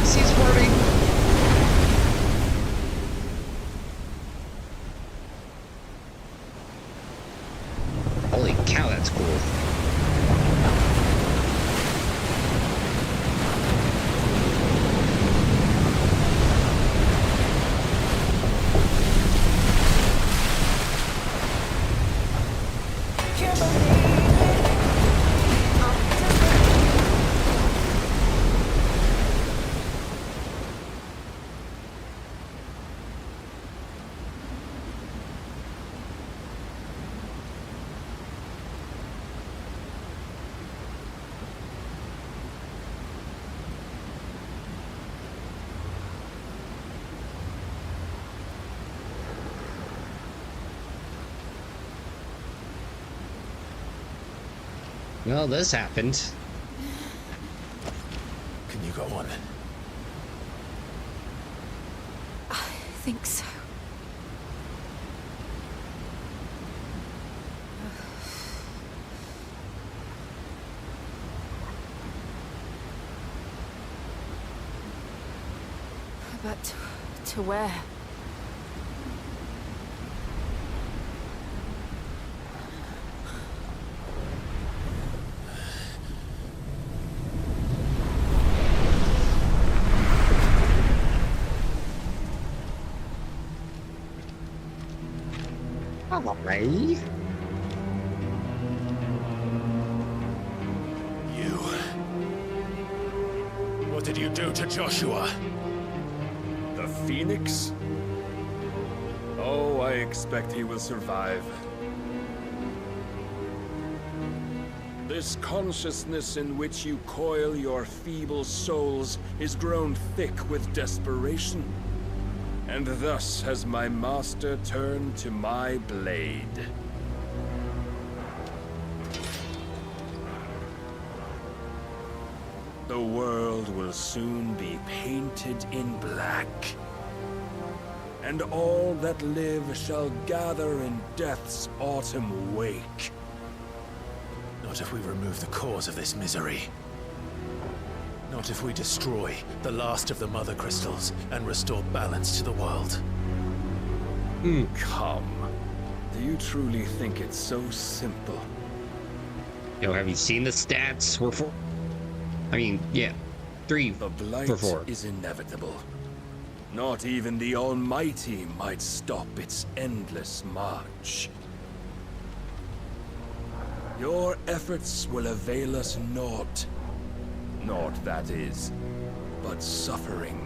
He's farming. Holy cow, that's cool. Well, this happened. Can you go on? I think so. But to where? Hi. What did you do to Joshua? The Phoenix? Oh, I expect he will survive. This consciousness in which you coil your feeble souls is grown thick with desperation. And thus has my master turned to my blade. The world will soon be painted in black. And all that live shall gather in death's autumn wake. Not if we remove the cause of this misery. Not if we destroy the last of the Mother Crystals and restore balance to the world. Come. Do you truly think it's so simple? Yo, have you seen the stats? We're 4. I mean, yeah. 3 The blight for 4. is inevitable. Not even the Almighty might stop its endless march. Your efforts will avail us naught. Naught, that is, but suffering.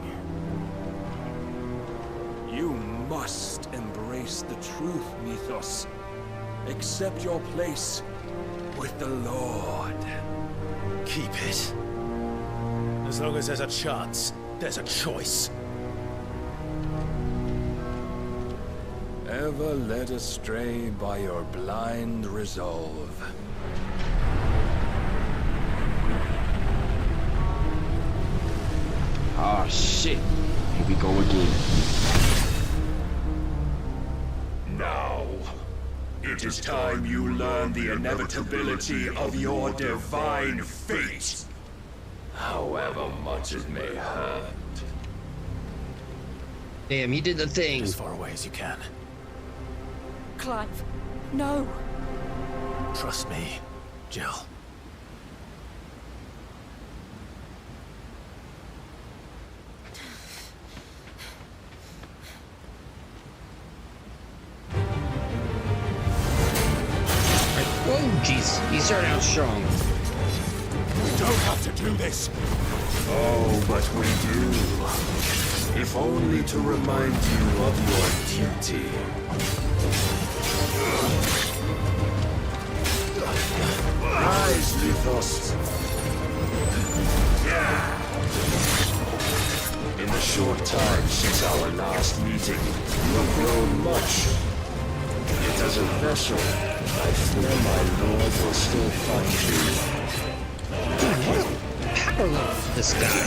You must embrace the truth, Mythos. Accept your place with the Lord. Keep it. As long as there's a chance, there's a choice. Ever led astray by your blind resolve. Ah, shit. Here we go again. Now, it is time you learn the inevitability of your divine fate. However much it may hurt. Damn, you did the thing. As far away as you can. Clive, no. Trust me, Jill. Whoa, jeez. You started out strong. We don't have to do this. Oh, but we do. If only to remind you of your duty. Rise, Mythos. In the short time since our last meeting, you have grown much. Yet as a vessel, I fear my lord will still find you. Dude, what a power level this guy.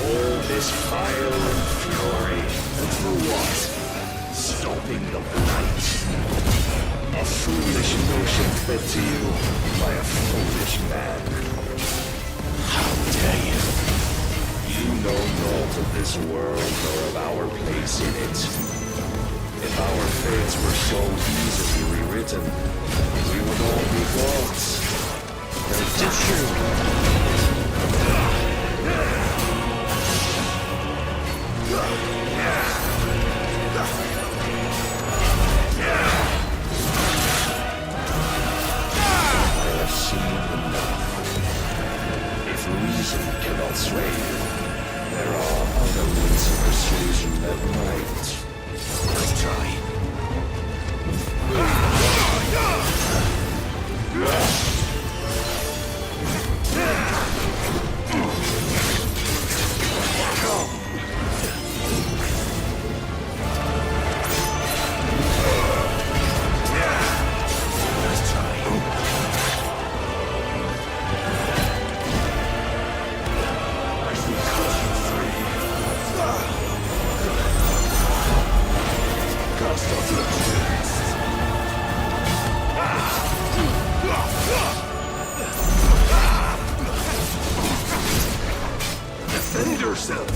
All this fire and fury, and for what? Stopping the blight. A foolish notion fed to you by a foolish man. How dare you? You know naught of this world nor of our place in it. If our fates were so easily rewritten, we would all be gods. It's true. I have seen enough. If reason cannot sway you, there are other means of persuasion that might. Let's try.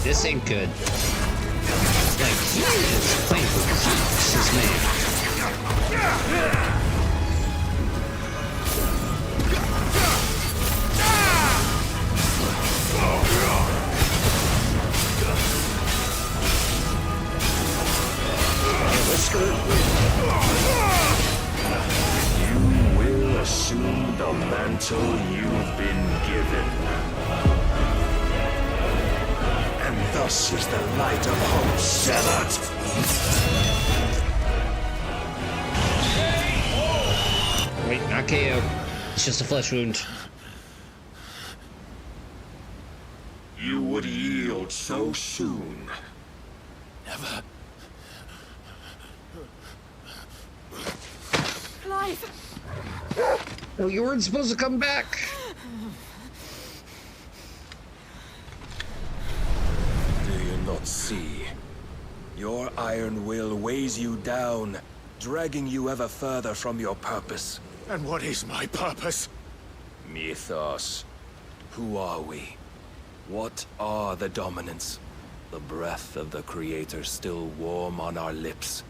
This ain't good. Like, he is playing for keeps, this man. the mantle you've been given. And thus is the light of hope severed. Wait, not KO. It's just a flesh wound. You would yield so soon. Never. Clive! Oh, you weren't supposed to come back. Do you not see? Your iron will weighs you down, dragging you ever further from your purpose. And what is my purpose? Mythos. Who are we? What are the dominants? The breath of the Creator still warm on our lips.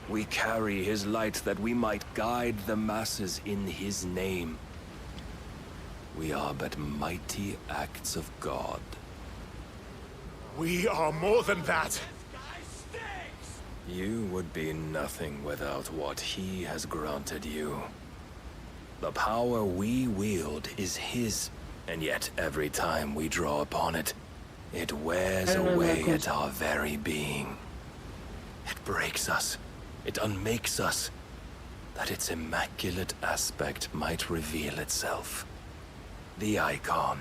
We carry his light that we might guide the masses in his name. We are but mighty acts of God. We are more than that. You would be nothing without what he has granted you. The power we wield is his, and yet every time we draw upon it, it wears away at our very being. It breaks us. It unmakes us, that its immaculate aspect might reveal itself. The Eikon.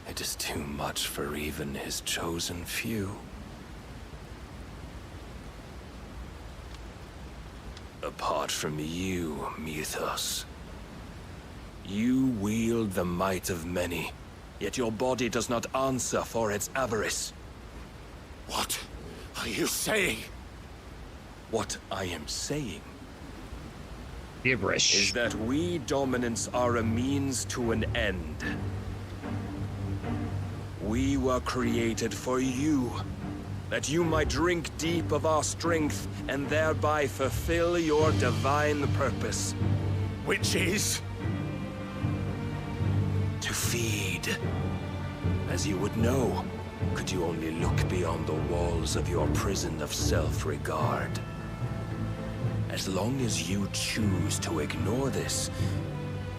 It is too much for even his chosen few. Apart from you, Mythos. You wield the might of many, yet your body does not answer for its avarice. What are you saying? What I am saying gibberish is that we dominants are a means to an end. We were created for you, that you might drink deep of our strength and thereby fulfill your divine purpose. Which is? To feed. As you would know, could you only look beyond the walls of your prison of self-regard. As long as you choose to ignore this,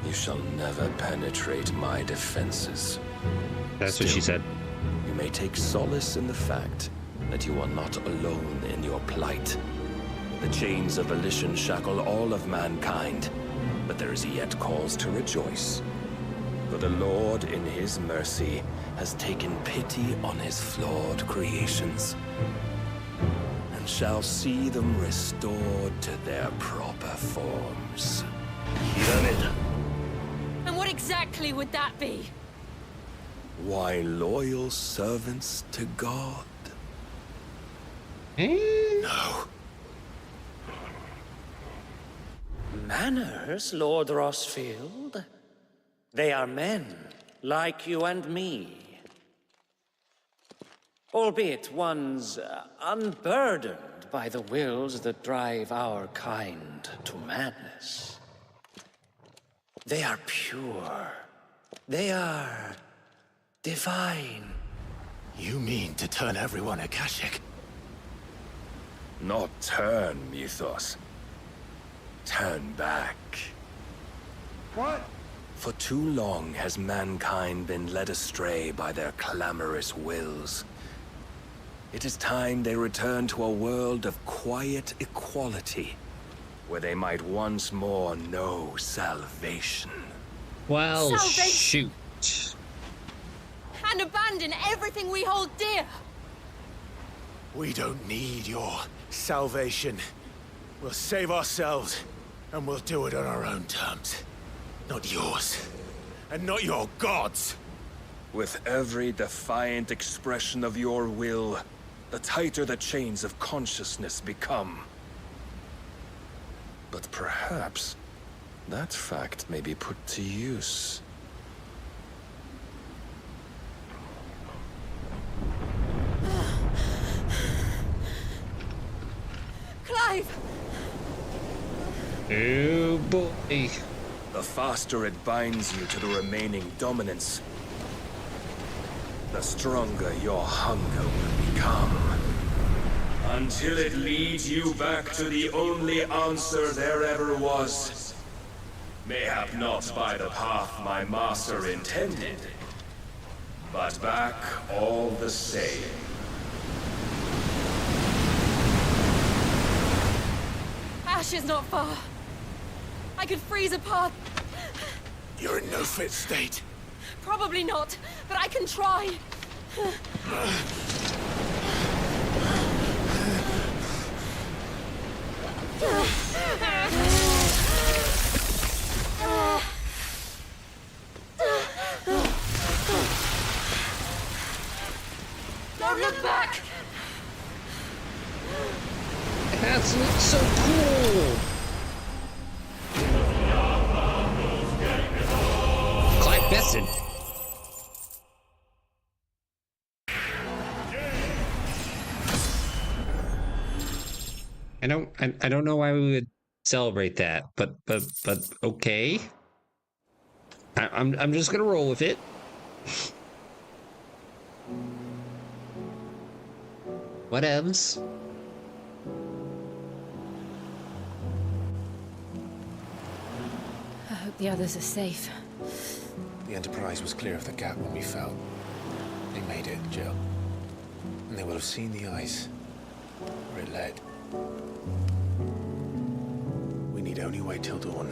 you shall never penetrate my defenses. That's what she said. You may take solace in the fact that you are not alone in your plight. The chains of volition shackle all of mankind, but there is yet cause to rejoice. For the Lord, in his mercy, has taken pity on his flawed creations, and shall see them restored to their proper forms. And what exactly would that be? Why, loyal servants to God. No. Manners, Lord Rosfield? They are men, like you and me. Albeit ones unburdened by the wills that drive our kind to madness. They are pure. They are divine. You mean to turn everyone Akashic? Not turn, Mythos. Turn back. What? For too long has mankind been led astray by their clamorous wills. It is time they return to a world of quiet equality, where they might once more know salvation. Well, Salvation. shoot. And abandon everything we hold dear. We don't need your salvation. We'll save ourselves, and we'll do it on our own terms. Not yours, and not your gods. With every defiant expression of your will, the tighter the chains of consciousness become. But perhaps that fact may be put to use. Clive! Oh boy. The faster it binds you to the remaining dominance, the stronger your hunger will become. Until it leads you back to the only answer there ever was. Mayhap not by the path my master intended, but back all the same. Ash is not far. I could freeze a path. You're in no fit state. Probably not, but I can try. Don't look back! That looks so cool! Clive Besson. I don't know why we would celebrate that, but okay. I'm just gonna roll with it. Whatevs. I hope the others are safe. The Enterprise was clear of the gap when we fell. They made it, Jill. And they will have seen the ice where it led. We need only wait till dawn.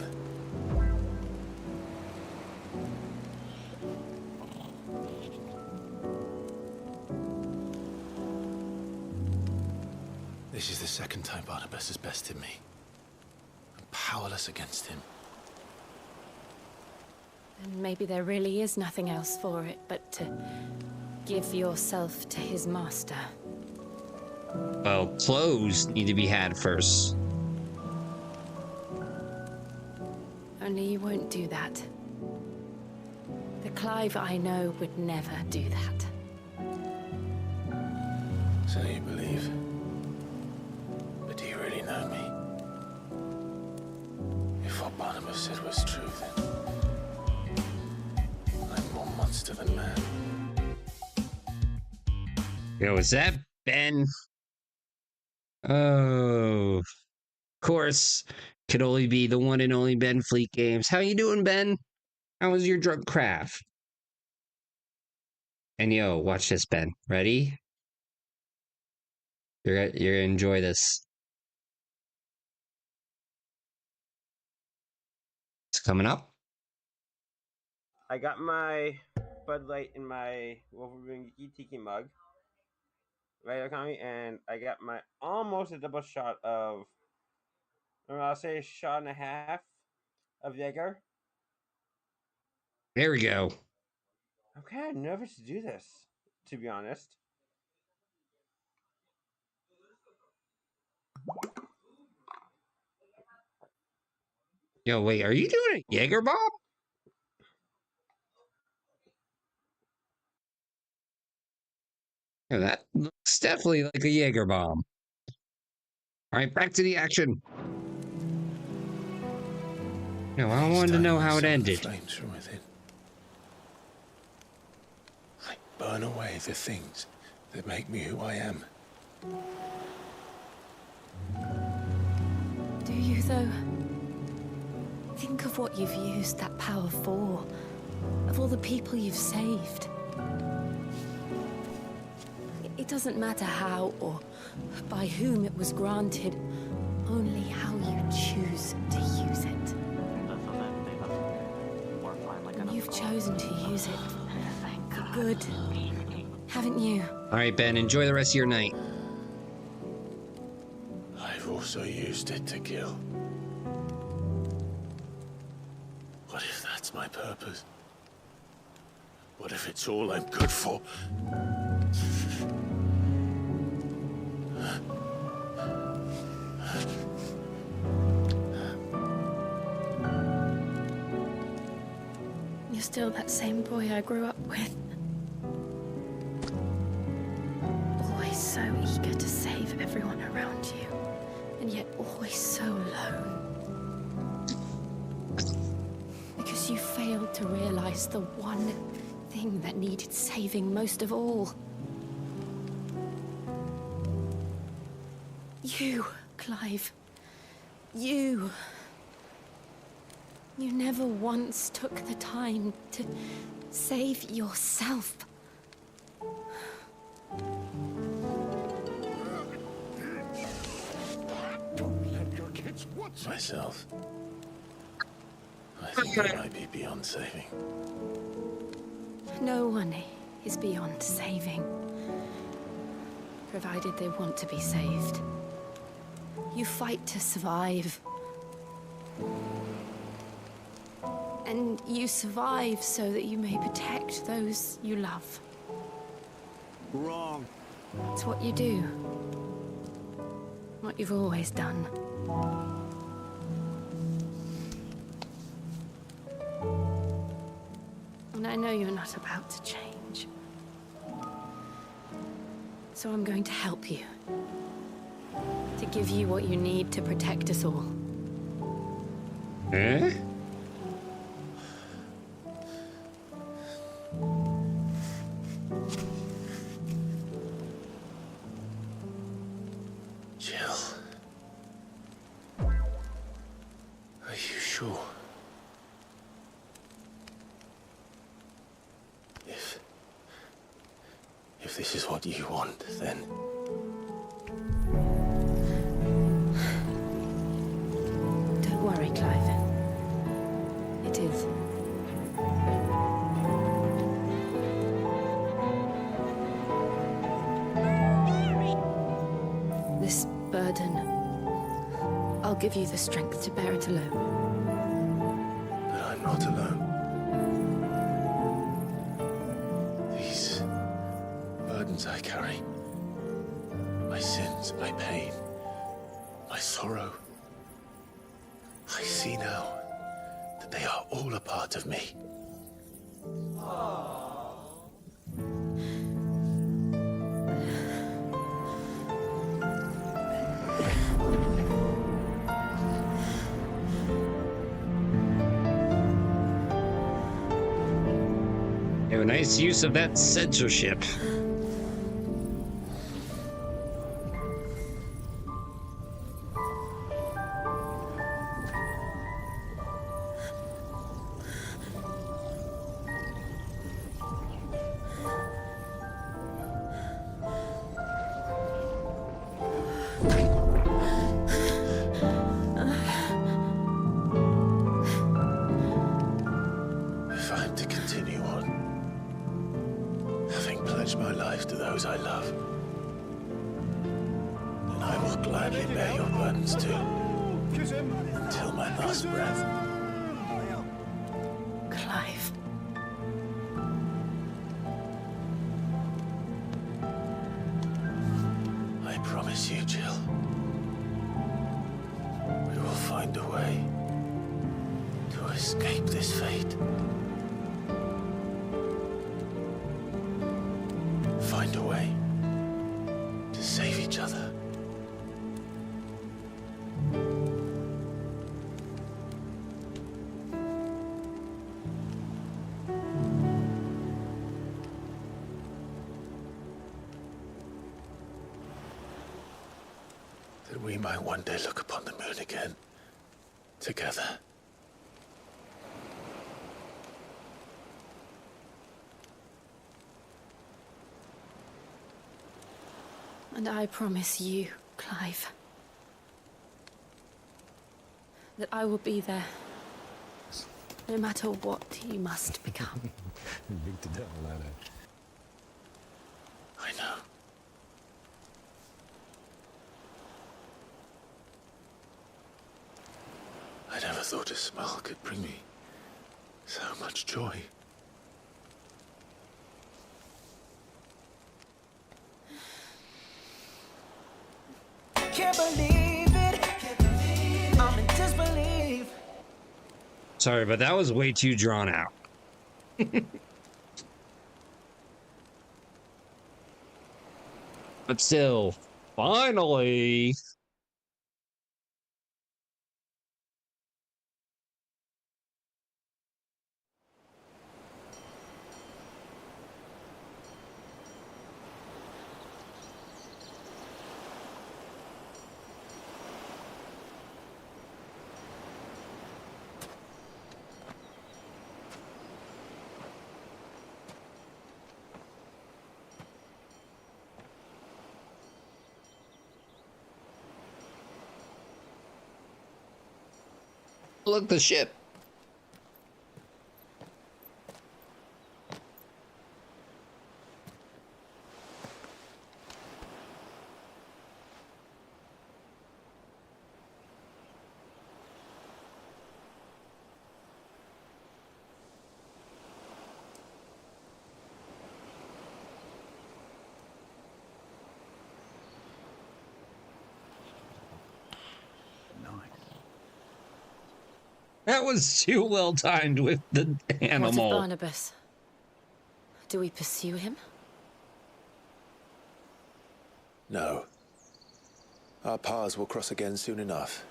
This is the second time Barnabas has bested me. I'm powerless against him. And maybe there really is nothing else for it but to give yourself to his master. Well, clothes need to be had first. Only you won't do that. The Clive I know would never do that. So you believe? But do you really know me? If what Barnabas said was true, then I'm more monster than man. Yo, is that Ben? Oh, of course. Could only be the one and only Ben Fleet Games. How you doing, Ben? How was your drug craft? And yo, watch this, Ben. Ready? You're gonna enjoy this. It's coming up. I got my Bud Light in my Wolverine Tiki mug. Right, Economy, and I got my almost a double shot of, or I'll say a shot and a half of Jaeger. There we go. I'm kind of nervous to do this, to be honest. Yo, wait, are you doing a Jaeger bomb? Yeah, that looks definitely like a Jaeger bomb. All right, back to the action. No, I wanted to know how it ended. Flames from within. I burn away the things that make me who I am. Do you, though? Think of what you've used that power for. Of all the people you've saved. It doesn't matter how or by whom it was granted, only how you choose to use it. And you've chosen to use it for good, haven't you? All right, Ben, enjoy the rest of your night. I've also used it to kill. What if that's my purpose? What if it's all I'm good for? You're still that same boy I grew up with. Always so eager to save everyone around you, and yet always so alone. Because you failed to realize the one thing that needed saving most of all. You, Clive. You. You never once took the time to save yourself. Don't let your kids watch Myself. I think I might be beyond saving. No one is beyond saving, provided they want to be saved. You fight to survive. And you survive so that you may protect those you love. Wrong. It's what you do. What you've always done. And I know you're not about to change. So I'm going to help you. To give you what you need to protect us all. Eh? Jill. Are you sure? If this is what you want, then... Don't worry, Clive. It is. This burden, I'll give you the strength to bear it alone. But I'm not alone. These burdens I carry, my sins, my pain, my sorrow, I see now that they are all a part of me. A nice use of that censorship. If I'm to continue on, having pledged my life to those I love, then I will gladly bear your burdens too, until my last breath. Clive. I promise you, Jill, we will find a way to escape this fate. Find a way to save each other. That we might one day look upon the moon again, together. And I promise you, Clive, that I will be there, no matter what you must become. Beat the devil out of it. I know. I never thought a smile could bring me so much joy. Can't believe it. I'm in disbelief. Sorry, but that was way too drawn out. But still, finally. Look, the ship. That was too well timed with the animal. What of Barnabas? Do we pursue him? No. Our paths will cross again soon enough.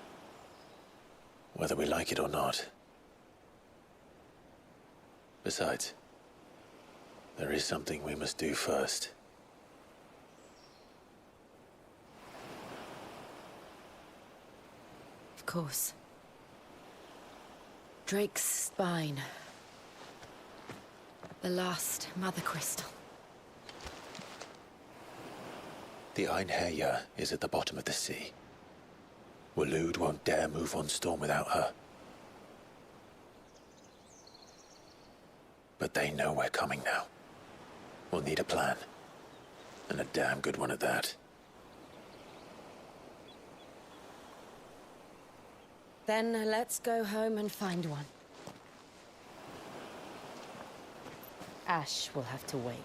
Whether we like it or not. Besides, there is something we must do first. Of course. Drake's spine. The last mother crystal. The Einherja is at the bottom of the sea. Waloed won't dare move on Storm without her. But they know we're coming now. We'll need a plan. And a damn good one at that. Then let's go home and find one. Ash will have to wait.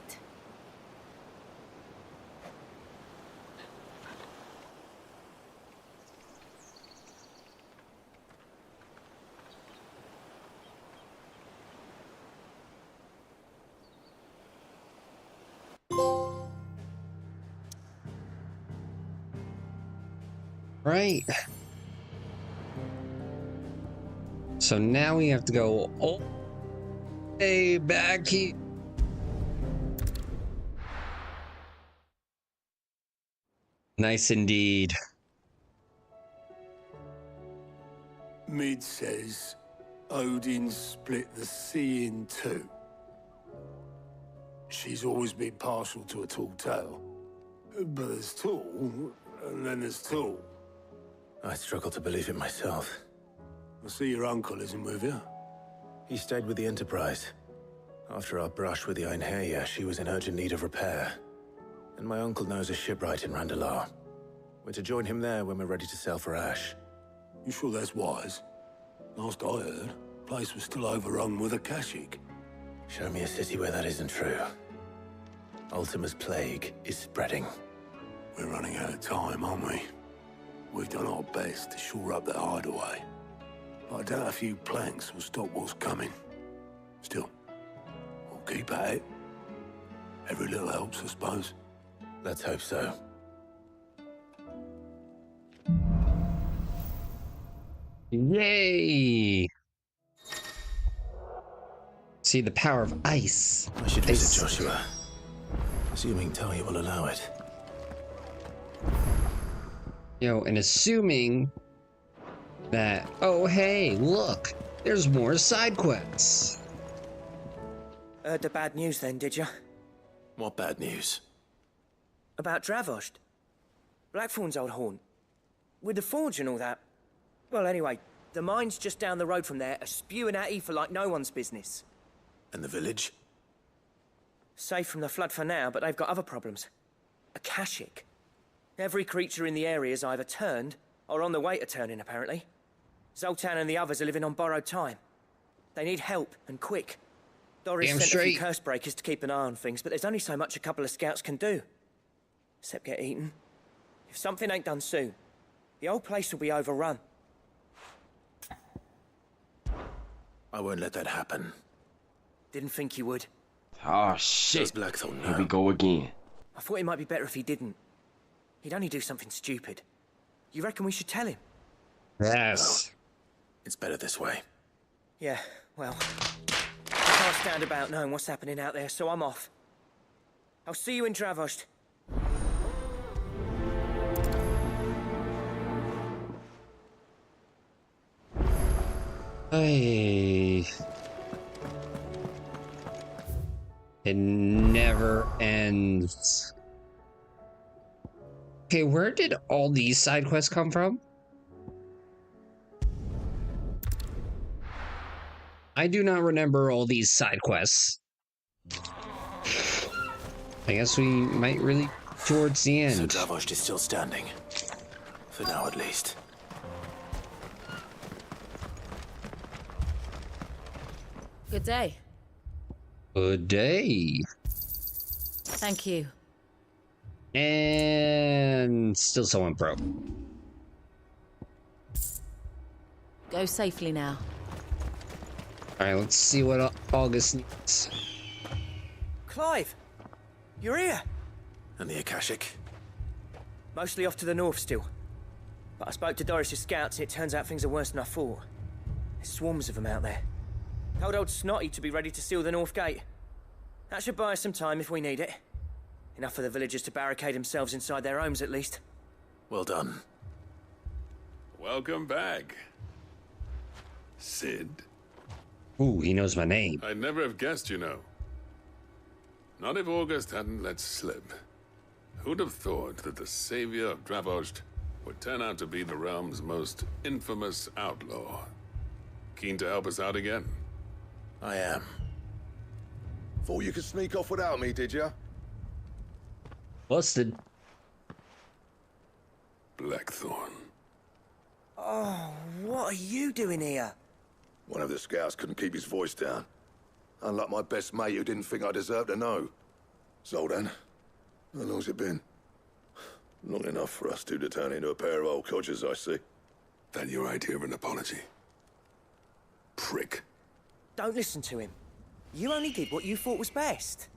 Right. So now we have to go all the way back here. Nice indeed. Mid says Odin split the sea in two. She's always been partial to a tall tale. But there's tall, and then there's tall. I struggle to believe it myself. I see your uncle isn't with you. He stayed with the Enterprise. After our brush with the Einherja, she was in urgent need of repair. And my uncle knows a shipwright in Randalar. We're to join him there when we're ready to sail for Ash. You sure that's wise? Last I heard, the place was still overrun with Akashic. Show me a city where that isn't true. Ultima's plague is spreading. We're running out of time, aren't we? We've done our best to shore up that hideaway. But I doubt a few planks will stop what's coming. Still, we'll keep at it. Every little helps, I suppose. Let's hope so. Yay! See the power of ice. I should visit Joshua. Assuming Talia will allow it. And assuming that, oh hey, look, there's more side quests. Heard the bad news then, did you? What bad news? About Dravost. Blackthorn's old haunt. With the forge and all that. Well, anyway, the mines just down the road from there are spewing out ether like no one's business. And the village? Safe from the flood for now, but they've got other problems. Akashic. Every creature in the area is either turned, or on the way to turning, apparently. Zoltan and the others are living on borrowed time. They need help, and quick. Doris sent a few curse breakers to keep an eye on things, but there's only so much a couple of scouts can do. Except get eaten. If something ain't done soon, the whole place will be overrun. I won't let that happen. Didn't think you would. Oh shit. Does Blackthorn know? Here we go again. I thought it might be better if he didn't. He'd only do something stupid. You reckon we should tell him? Yes. No. It's better this way. Yeah, well, I can't stand about knowing what's happening out there, so I'm off. I'll see you in Dravost. Hey. It never ends. Okay, where did all these side quests come from? I do not remember all these side quests. I guess we might really towards the end. So Davos is still standing. For now, at least. Good day. Good day. Thank you. And still someone broke. Go safely now. Alright, let's see what August needs. Clive! You're here! And the Akashic? Mostly off to the north still. But I spoke to Doris's scouts and it turns out things are worse than I thought. There's swarms of them out there. Told old Snotty to be ready to seal the north gate. That should buy us some time if we need it. Enough for the villagers to barricade themselves inside their homes at least. Well done. Welcome back, Sid. Ooh, he knows my name. I'd never have guessed, you know. Not if August hadn't let slip. Who'd have thought that the savior of Dravost would turn out to be the realm's most infamous outlaw? Keen to help us out again? I am. Thought you could sneak off without me, did ya? Busted. Blackthorn. Oh, what are you doing here? One of the scouts couldn't keep his voice down. Unlike my best mate who didn't think I deserved to know. So then, how long's it been? Long enough for us two to turn into a pair of old codgers, I see. That your idea of an apology? Prick. Don't listen to him. You only did what you thought was best.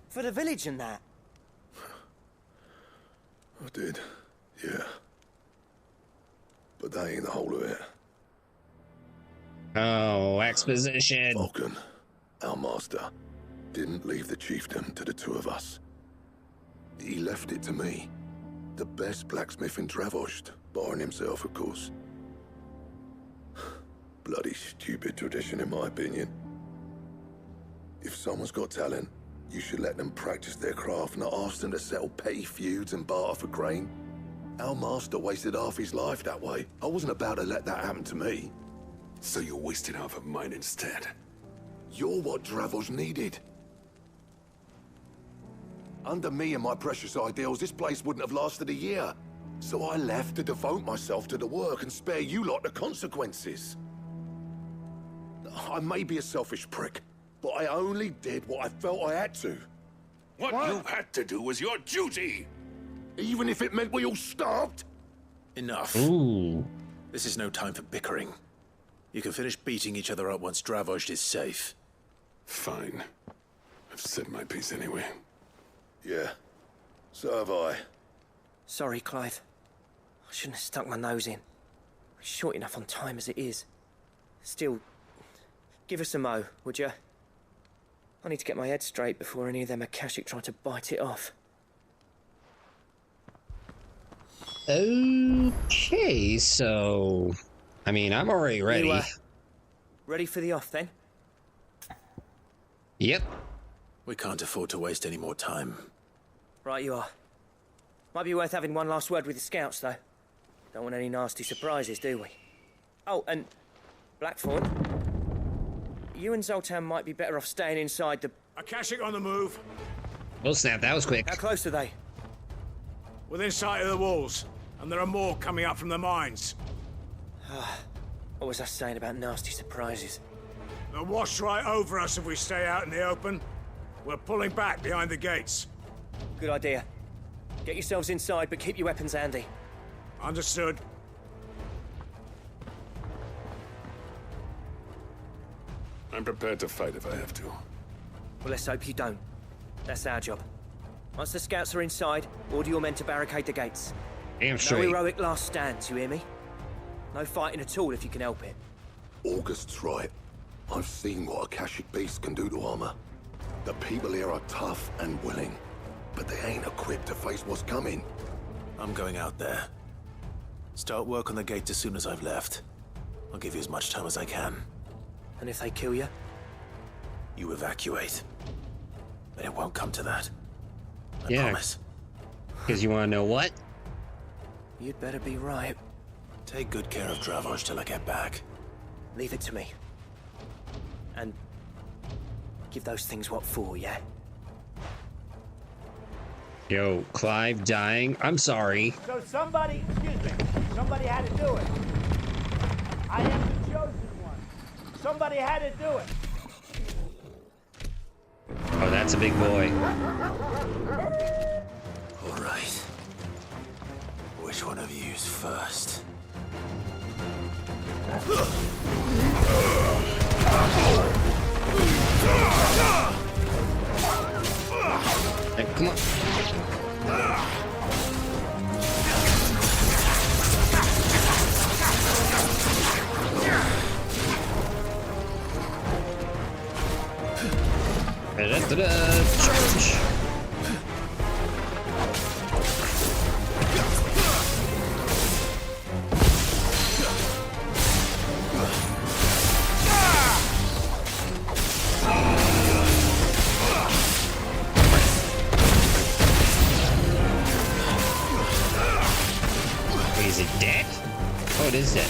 For the village and that. I did, yeah. But that ain't the whole of it. Oh, exposition. Vulcan, our master, didn't leave the chiefdom to the two of us. He left it to me. The best blacksmith in Dravost, barring himself, of course. Bloody stupid tradition, in my opinion. If someone's got talent, you should let them practice their craft, not ask them to settle petty feuds and barter for grain. Our master wasted half his life that way. I wasn't about to let that happen to me. So you wasted half of mine instead. You're what Dravost needed. Under me and my precious ideals, this place wouldn't have lasted a year. So I left to devote myself to the work and spare you lot the consequences. I may be a selfish prick, but I only did what I felt I had to. What you had to do was your duty! Even if it meant we all starved? Enough. Ooh. This is no time for bickering. You can finish beating each other up once Dravost is safe. Fine. I've said my piece anyway. Yeah, so have I. Sorry, Clive. I shouldn't have stuck my nose in. We're short enough on time as it is. Still, give us a mo, would you? I need to get my head straight before any of them Akashic try to bite it off. Okay, so... I mean, I'm already ready. You, ready for the off, then? Yep. We can't afford to waste any more time. Right you are. Might be worth having one last word with the scouts, though. Don't want any nasty surprises, do we? Oh, and... Blackthorn. You and Zoltan might be better off staying inside the... Akashic on the move. Oh snap, that was quick. How close are they? Within sight of the walls. And there are more coming up from the mines. What was I saying about nasty surprises? They'll wash right over us if we stay out in the open. We're pulling back behind the gates. Good idea. Get yourselves inside, but keep your weapons handy. Understood. I'm prepared to fight if I have to. Well, let's hope you don't. That's our job. Once the scouts are inside, order your men to barricade the gates. Damn straight. No heroic last stands, you hear me? No fighting at all if you can help it. August's right. I've seen what Akashic beasts can do to armor. The people here are tough and willing, but they ain't equipped to face what's coming. I'm going out there. Start work on the gate as soon as I've left. I'll give you as much time as I can. And if they kill you? You evacuate. But it won't come to that. I Yeah. promise. Because you want to know what? You'd better be right. Take good care of Dravost till I get back. Leave it to me. and give those things what for, yeah? Yo, Clive dying? I'm sorry. So somebody, excuse me, somebody had to do it. I am the chosen one. Somebody had to do it. Oh, that's a big boy. All right. Which one of you's first? Hey, come on. Charge! Wait, is it dead? Oh, it is dead.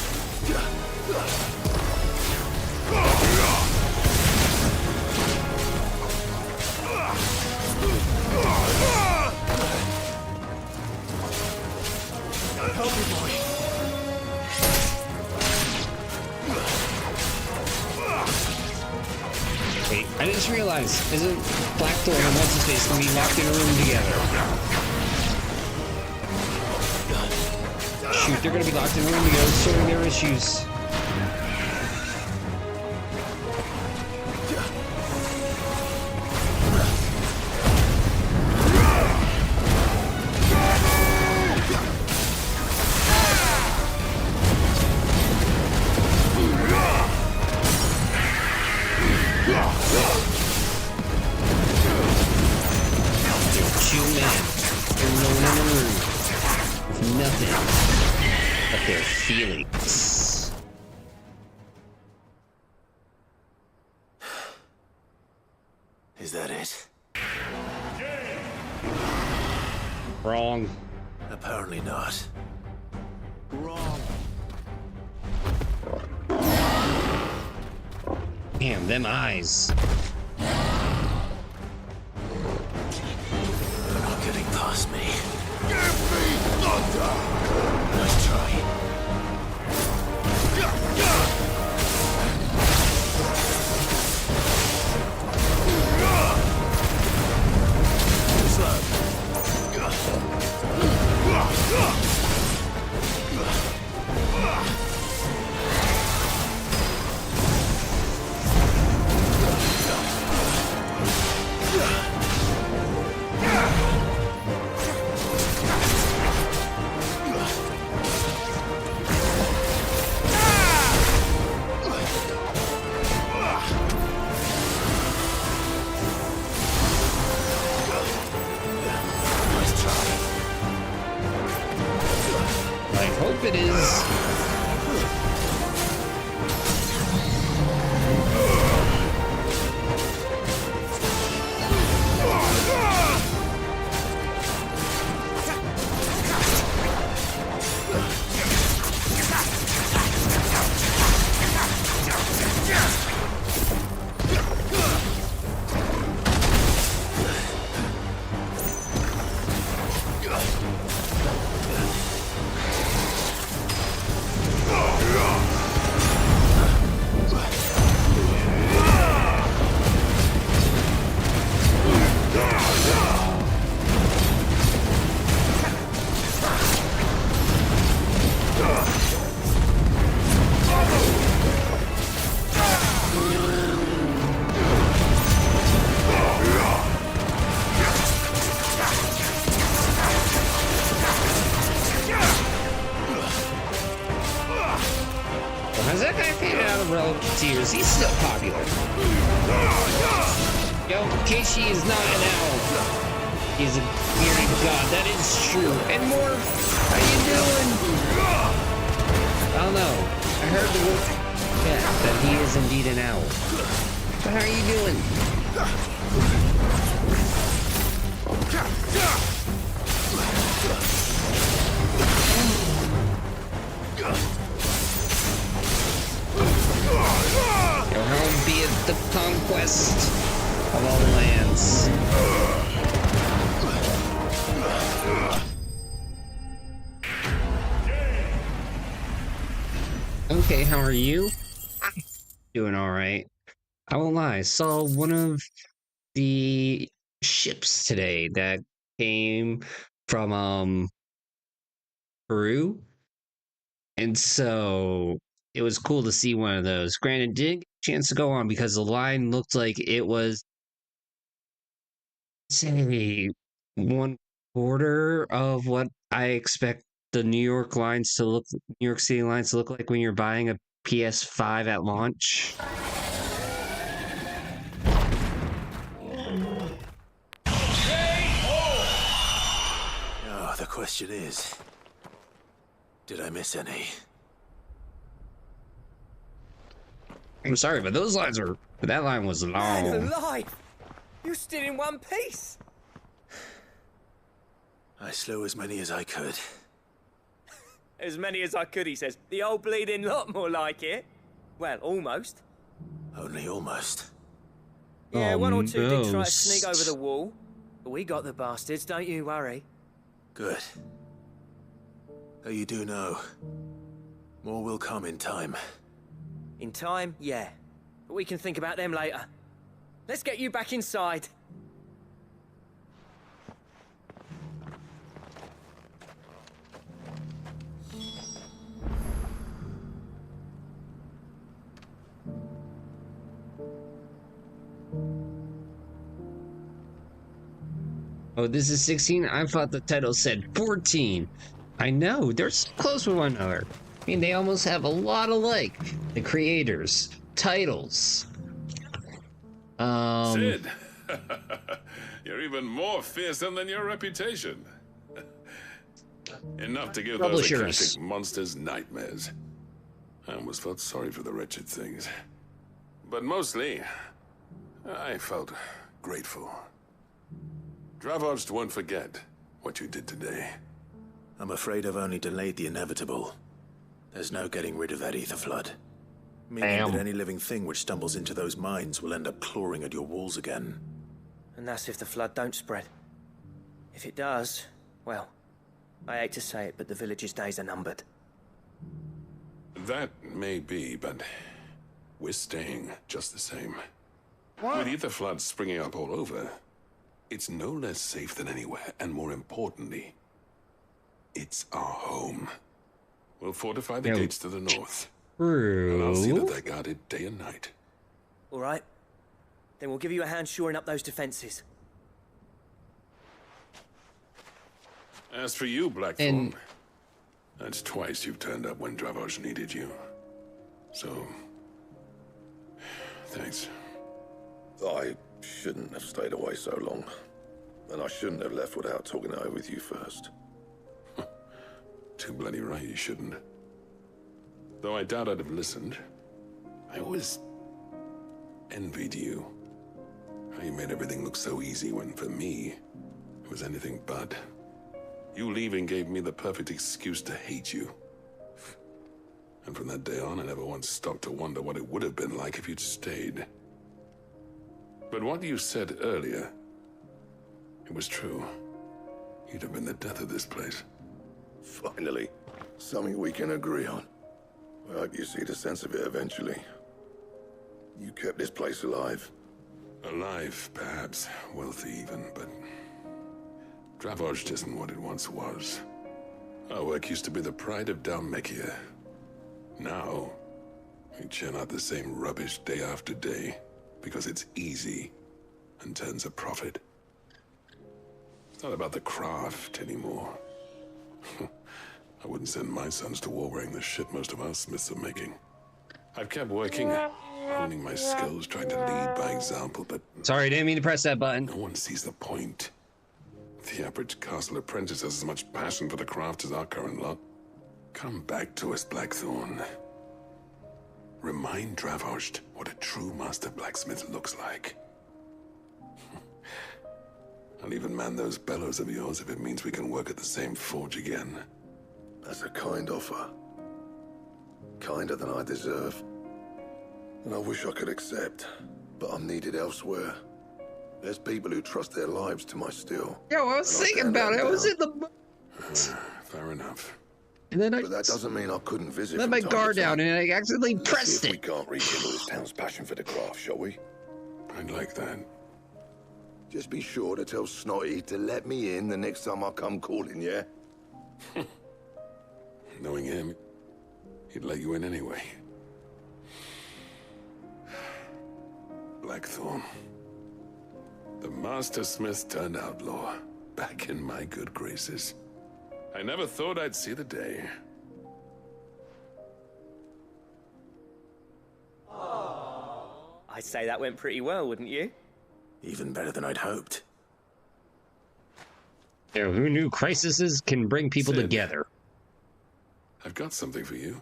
Help me, boy. Wait, I just realized, isn't Blackthorn and What's-His-Face gonna be locked in a room together? Shoot, they're gonna be locked in a room together, sorting their issues. Their feelings. Is that it? Wrong. Apparently not. Wrong. Damn, them eyes. They're not getting past me. Give me thunder! Nice try. Slow. I hope it is. Has that guy faded out of relative tears? He's still popular. Yo, Keishi is not an owl. He's a bearded god, that is true. And more, how you doing? I don't know. I heard the word, yeah, that he is indeed an owl. But how are you doing? Yo, how be it the conquest of all the lands. Okay, how are you? Doing alright. I won't lie, I saw one of the ships today that came from Peru. And so it was cool to see one of those. Granted, didn't get a chance to go on because the line looked like it was, say, 1/4 of what I expect the New York City lines to look like when you're buying a PS5 at launch. Oh, the question is, did I miss any? I'm sorry, but that line was long. Man's alive! You're still in one piece! I slew as many as I could. As many as I could, he says. The old bleeding lot, more like it. Well, almost. Only almost. Yeah, one or two did try to sneak over the wall. But we got the bastards, don't you worry. Good. Though you do know, more will come in time. In time, yeah. But we can think about them later. Let's get you back inside. Oh, this is 16? I thought the title said 14. I know, they're so close with one another. I mean, they almost have a lot alike. The creators, titles. Sid! You're even more fearsome than your reputation. Enough to give those Akashic monsters nightmares. I almost felt sorry for the wretched things. But mostly, I felt grateful. Dravoged won't forget what you did today. I'm afraid I've only delayed the inevitable. There's no getting rid of that ether flood. Meaning that any living thing which stumbles into those mines will end up clawing at your walls again. And that's if the flood don't spread. If it does, well, I hate to say it, but the village's days are numbered. That may be, but we're staying just the same. What? With ether floods springing up all over, it's no less safe than anywhere, and more importantly, it's our home. We'll fortify the gates to the north. True. And I'll see that they're guarded day and night. All right. Then we'll give you a hand shoring up those defenses. As for you, Blackthorn, that's twice you've turned up when Dravoj needed you. So, thanks. I shouldn't have stayed away so long. And I shouldn't have left without talking it over with you first. Too bloody right you shouldn't. Though I doubt I'd have listened. I always envied you. How you made everything look so easy when, for me, it was anything but. You leaving gave me the perfect excuse to hate you. And from that day on, I never once stopped to wonder what it would have been like if you'd stayed. But what you said earlier, it was true. You'd have been the death of this place. Finally, something we can agree on. I hope you see the sense of it eventually. You kept this place alive. Alive, perhaps. Wealthy even, but... Dravoj isn't what it once was. Our work used to be the pride of Dalmekia. Now, we churn out the same rubbish day after day, because it's easy and turns a profit. It's not about the craft anymore. I wouldn't send my sons to war wearing the shit most of our smiths are making. I've kept working, honing my skills, trying to lead by example, but... Sorry, didn't mean to press that button. No one sees the point. The average castle apprentice has as much passion for the craft as our current lot. Come back to us, Blackthorn. Remind Dravoj what a true master blacksmith looks like. I'll even man those bellows of yours if it means we can work at the same forge again. That's a kind offer. Kinder than I deserve. And I wish I could accept, but I'm needed elsewhere. There's people who trust their lives to my steel. Yo, I was thinking about it. I was in the... Fair enough. And then But that doesn't mean I couldn't visit. let my guard down and I accidentally Let's pressed see if it. we can't rekindle this town's passion for the craft, shall we? I'd like that. Just be sure to tell Snotty to let me in the next time I come calling, yeah? Knowing him, he'd let you in anyway. Blackthorn. The Master Smith turned outlaw, back in my good graces. I never thought I'd see the day. I'd say that went pretty well, wouldn't you? Even better than I'd hoped. Yeah, who knew crises can bring people Sid, together? I've got something for you.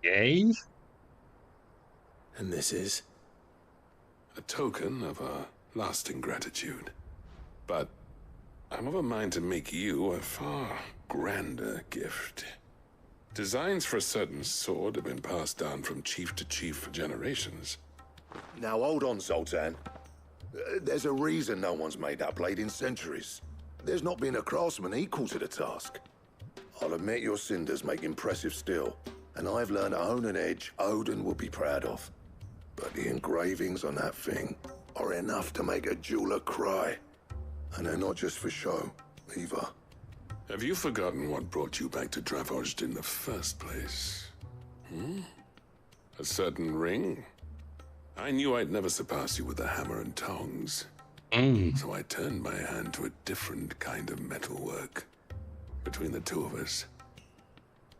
Yay? And this is? A token of our lasting gratitude. But I'm of a mind to make you a far grander gift. Designs for a certain sword have been passed down from chief to chief for generations. Now hold on, Zoltan. There's a reason no one's made that blade in centuries. There's not been a craftsman equal to the task. I'll admit your cinders make impressive steel, and I've learned to own an edge Odin will be proud of. But the engravings on that thing are enough to make a jeweler cry. And they're not just for show, either. Have you forgotten what brought you back to Dravozd in the first place? A certain ring? I knew I'd never surpass you with the hammer and tongs. So I turned my hand to a different kind of metalwork. Between the two of us,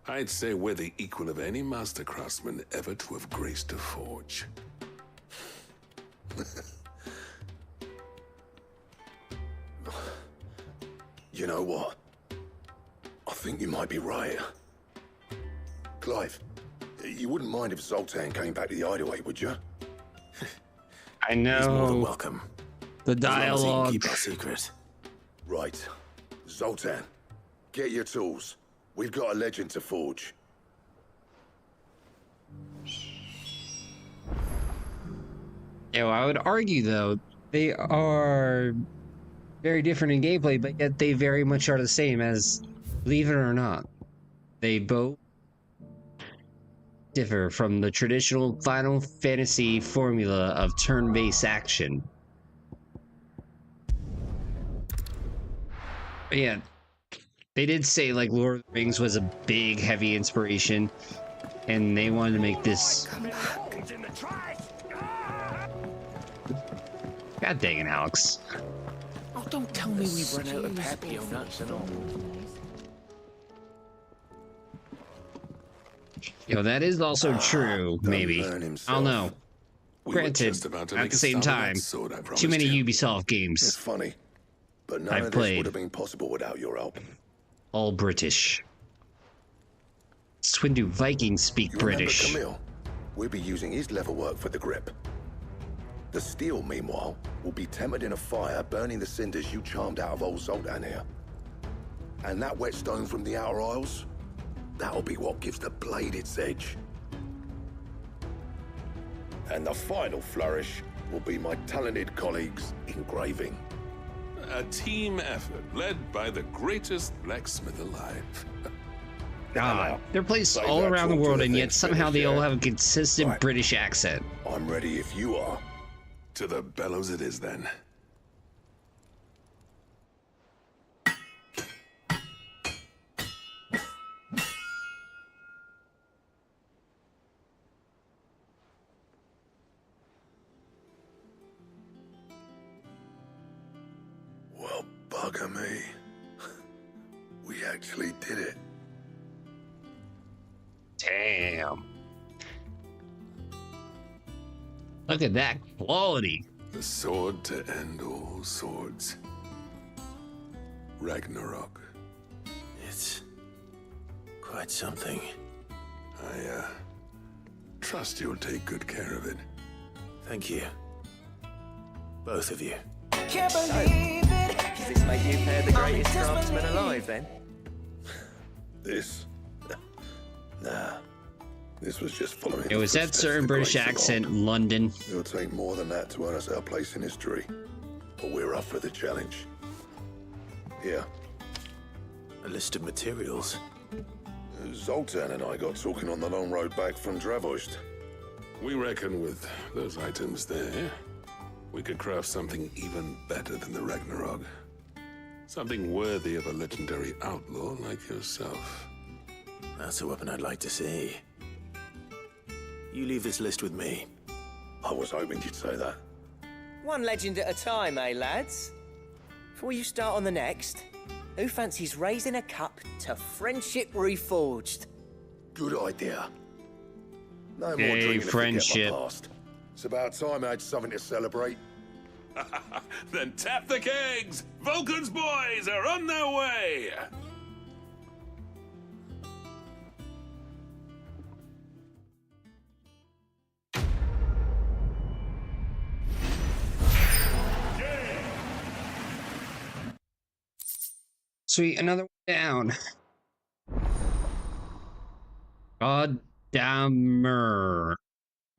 I'd say we're the equal of any master craftsman ever to have graced a forge. You know what? I think you might be right. Clive, you wouldn't mind if Zoltan came back to the Hideaway, would you? I know. He's more than welcome. The As long as he can dialogue. keep our secret. Right. Zoltan, get your tools. We've got a legend to forge. I would argue, though, they are very different in gameplay, but yet they very much are the same as, believe it or not, they both differ from the traditional Final Fantasy formula of turn-based action. But yeah, they did say, like, Lord of the Rings was a big, heavy inspiration, and they wanted to make this... God dang it, Alex. Oh, don't tell me we've run out of Pepio nuts and all. That is also true, maybe. I don't know. Granted, at the same time, too many Ubisoft games. It's funny, but none I've of this played. would have been possible without your help. All British. When do Vikings speak You British? remember Camille? We'll be using his leather work for the grip. The steel, meanwhile, will be tempered in a fire, burning the cinders you charmed out of old Zoltan here. And that whetstone from the Outer Isles, that'll be what gives the blade its edge. And the final flourish will be my talented colleagues' engraving. A team effort led by the greatest blacksmith alive. God, they're placed Save all that around the talk till world, the and yet thing's somehow finished, they all yeah? have a consistent Right. British accent. I'm ready if you are. To the bellows it is, then. Well, bugger me. We actually did it. Damn. Look at that quality. The sword to end all swords. Ragnarok. It's quite something. I trust you'll take good care of it. Thank you. Both of you. Can't believe it. Does this make you pair the greatest craftsman alive, then? This? Nah. This was just following. It was that certain British accent in London. It'll take more than that to earn us our place in history. But we're up for the challenge. Here. A list of materials. Zoltan and I got talking on the long road back from Dravost. We reckon with those items there, we could craft something even better than the Ragnarok. Something worthy of a legendary outlaw like yourself. That's a weapon I'd like to see. You leave this list with me. I was hoping you'd say that. One legend at a time, eh, lads? Before you start on the next, who fancies raising a cup to friendship reforged? Good idea. No more Hey, drinking friendship. to forget my past. It's about time I had something to celebrate. Then tap the kegs! Vulcan's boys are on their way! Sweet, another one down. Goddammer.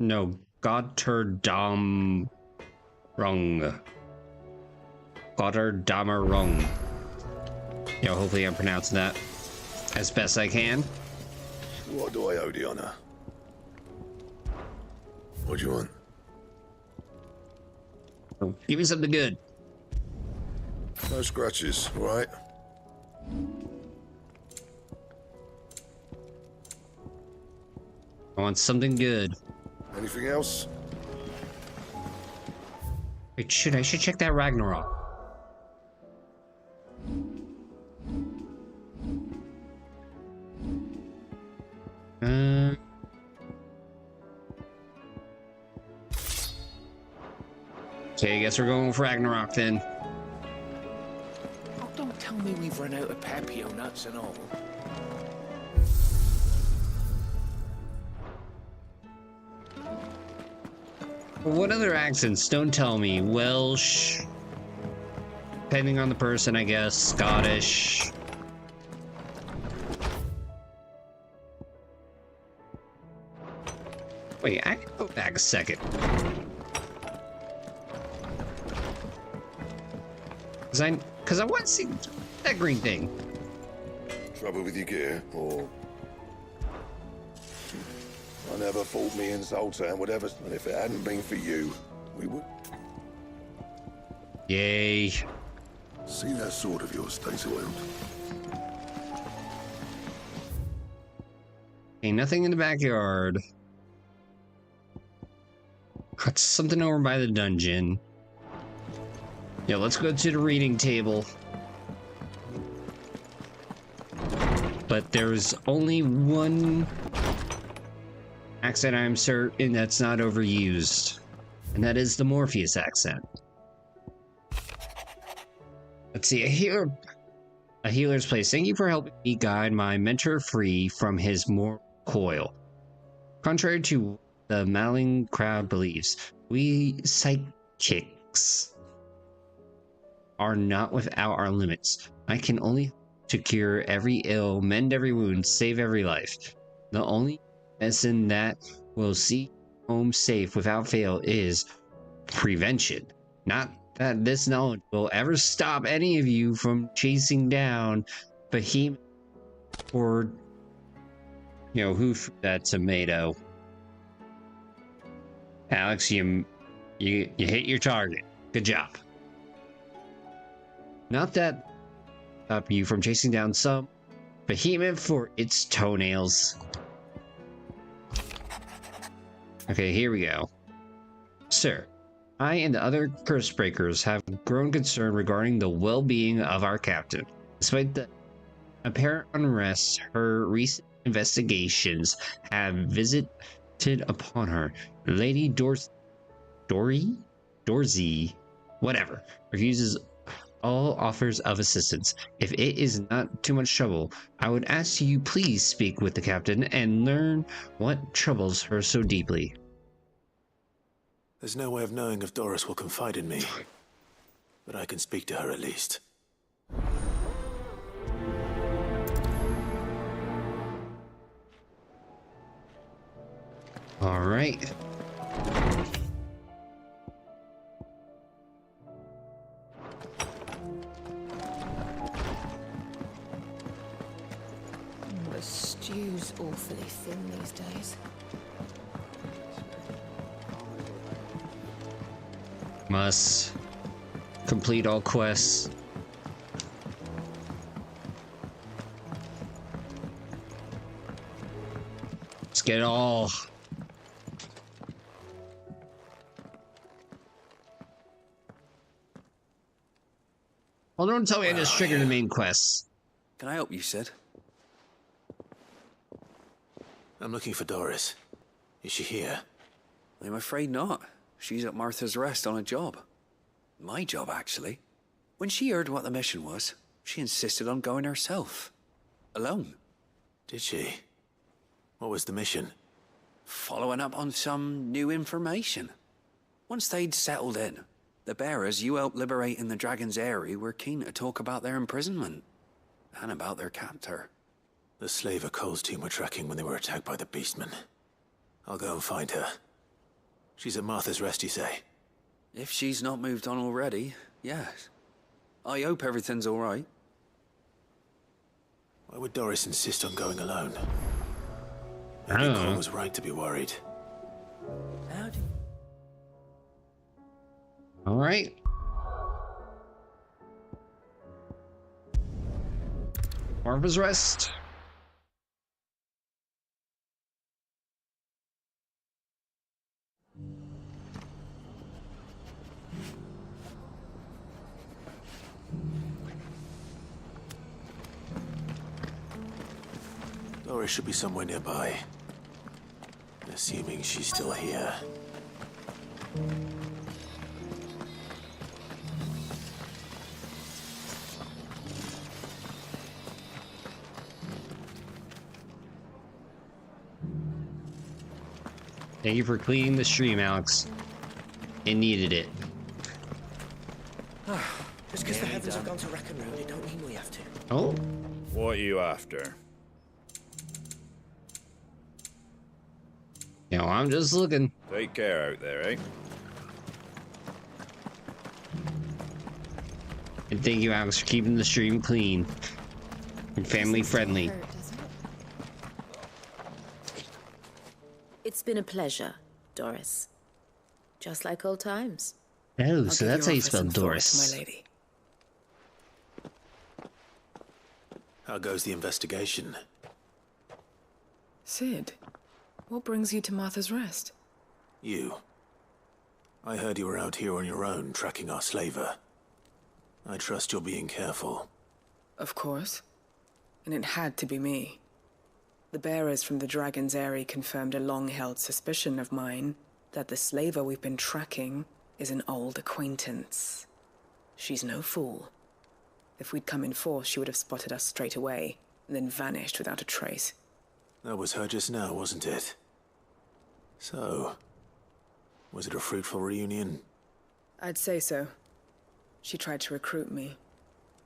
No, Gotterdammerung. Gotterdammerung. Yeah, hopefully I'm pronouncing that as best I can. What do I owe the honor? What do you want? Oh, give me something good. No scratches, all right? I want something good. Anything else? Wait, I should check that Ragnarok. Okay, I guess we're going with Ragnarok then. Oh, don't tell me we've run out of papio nuts and all. What other accents? Don't tell me. Welsh. Depending on the person, I guess. Scottish. Wait, I can go back a second. Cause I want to see that green thing. Trouble with your gear, or... I never thought me and Zoltan would ever... And if it hadn't been for you, we would... Yay. See that sword of yours stays oiled. Ain't nothing in the backyard. Got something over by the dungeon. Yeah, let's go to the reading table. But there's only one accent I'm certain that's not overused, and that is the Morpheus accent. Let's see, a healer's place. Thank you for helping me guide my mentor free from his mortal coil. Contrary to the Malign crowd believes, we psychics are not without our limits. I can only to cure every ill, mend every wound, save every life. The only medicine that will see home safe without fail is prevention. Not that this knowledge will ever stop any of you from chasing down Behemoth or, you know, who threw that tomato. Alex, you hit your target. Good job. Not that stop you from chasing down some behemoth for its toenails. Okay, here we go. Sir, I and the other curse breakers have grown concerned regarding the well-being of our captain. Despite the apparent unrest, her recent investigations have visited upon her. Lady Dorsey, whatever, refuses all offers of assistance. If it is not too much trouble, I would ask you please speak with the captain and learn what troubles her so deeply. There's no way of knowing if Doris will confide in me, but I can speak to her at least. All right. The stew's awfully thin these days. Must complete all quests. Let's get it all. Well, don't tell me I just triggered the main quest. Can I help you, Sid? I'm looking for Doris. Is she here? I'm afraid not. She's at Martha's Rest on a job. My job, actually. When she heard what the mission was, she insisted on going herself. Alone. Did she? What was the mission? Following up on some new information. Once they'd settled in, the bearers you helped liberate in the Dragon's Eyrie were keen to talk about their imprisonment. And about their captor. The slaver Cole's team were tracking when they were attacked by the Beastmen. I'll go and find her. She's at Martha's Rest, you say? If she's not moved on already, yes. I hope everything's all right. Why would Doris insist on going alone? I Maybe don't Cole know. was right to be worried. All right. Martha's Rest. Doris should be somewhere nearby. Assuming she's still here. Thank you for cleaning the stream, Alex. It needed it. Just because the heavens have gone to rack and roll, it don't mean we have to. Oh. What are you after? You know, I'm just looking. Take care out there, eh? And thank you, Alex, for keeping the stream clean and family friendly. It's been a pleasure, Doris. Just like old times. Oh, so that's how you spell Doris. My lady. How goes the investigation? Sid, what brings you to Martha's Rest? You. I heard you were out here on your own, tracking our slaver. I trust you're being careful. Of course. And it had to be me. The bearers from the Dragon's Eyrie confirmed a long-held suspicion of mine that the slaver we've been tracking is an old acquaintance. She's no fool. If we'd come in force, she would have spotted us straight away, and then vanished without a trace. That was her just now, wasn't it? So, was it a fruitful reunion? I'd say so. She tried to recruit me.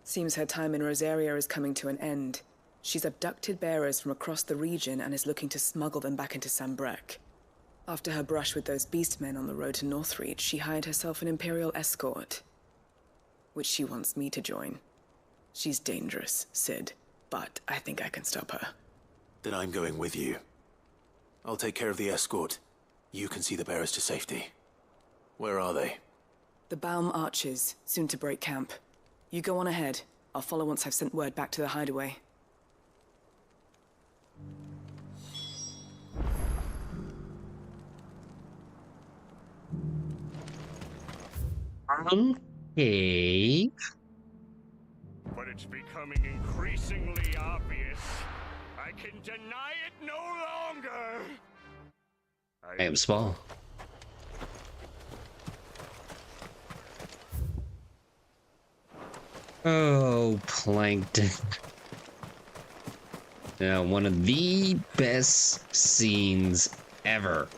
Seems her time in Rosaria is coming to an end. She's abducted bearers from across the region and is looking to smuggle them back into Sambrek. After her brush with those beastmen on the road to Northreach, she hired herself an Imperial escort, which she wants me to join. She's dangerous, Sid, but I think I can stop her. Then I'm going with you. I'll take care of the escort. You can see the bearers to safety. Where are they? The Baum Archers, soon to break camp. You go on ahead. I'll follow once I've sent word back to the hideaway. Okay. But it's becoming increasingly obvious. I can deny it no longer. I am small. Oh, Plankton. Now, one of the best scenes ever.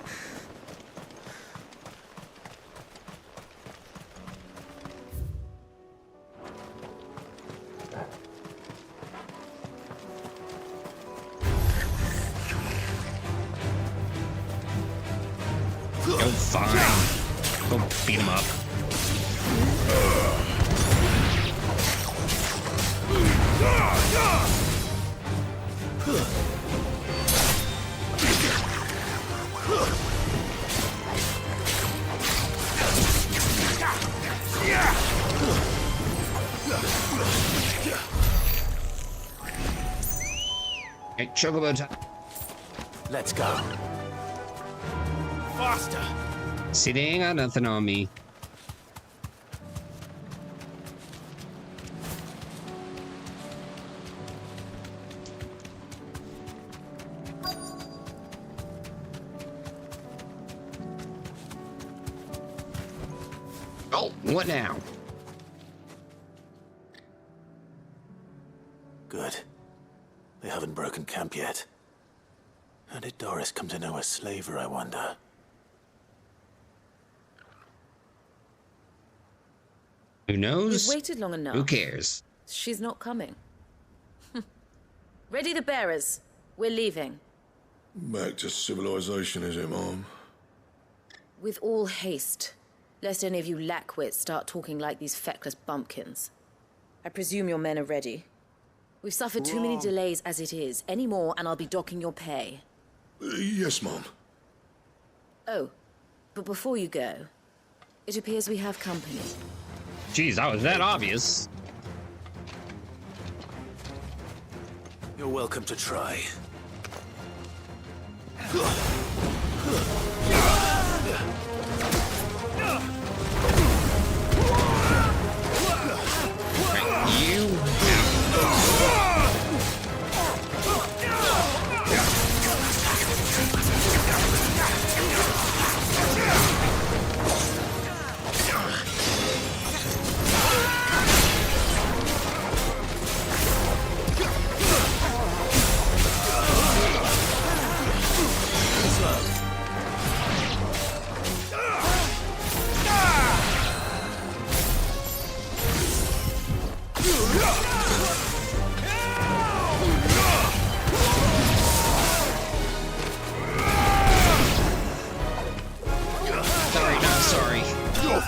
Fine. Go beat him up. Hey, chocobo time. Let's go. Faster! See, they ain't got nothing on me. Oh, what now? Good. They haven't broken camp yet. How did Doris come to know a slaver, I wonder? Who knows? We've waited long enough. Who cares? She's not coming. Ready the bearers. We're leaving. Back to civilization, is it, Mom? With all haste, lest any of you lackwits start talking like these feckless bumpkins. I presume your men are ready. We've suffered too many delays as it is. Any more and I'll be docking your pay. Yes, Mom. Oh, but before you go, it appears we have company. Jeez, that was that obvious. You're welcome to try. You.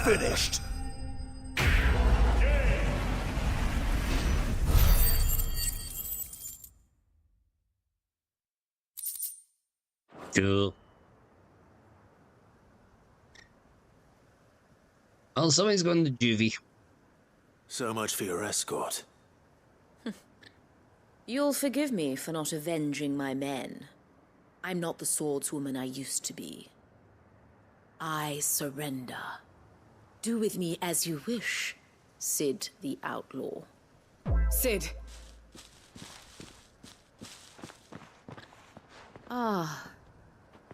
Finished. Cool. Well, somebody's going to juvie. So much for your escort. You'll forgive me for not avenging my men. I'm not the swordswoman I used to be. I surrender. Do with me as you wish, Sid the Outlaw. Sid! Ah,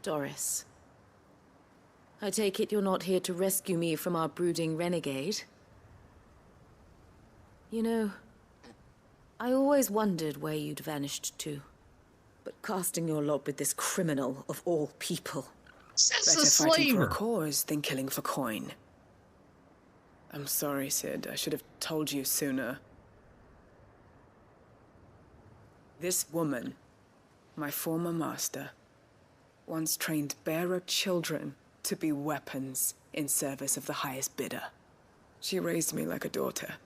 Doris. I take it you're not here to rescue me from our brooding renegade? You know, I always wondered where you'd vanished to. But casting your lot with this criminal of all people. Better fighting for a cause than killing for coin. I'm sorry, Sid. I should have told you sooner. This woman, my former master, once trained bearer children to be weapons in service of the highest bidder. She raised me like a daughter,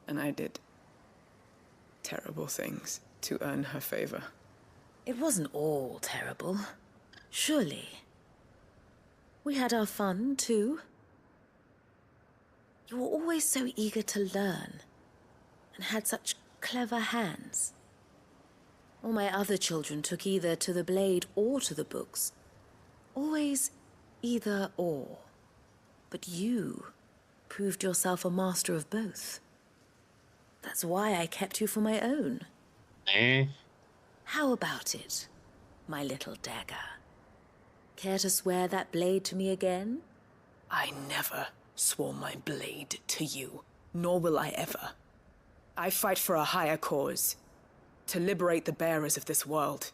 and I did terrible things to earn her favor. It wasn't all terrible, surely. We had our fun, too. You were always so eager to learn, and had such clever hands. All my other children took either to the blade or to the books. Always either or. But you proved yourself a master of both. That's why I kept you for my own. How about it, my little dagger? Care to swear that blade to me again? I never swore my blade to you, nor will I ever. I fight for a higher cause, to liberate the bearers of this world.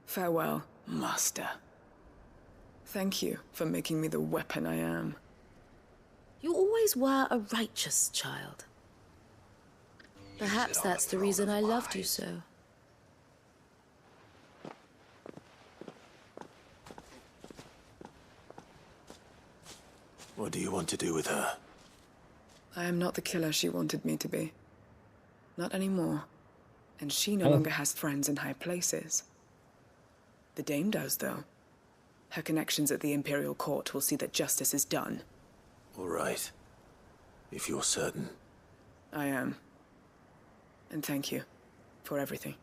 Farewell, Master. Thank you for making me the weapon I am. You always were a righteous child. Perhaps that's the reason I loved you so. What do you want to do with her? I am not the killer she wanted me to be. Not anymore. And she no longer has friends in high places. The Dame does, though. Her connections at the Imperial Court will see that justice is done. All right. If you're certain. I am. And thank you for everything.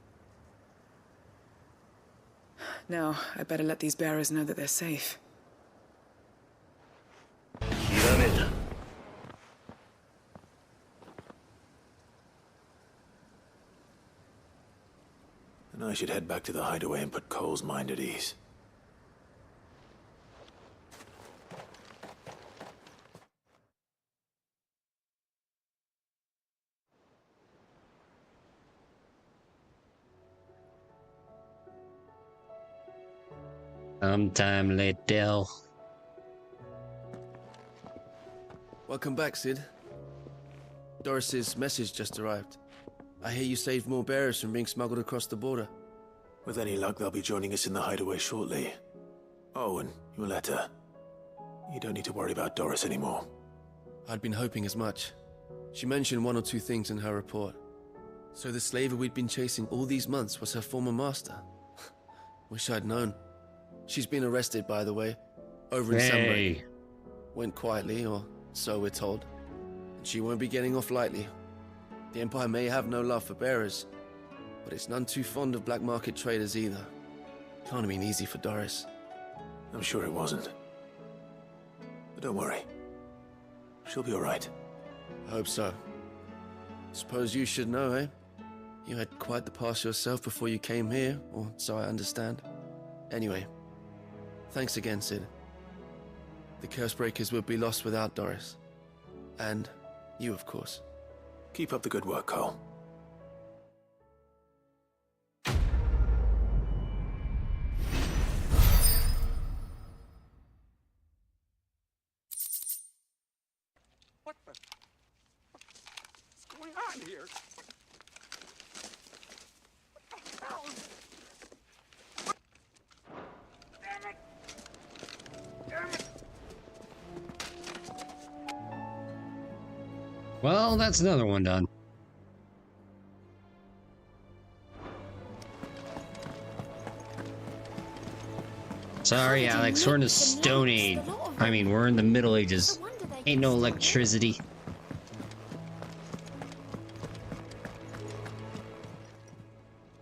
Now, I better let these bearers know that they're safe. And I should head back to the hideaway and put Cole's mind at ease. Sometime later. Welcome back, Sid. Doris's message just arrived. I hear you saved more bearers from being smuggled across the border. With any luck, they'll be joining us in the hideaway shortly. Oh, and your letter. You don't need to worry about Doris anymore. I'd been hoping as much. She mentioned one or two things in her report. So the slaver we'd been chasing all these months was her former master. Wish I'd known. She's been arrested, by the way, over in Sunbury. Went quietly, or so we're told. And she won't be getting off lightly. The Empire may have no love for bearers, but it's none too fond of black market traders either. Can't have been easy for Doris. I'm sure it wasn't. But don't worry. She'll be all right. I hope so. Suppose you should know, eh? You had quite the past yourself before you came here, or so I understand. Anyway, thanks again, Sid. The Cursebreakers would be lost without Doris. And you, of course. Keep up the good work, Cole. What's going on here? What the hell? Damn it! Damn it! Well, that's another one done. Sorry, Alex, we're in the Stone Age. I mean, we're in the Middle Ages. Ain't no electricity.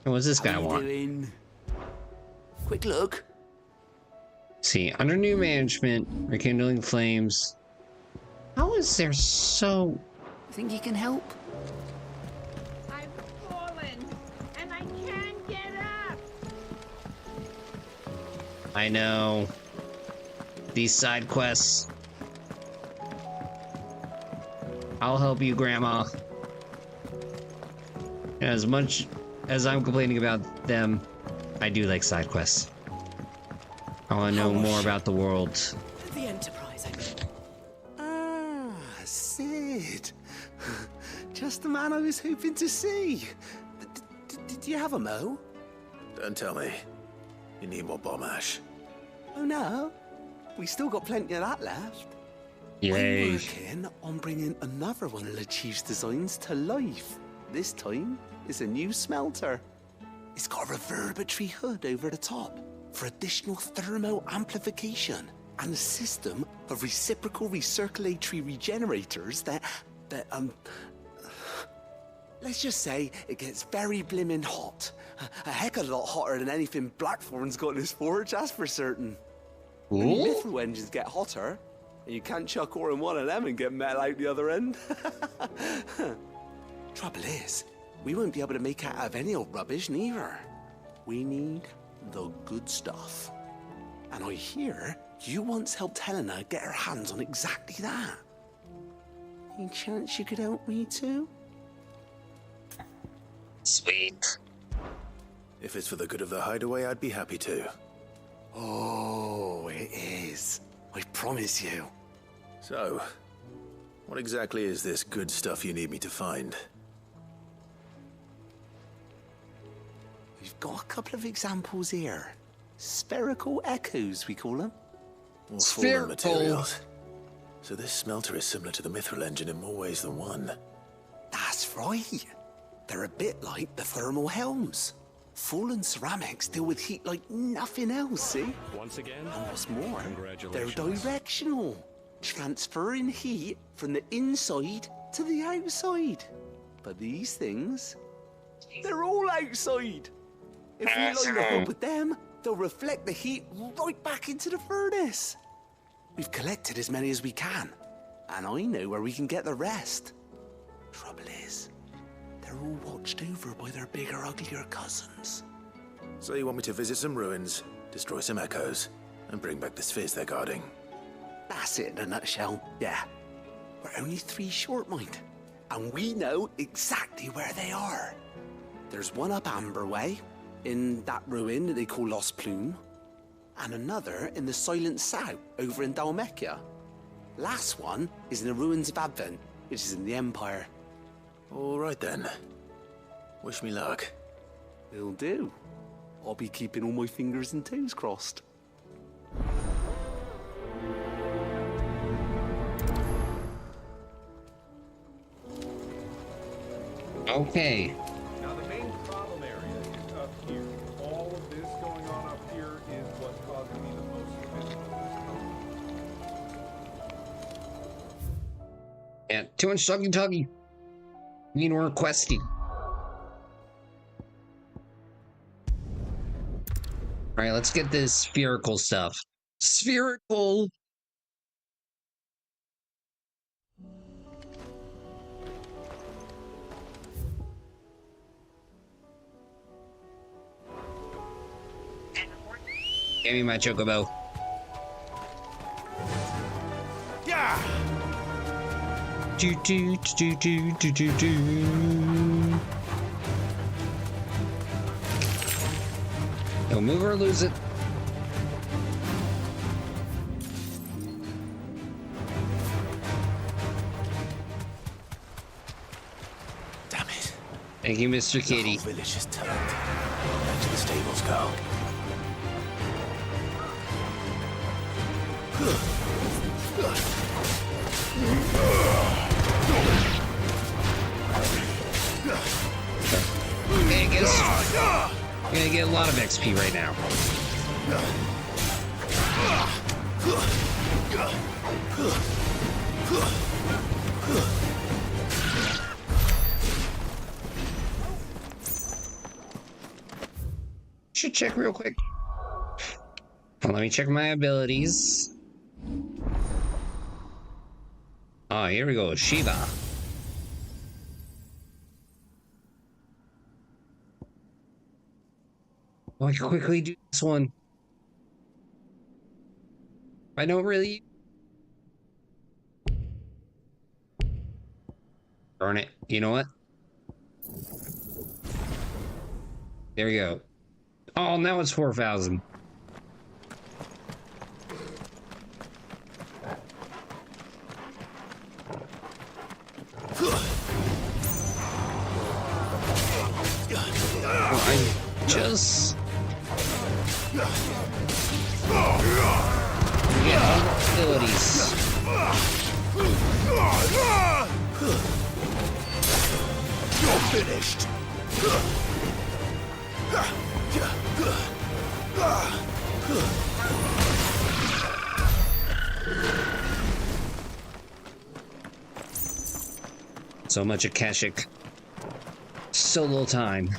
And what's this guy want? Quick look. See, under new management, rekindling flames. How is there so... Think you can help? I've fallen, and I can't get up. I know. These side quests. I'll help you, Grandma. As much as I'm complaining about them, I do like side quests. I want to know more about the world. The Enterprise, I mean. Ah, Sid. Just the man I was hoping to see. Did you have a mo? Don't tell me. You need more bomb ash. Oh no, we still got plenty of that left. Yay. I'm working on bringing another one of the Chief's designs to life. This time, it's a new smelter. It's got a reverberatory hood over the top for additional thermo amplification and a system of reciprocal recirculatory regenerators that let's just say it gets very blimmin' hot. A heck of a lot hotter than anything Blackthorn's got in his forge, that's for certain. Only mithril engines get hotter, and you can't chuck ore in one of them and get metal out the other end. Trouble is, we won't be able to make out of any old rubbish neither. We need the good stuff. And I hear you once helped Helena get her hands on exactly that. Any chance you could help me too? Sweet. If it's for the good of the hideaway, I'd be happy to. Oh, it is. I promise you. So, what exactly is this good stuff you need me to find? We've got a couple of examples here. Spherical echoes, we call them. All fallen materials. So this smelter is similar to the Mithril engine in more ways than one. That's right. They're a bit like the thermal helms. Fallen ceramics deal with heat like nothing else, see? Once again, and what's more, they're congratulations. directional, transferring heat from the inside to the outside. But these things, they're all outside. If we line them up with them, they'll reflect the heat right back into the furnace. We've collected as many as we can, and I know where we can get the rest. Trouble is, they're all watched over by their bigger, uglier cousins. So you want me to visit some ruins, destroy some echoes, and bring back the spheres they're guarding? That's it in a nutshell, yeah. We're only 3 short, mind, and we know exactly where they are. There's one up Amber Way, in that ruin that they call Lost Plume, and another in the Silent South, over in Dalmekia. Last one is in the ruins of Advent, which is in the Empire. All right then. Wish me luck. Will do. I'll be keeping all my fingers and toes crossed. Okay. Now the main problem area is up here. All of this going on up here is what's causing me the most division. Yeah, too much talky-talky. We need more questing. Alright, let's get this spherical stuff. Spherical! Give me my chocobo. Yeah! Do do do do do do do. He'll move or lose it. Damn it. Thank you, Mr. Kitty. The whole village is turned. Back to the stables go. Hey, guess you're gonna get a lot of XP right now. Should check real quick. Well, let me check my abilities. Oh, here we go, Shiva. Oh, I can quickly do this one. I don't really... Darn it. You know what? There we go. Oh, now it's 4,000. I just... get all the abilities. You're finished. So much Akashic. So little time.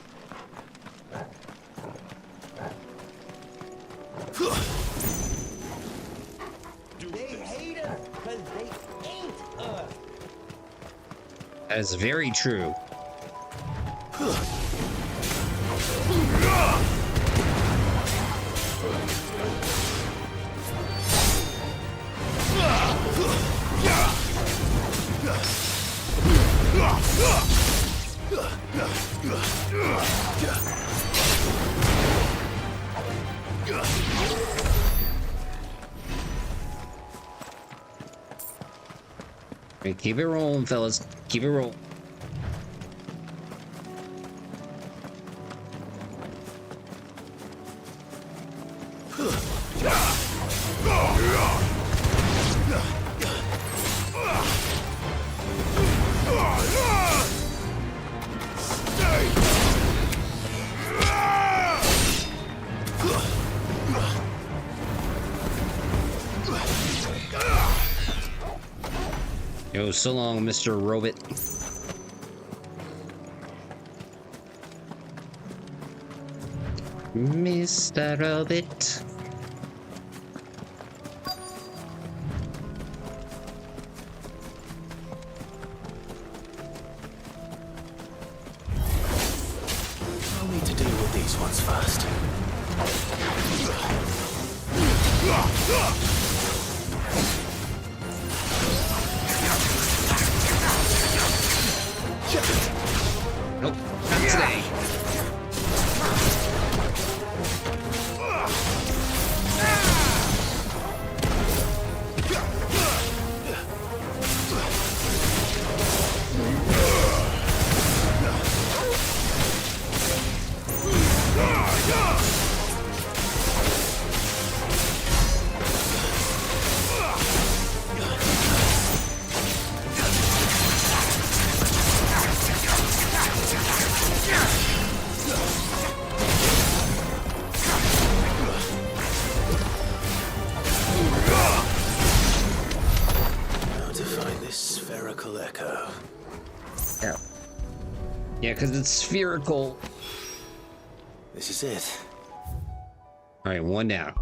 They hate us because they ain't us. That is very true. Right, keep it rolling, fellas. Keep it rolling. Oh, so long, Mr. Robot. Mr. Robot. I'll need to deal with these ones first. Nope, not today. Yeah, because it's spherical. This is it. All right, one down.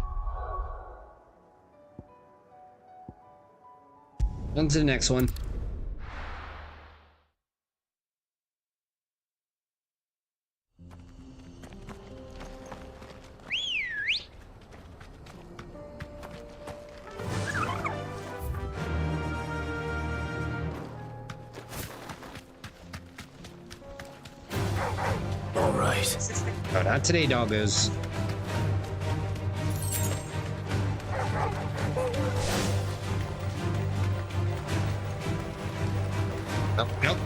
On to the next one. All right. Oh, not today, doggos. Nope, nope.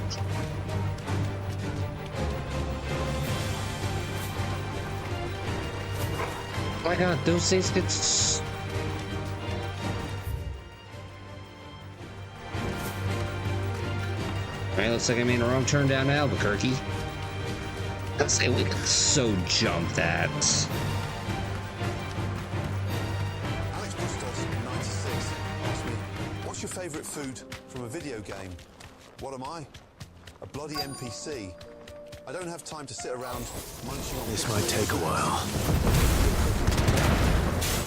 Oh my god, those things get... Alright, looks like I made a wrong turn down to Albuquerque. Let's say we could so jump that. Alex Bustos, 96, asked me, what's your favourite food from a video game? What am I? A bloody NPC. I don't have time to sit around munching on... This might take a while.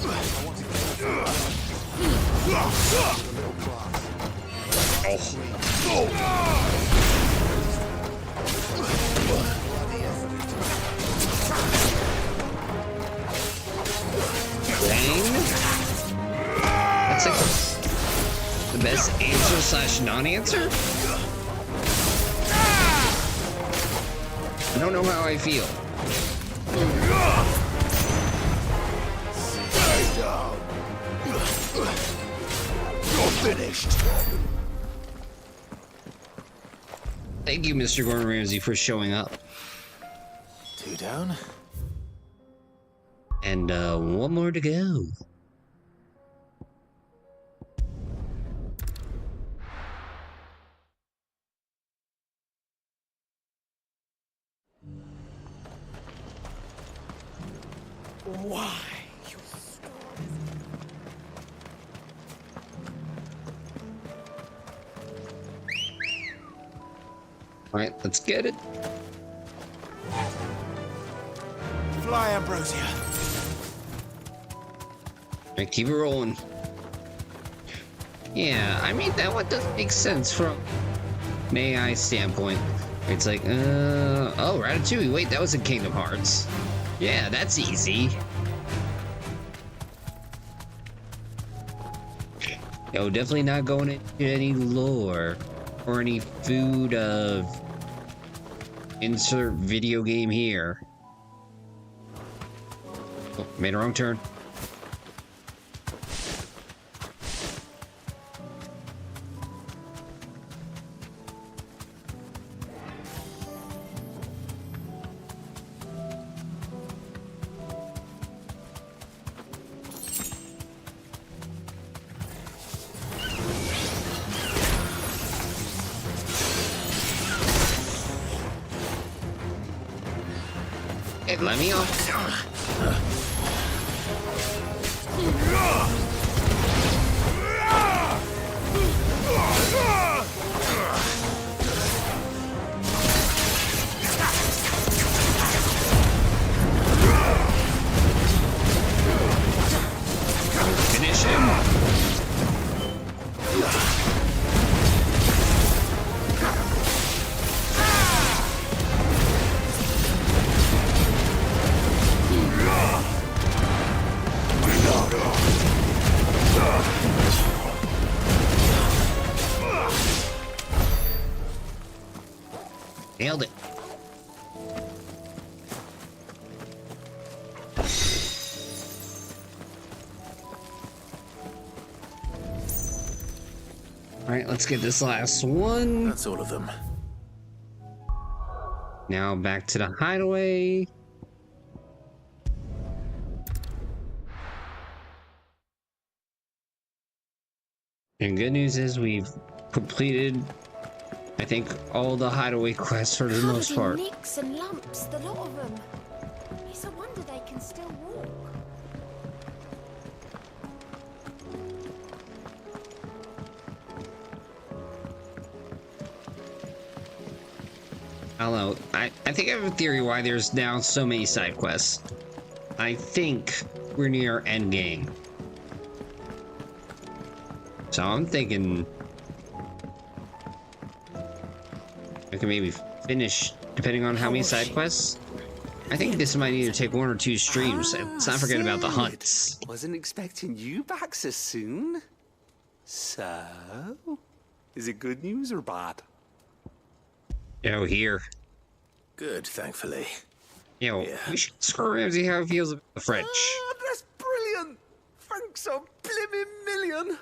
I want to get a little class. Dang. That's like the best answer slash non-answer? I don't know how I feel. Stay down. You're finished. Thank you, Mr. Gordon Ramsay, for showing up. 2 down. And one more to go. Why? All right, let's get it. Fly, Ambrosia. All right, keep it rolling. Yeah, I mean, that one does make sense from an AI standpoint. It's like, oh, Ratatouille. Wait, that was in Kingdom Hearts. Yeah, that's easy. Yo, definitely not going into any lore or any food of insert video game here. Oh, made a wrong turn. It let me off. Alright, let's get this last one. That's all of them. Now back to the hideaway. And good news is we've completed, I think, all the hideaway quests for the most part. Nicks and lumps, the lot of them. It's a wonder they can still walk. I don't know. I think I have a theory why there's now so many side quests. I think we're near endgame. So I'm thinking I can maybe finish, depending on how many side quests. I think this might either take 1 or 2 streams. Let's not forget about the hunts. Wasn't expecting you back so soon. So, is it good news or bad? Oh, here. Good, thankfully. Yo, we should screw him and see how he feels about the French. That's brilliant! Thanks a blimmin' million!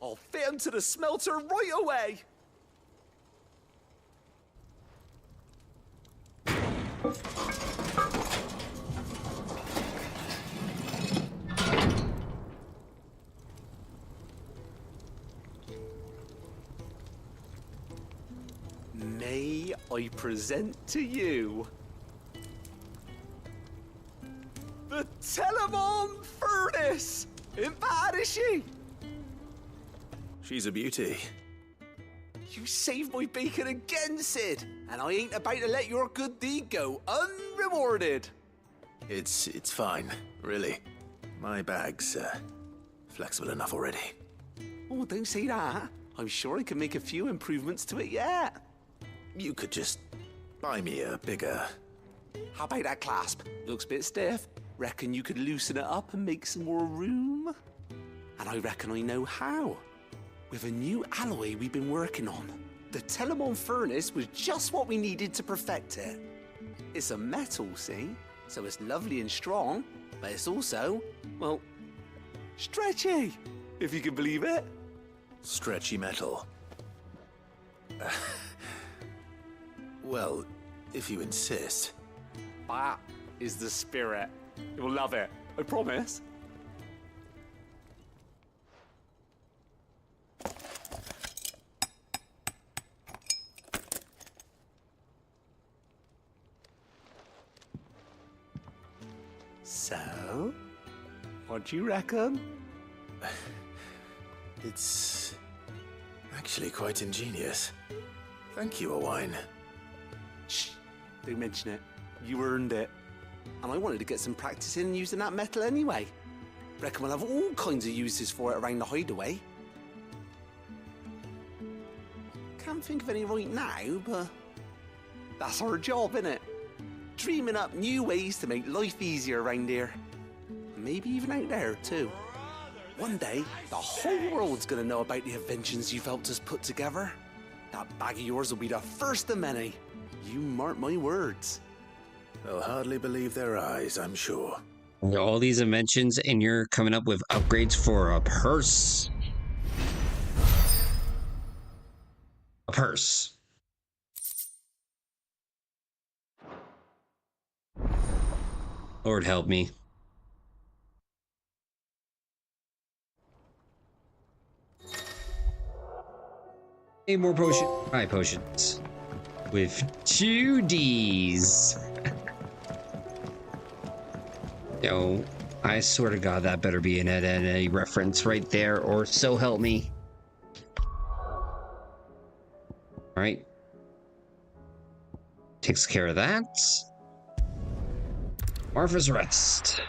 I'll fit him to the smelter right away! May I present to you the Telemon Furnace! Ain't bad, is she? She's a beauty. You saved my bacon again, Sid, and I ain't about to let your good deed go unrewarded. It's fine, really. My bag's flexible enough already. Oh, don't say that. I'm sure I can make a few improvements to it yet. You could just buy me a bigger... How about that clasp? Looks a bit stiff. Reckon you could loosen it up and make some more room? And I reckon I know how. With a new alloy we've been working on. The Telemon Furnace was just what we needed to perfect it. It's a metal, see? So it's lovely and strong, but it's also, well, stretchy, if you can believe it. Stretchy metal. Well, if you insist. That is the spirit. You'll love it, I promise. So, what do you reckon? It's actually quite ingenious. Thank you, Owain. Shh, don't mention it. You earned it. And I wanted to get some practice in using that metal anyway. Reckon we'll have all kinds of uses for it around the hideaway. Can't think of any right now, but that's our job, innit? Dreaming up new ways to make life easier around here. Maybe even out there, too. One day, the whole world's gonna know about the inventions you've helped us put together. That bag of yours will be the first of many. You mark my words. They'll hardly believe their eyes, I'm sure. All these inventions, and you're coming up with upgrades for a purse. A purse. Lord help me. Hey, more potion. Hi, potions. With 2 Ds. Yo, I swear to God, that better be an Ed reference right there, or so help me. Alright. Takes care of that. Martha's Rest.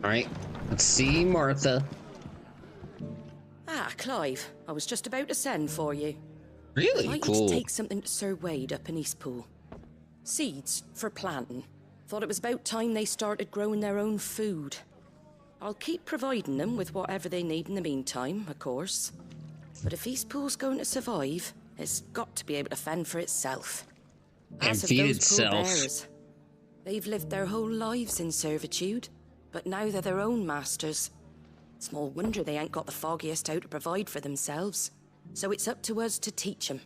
Alright, let's see Martha. Ah, Clive. I was just about to send for you. Really? I'd like Cool. you to take something to Sir Wade up in Eastpool. Seeds for planting. Thought it was about time they started growing their own food. I'll keep providing them with whatever they need in the meantime, of course. But if Eastpool's going to survive, it's got to be able to fend for itself. And As of feed those itself. poor bearers, they've lived their whole lives in servitude, but now they're their own masters. Small wonder they ain't got the foggiest how to provide for themselves. So it's up to us to teach them.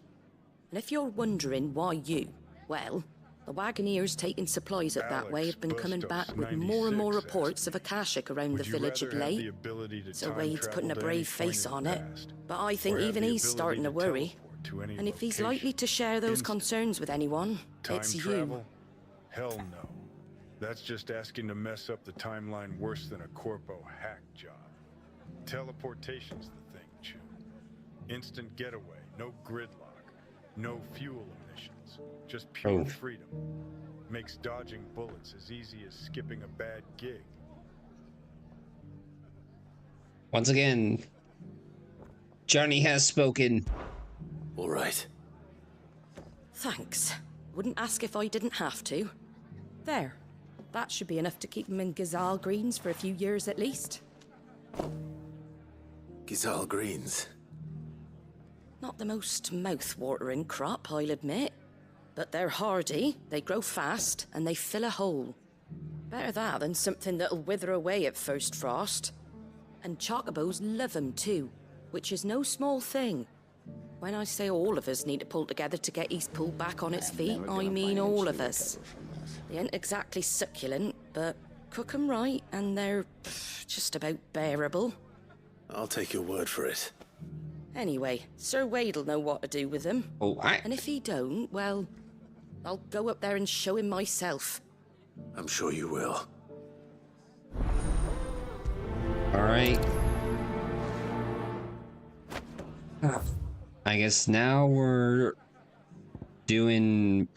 And if you're wondering why you, well, the Wagoneers taking supplies up that way have been coming back with more and more reports of Akashic around the village of late. So Wade's putting a brave face on it, but I think even he's starting to worry. And if he's likely to share those concerns with anyone, it's you. Travel? Hell no. That's just asking to mess up the timeline worse than a corpo hack job. Teleportation's the thing, Chew. Instant getaway, no gridlock, no fuel emissions, just pure freedom. Makes dodging bullets as easy as skipping a bad gig. Once again, Johnny has spoken. All right. Thanks. Wouldn't ask if I didn't have to. There. That should be enough to keep him in Gazal Greens for a few years at least. Gazal Greens? Not the most mouth-watering crop, I'll admit. But they're hardy, they grow fast, and they fill a hole. Better that than something that'll wither away at first frost. And chocobos love 'em too, which is no small thing. When I say all of us need to pull together to get Eastpool back on its feet, I mean all of us. They ain't exactly succulent, but cook 'em right, and they're just about bearable. I'll take your word for it. Anyway, Sir Wade'll know what to do with them. And if he don't, well, I'll go up there and show him myself. I'm sure you will. All right. I guess now we're doing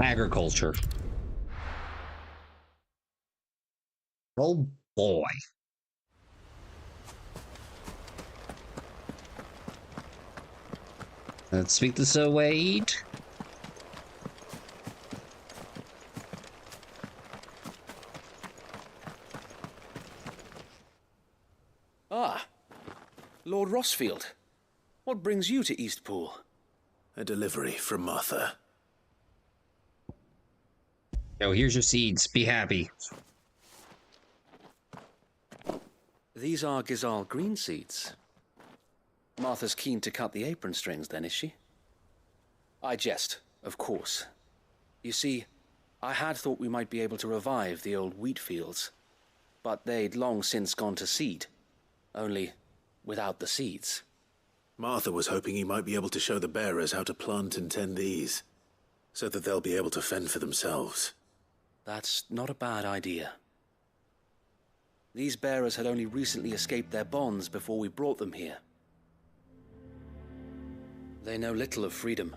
agriculture. Oh boy. Let's speak to Sir Wade. Ah, Lord Rosfield. What brings you to Eastpool? A delivery from Martha. Yo, here's your seeds. Be happy. These are Gazal green seeds. Martha's keen to cut the apron strings, then, is she? I jest, of course. You see, I had thought we might be able to revive the old wheat fields, but they'd long since gone to seed, only without the seeds. Martha was hoping he might be able to show the bearers how to plant and tend these, so that they'll be able to fend for themselves. That's not a bad idea. These bearers had only recently escaped their bonds before we brought them here. They know little of freedom,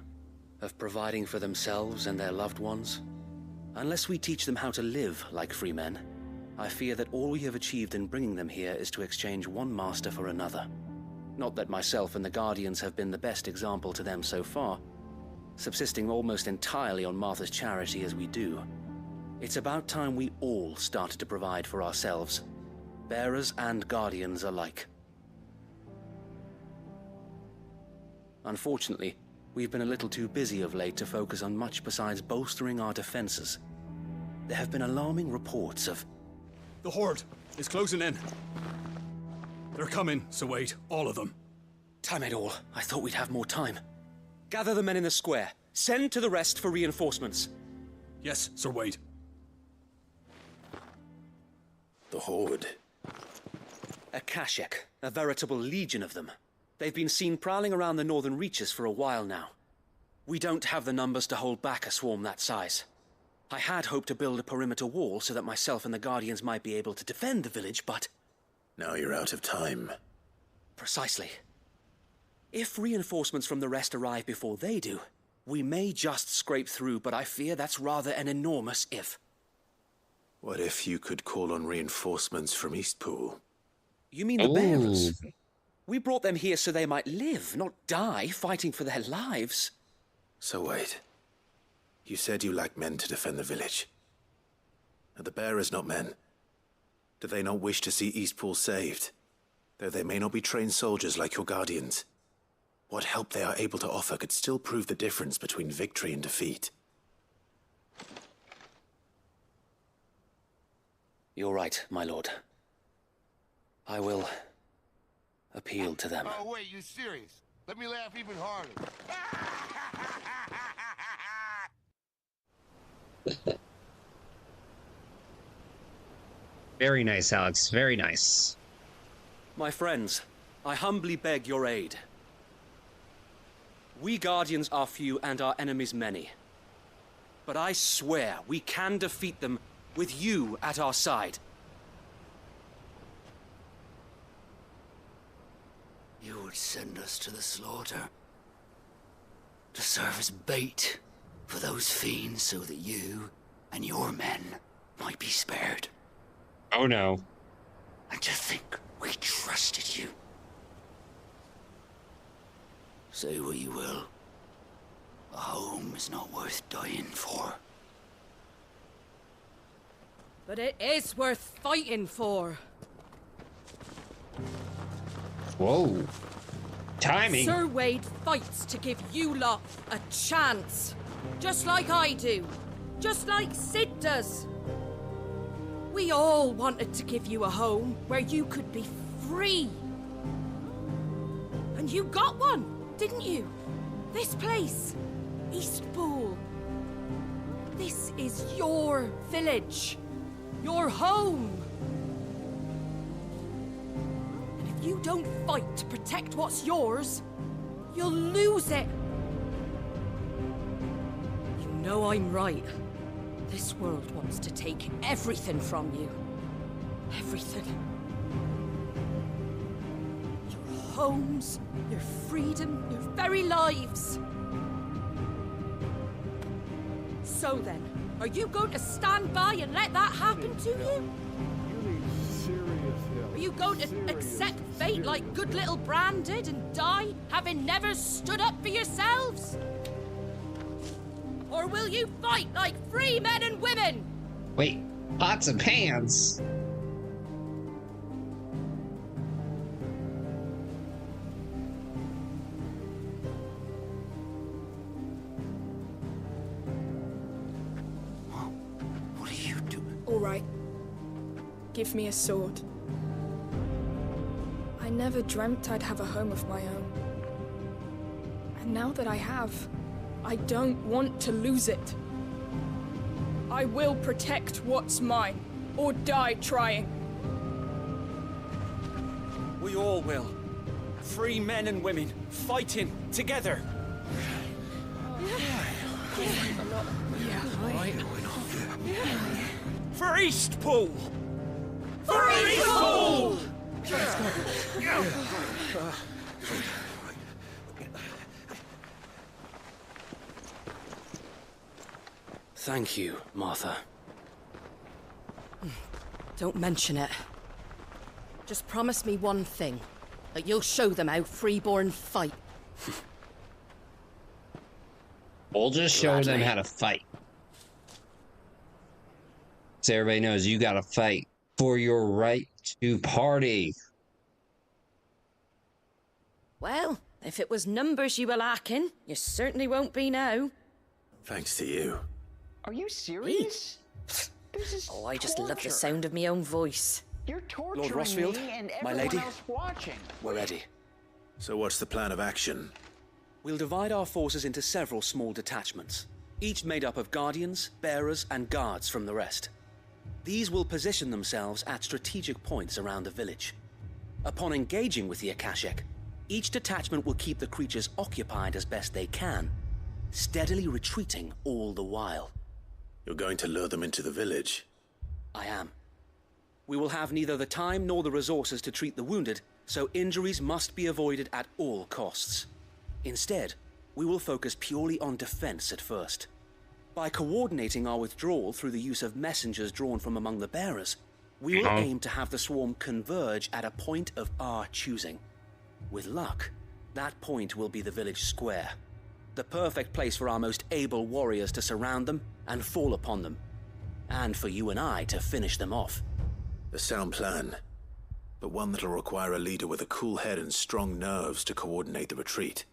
of providing for themselves and their loved ones. Unless we teach them how to live like free men, I fear that all we have achieved in bringing them here is to exchange one master for another. Not that myself and the Guardians have been the best example to them so far, subsisting almost entirely on Martha's charity as we do. It's about time we all started to provide for ourselves, bearers and Guardians alike. Unfortunately, we've been a little too busy of late to focus on much besides bolstering our defenses. There have been alarming reports of... The Horde is closing in. They're coming, Sir Wade, all of them. Damn it all, I thought we'd have more time. Gather the men in the square. Send to the rest for reinforcements. Yes, Sir Wade. The Horde. Akashic, a veritable legion of them. They've been seen prowling around the northern reaches for a while now. We don't have the numbers to hold back a swarm that size. I had hoped to build a perimeter wall so that myself and the Guardians might be able to defend the village, but... Now you're out of time. Precisely. If reinforcements from the rest arrive before they do, we may just scrape through, but I fear that's rather an enormous if. What if you could call on reinforcements from Eastpool? You mean the bearers? We brought them here so they might live, not die, fighting for their lives. So wait. You said you lack men to defend the village. Are the bearers not men? Do they not wish to see Eastpool saved? Though they may not be trained soldiers like your guardians, what help they are able to offer could still prove the difference between victory and defeat. You're right, my lord. I will appeal to them. Oh, wait, you serious? Let me laugh even harder. Very nice, Alex. Very nice. My friends, I humbly beg your aid. We Guardians are few and our enemies many. But I swear we can defeat them with you at our side. You would send us to the slaughter, to serve as bait for those fiends so that you and your men might be spared. Oh no. And to think we trusted you. Say what you will. A home is not worth dying for. But it is worth fighting for. Whoa. Timing. Sir Wade fights to give you lot a chance. Just like I do. Just like Sid does. We all wanted to give you a home where you could be free. And you got one, didn't you? This place, Eastpool. This is your village. Your home. And if you don't fight to protect what's yours, you'll lose it. You know I'm right. This world wants to take everything from you. Everything. Your homes, your freedom, your very lives. So then, are you going to stand by and let that happen to you? Are you going to accept fate like good little Bran did and die, having never stood up for yourselves? Or will you fight like free men and women? Wait, pots and pans? What are you doing? All right. Give me a sword. I never dreamt I'd have a home of my own. And now that I have, I don't want to lose it. I will protect what's mine, or die trying. We all will. Free men and women, fighting together. For Eastpool! For Eastpool! Thank you, Martha. Don't mention it. Just promise me one thing. That you'll show them how freeborn fight. We'll just show them how to fight. So everybody knows you gotta fight for your right to party. Well, if it was numbers you were lacking, you certainly won't be now. Thanks to you. Are you serious? This is Oh, I just love the torture. sound of my own voice. You're torturing Lord Rosfield, me and my everyone lady. else watching. We're ready. So what's the plan of action? We'll divide our forces into several small detachments, each made up of guardians, bearers, and guards from the rest. These will position themselves at strategic points around the village. Upon engaging with the Akashic, each detachment will keep the creatures occupied as best they can, steadily retreating all the while. You're going to lure them into the village? I am. We will have neither the time nor the resources to treat the wounded, so injuries must be avoided at all costs. Instead, we will focus purely on defense at first. By coordinating our withdrawal through the use of messengers drawn from among the bearers, we will aim to have the swarm converge at a point of our choosing. With luck, that point will be the village square, the perfect place for our most able warriors to surround them and fall upon them, and for you and I to finish them off. A sound plan. but one that'll require a leader with a cool head and strong nerves to coordinate the retreat.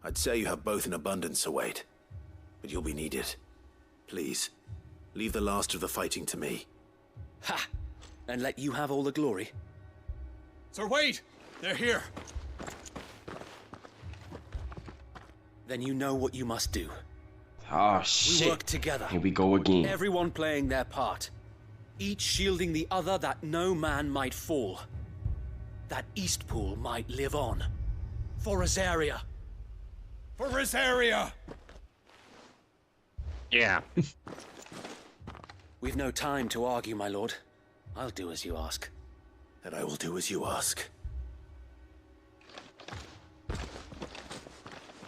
I'd say you have both in abundance, Sir Wade, but you'll be needed. Please, leave the last of the fighting to me. Ha! And let you have all the glory. Sir Wade! They're here! Then you know what you must do. Oh, shit. We work together. Here we go again. Everyone playing their part. Each shielding the other that no man might fall. That Eastpool might live on. For Rosaria. For Rosaria! Yeah. We've no time to argue, my lord. I'll do as you ask. And I will do as you ask.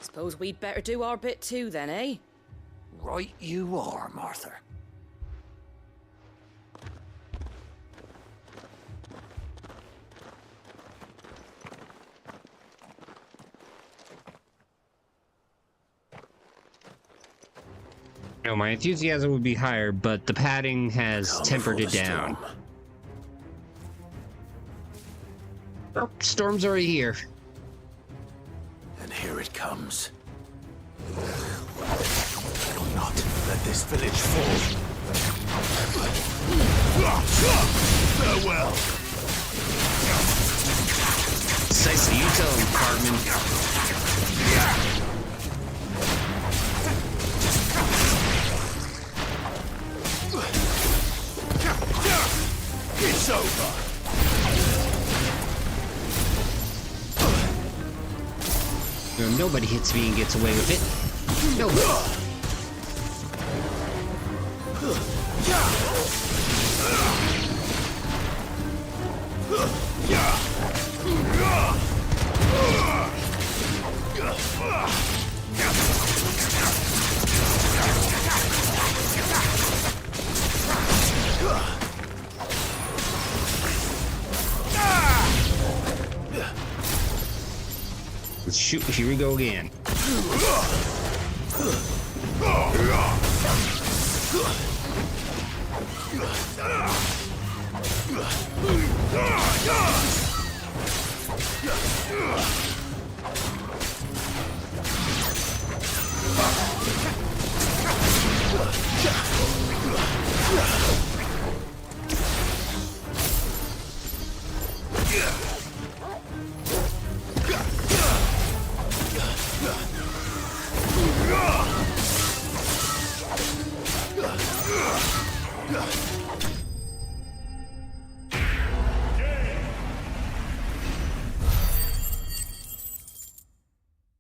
Suppose we'd better do our bit too then, eh? Right you are, Martha. No, my enthusiasm would be higher, but the padding has tempered it down. Oh, storm's already here. And here it comes. Do not let this village fall. Farewell. Say so you tell him, Cartman. It's over. Nobody hits me and gets away with it. Nobody. Let's shoot. Here we go again.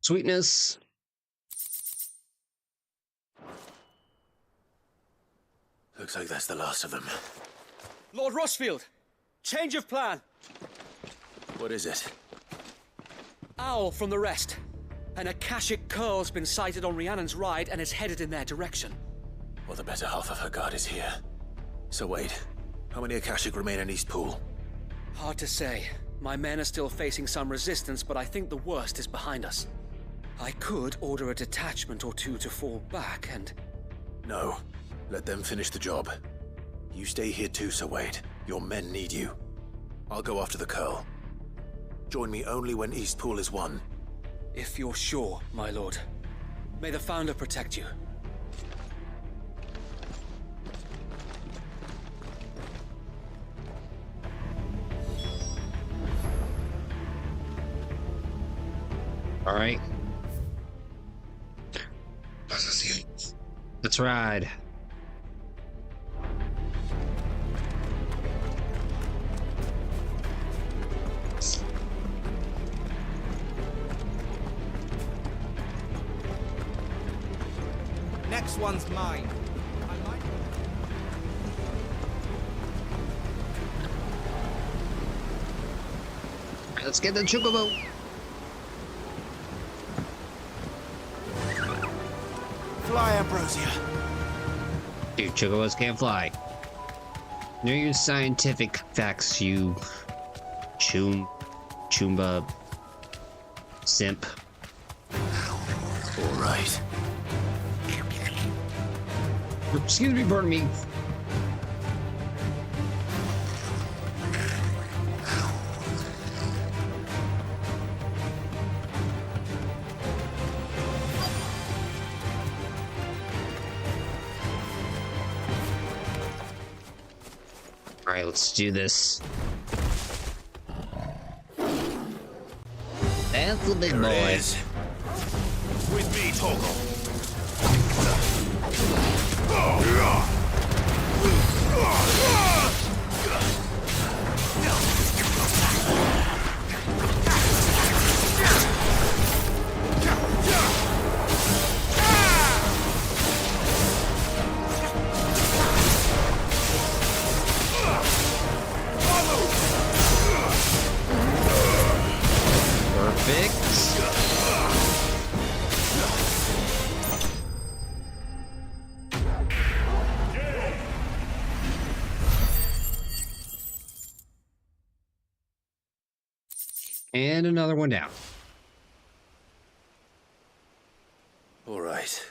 Sweetness. Looks like that's the last of them. Lord Rosfield! Change of plan! What is it? Owl from the rest. An Akashic curl's been sighted on Rhiannon's ride and is headed in their direction. Well, the better half of her guard is here. So wait, how many Akashic remain in Eastpool? Hard to say. My men are still facing some resistance, but I think the worst is behind us. I could order a detachment or two to fall back and... No. Let them finish the job. You stay here too, Sir Wade. Your men need you. I'll go after the Curl. Join me only when Eastpool is won. If you're sure, my lord. May the Founder protect you. All right. Let's ride. Next one's mine. Let's get the chocobo. Fly, Ambrosia. Dude, chocobos can't fly. Know your scientific facts, you Choomba simp. All right. Excuse me, pardon me. Alright, let's do this. That's a big boy. With me, Toggle. Perfect. And another one down. All right.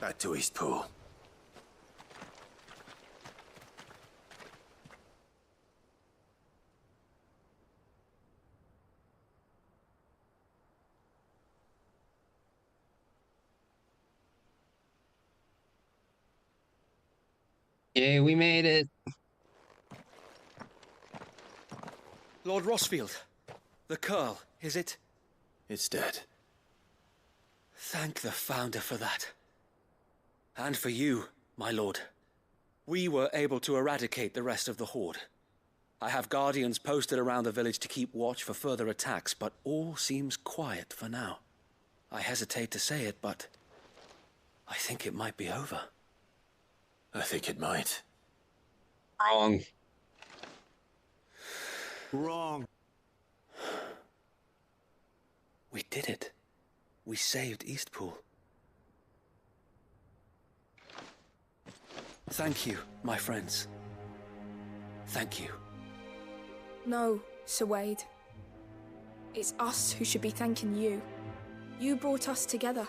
Back to Eastpool. Yay, we made it. Lord Rosfield, the Curl, is it? It's dead. Thank the Founder for that. And for you, my lord. We were able to eradicate the rest of the Horde. I have guardians posted around the village to keep watch for further attacks, but all seems quiet for now. I hesitate to say it, but I think it might be over. I think it might. Wrong. Wrong. We did it. We saved Eastpool. Thank you, my friends. Thank you. No, Sir Wade. It's us who should be thanking you. You brought us together.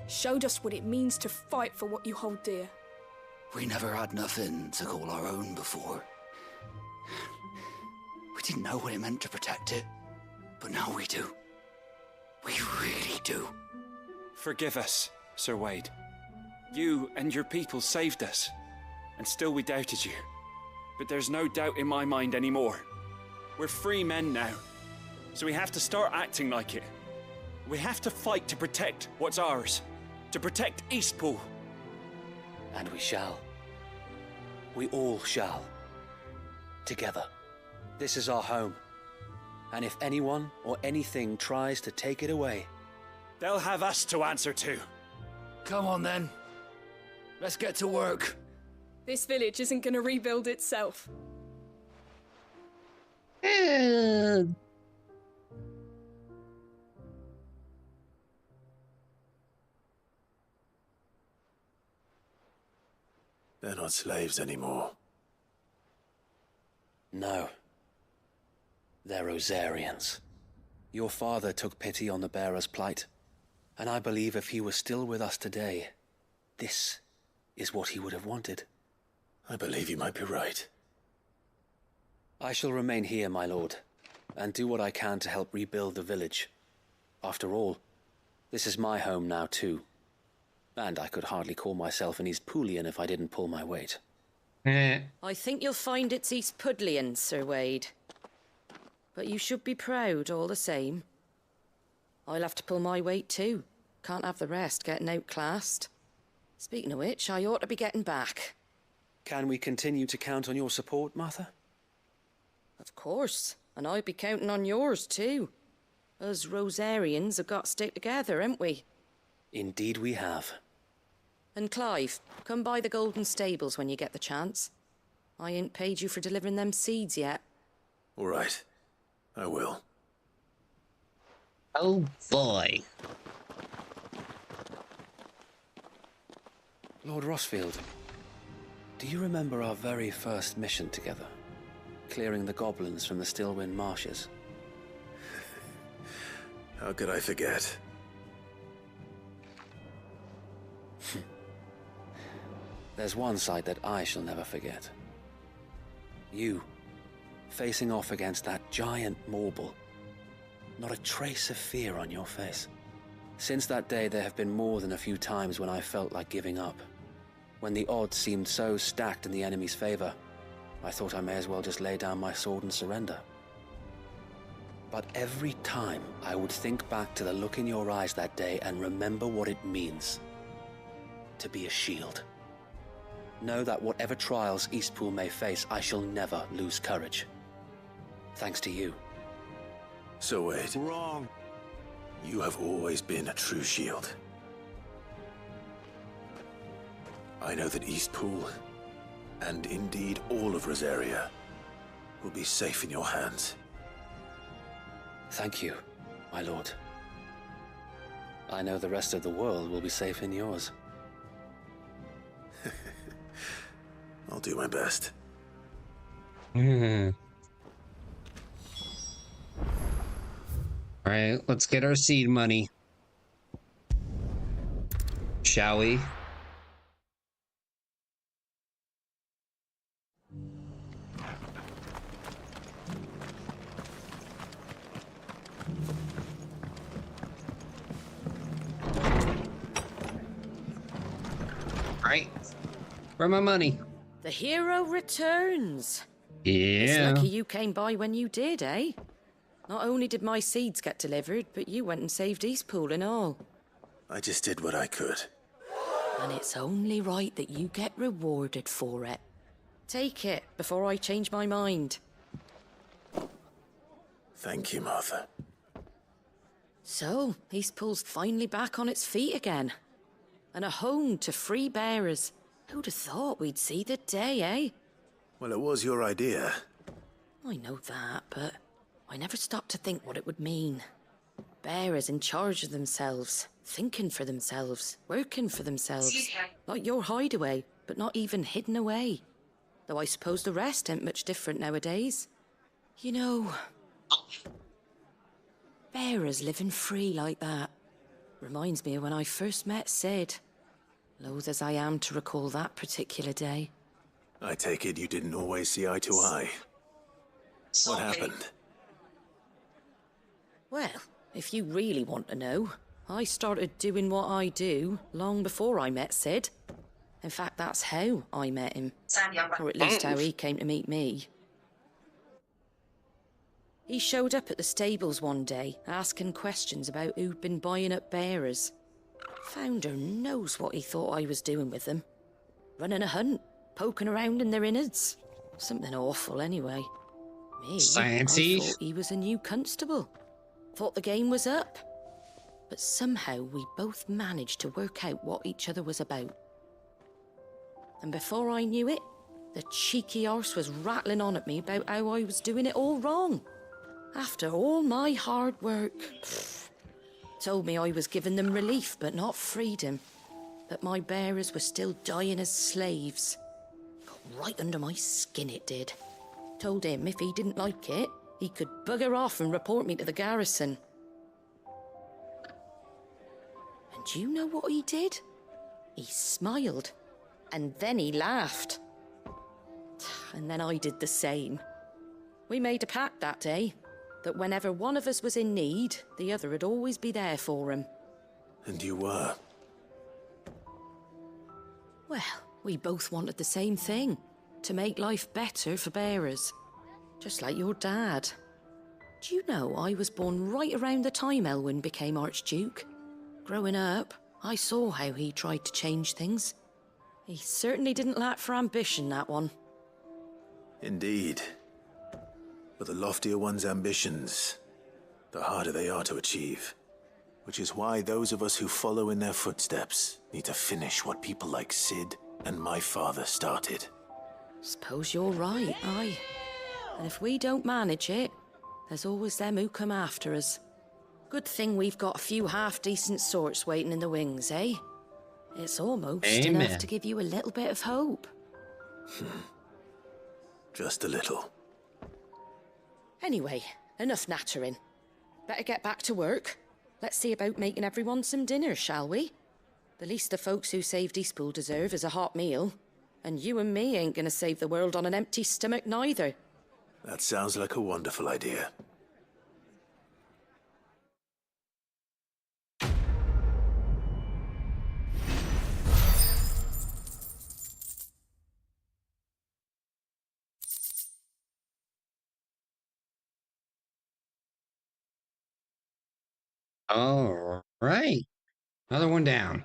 Showed us what it means to fight for what you hold dear. We never had nothing to call our own before. We didn't know what it meant to protect it, but now we do. We really do. Forgive us, Sir Wade. You and your people saved us, and still we doubted you. But there's no doubt in my mind anymore. We're free men now, so we have to start acting like it. We have to fight to protect what's ours, to protect Eastpool. And we shall. We all shall. Together. This is our home. And if anyone or anything tries to take it away, they'll have us to answer to. Come on then. Let's get to work. This village isn't gonna rebuild itself. They're not slaves anymore. No. They're Rosarians. Your father took pity on the bearer's plight, and I believe if he was still with us today, this is what he would have wanted. I believe you might be right. I shall remain here, my lord, and do what I can to help rebuild the village. After all, this is my home now too. And I could hardly call myself an Eastpoolian if I didn't pull my weight. I think you'll find it's East Pudlian, Sir Wade. But you should be proud all the same. I'll have to pull my weight too. Can't have the rest getting outclassed. Speaking of which, I ought to be getting back. Can we continue to count on your support, Martha? Of course, and I'd be counting on yours too. Us Rosarians have got to stick together, haven't we? Indeed we have. And Clive, come by the Golden Stables when you get the chance. I ain't paid you for delivering them seeds yet. All right. I will. Oh boy. Lord Rosfield, do you remember our very first mission together? Clearing the goblins from the Stillwind Marshes? How could I forget? There's one sight that I shall never forget. You, facing off against that giant Morble. Not a trace of fear on your face. Since that day, there have been more than a few times when I felt like giving up. When the odds seemed so stacked in the enemy's favor, I thought I may as well just lay down my sword and surrender. But every time I would think back to the look in your eyes that day and remember what it means to be a shield. Know that whatever trials Eastpool may face, I shall never lose courage. Thanks to you. So wait. Wrong. You have always been a true shield. I know that Eastpool, and indeed all of Rosaria, will be safe in your hands. Thank you, my lord. I know the rest of the world will be safe in yours. I'll do my best. Alright, let's get our seed money. Shall we? Alright. Where's my money? The hero returns. Yeah. It's lucky you came by when you did, eh? Not only did my seeds get delivered, but you went and saved Eastpool and all. I just did what I could. And it's only right that you get rewarded for it. Take it before I change my mind. Thank you, Martha. So, Eastpool's finally back on its feet again. And a home to free bearers. Who'd have thought we'd see the day, eh? Well, it was your idea. I know that, but I never stopped to think what it would mean. Bearers in charge of themselves, thinking for themselves, working for themselves. Like your hideaway, but not even hidden away. Though I suppose the rest ain't much different nowadays. You know, bearers living free like that reminds me of when I first met Sid. Loath as I am to recall that particular day. I take it you didn't always see eye to eye. What happened? Well, if you really want to know, I started doing what I do long before I met Sid. In fact, that's how I met him. Or at least how he came to meet me. He showed up at the stables one day, asking questions about who'd been buying up bearers. Founder knows what he thought I was doing with them. Running a hunt, poking around in their innards. Something awful, anyway. Me, Sciencey. I thought he was a new constable. Thought the game was up. But somehow we both managed to work out what each other was about. And before I knew it, the cheeky arse was rattling on at me about how I was doing it all wrong. After all my hard work. Told me I was giving them relief, but not freedom. That my bearers were still dying as slaves. Got right under my skin, it did. Told him if he didn't like it, he could bugger off and report me to the garrison. And do you know what he did? He smiled. And then he laughed. And then I did the same. We made a pact that day. That whenever one of us was in need, the other would always be there for him. And you were? Well, we both wanted the same thing. To make life better for bearers. Just like your dad. Do you know I was born right around the time Elwyn became Archduke? Growing up, I saw how he tried to change things. He certainly didn't lack for ambition, that one. Indeed. But the loftier one's ambitions, the harder they are to achieve. Which is why those of us who follow in their footsteps need to finish what people like Sid and my father started. Suppose you're right, aye. And if we don't manage it, there's always them who come after us. Good thing we've got a few half-decent sorts waiting in the wings, eh? It's almost enough to give you a little bit of hope. Just a little. Anyway, enough nattering. Better get back to work. Let's see about making everyone some dinner, shall we? The least the folks who saved Eastpool deserve is a hot meal. And you and me ain't gonna save the world on an empty stomach neither. That sounds like a wonderful idea. All right. Another one down.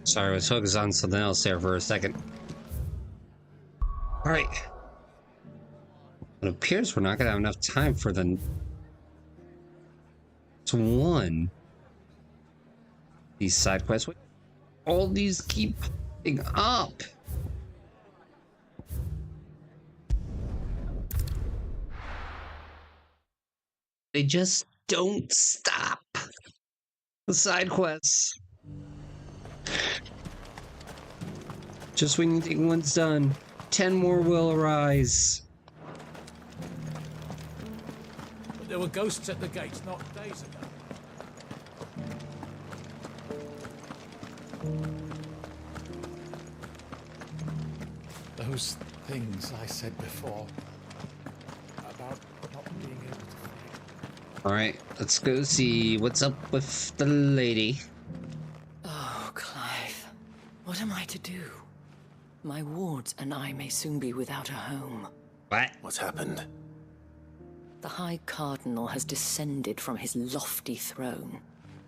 Sorry, I was focused on something else there for a second. Alright. It appears we're not going to have enough time for the one. These side quests. All these keep popping up. They just don't stop. The side quests. Just when you think one's done, 10 more will arise. But there were ghosts at the gates not days ago. Those things I said before about not being able to fight. Alright, let's go see what's up with the lady. Oh, Clive. What am I to do? My wards and I may soon be without a home. What? What's happened? The High Cardinal has descended from his lofty throne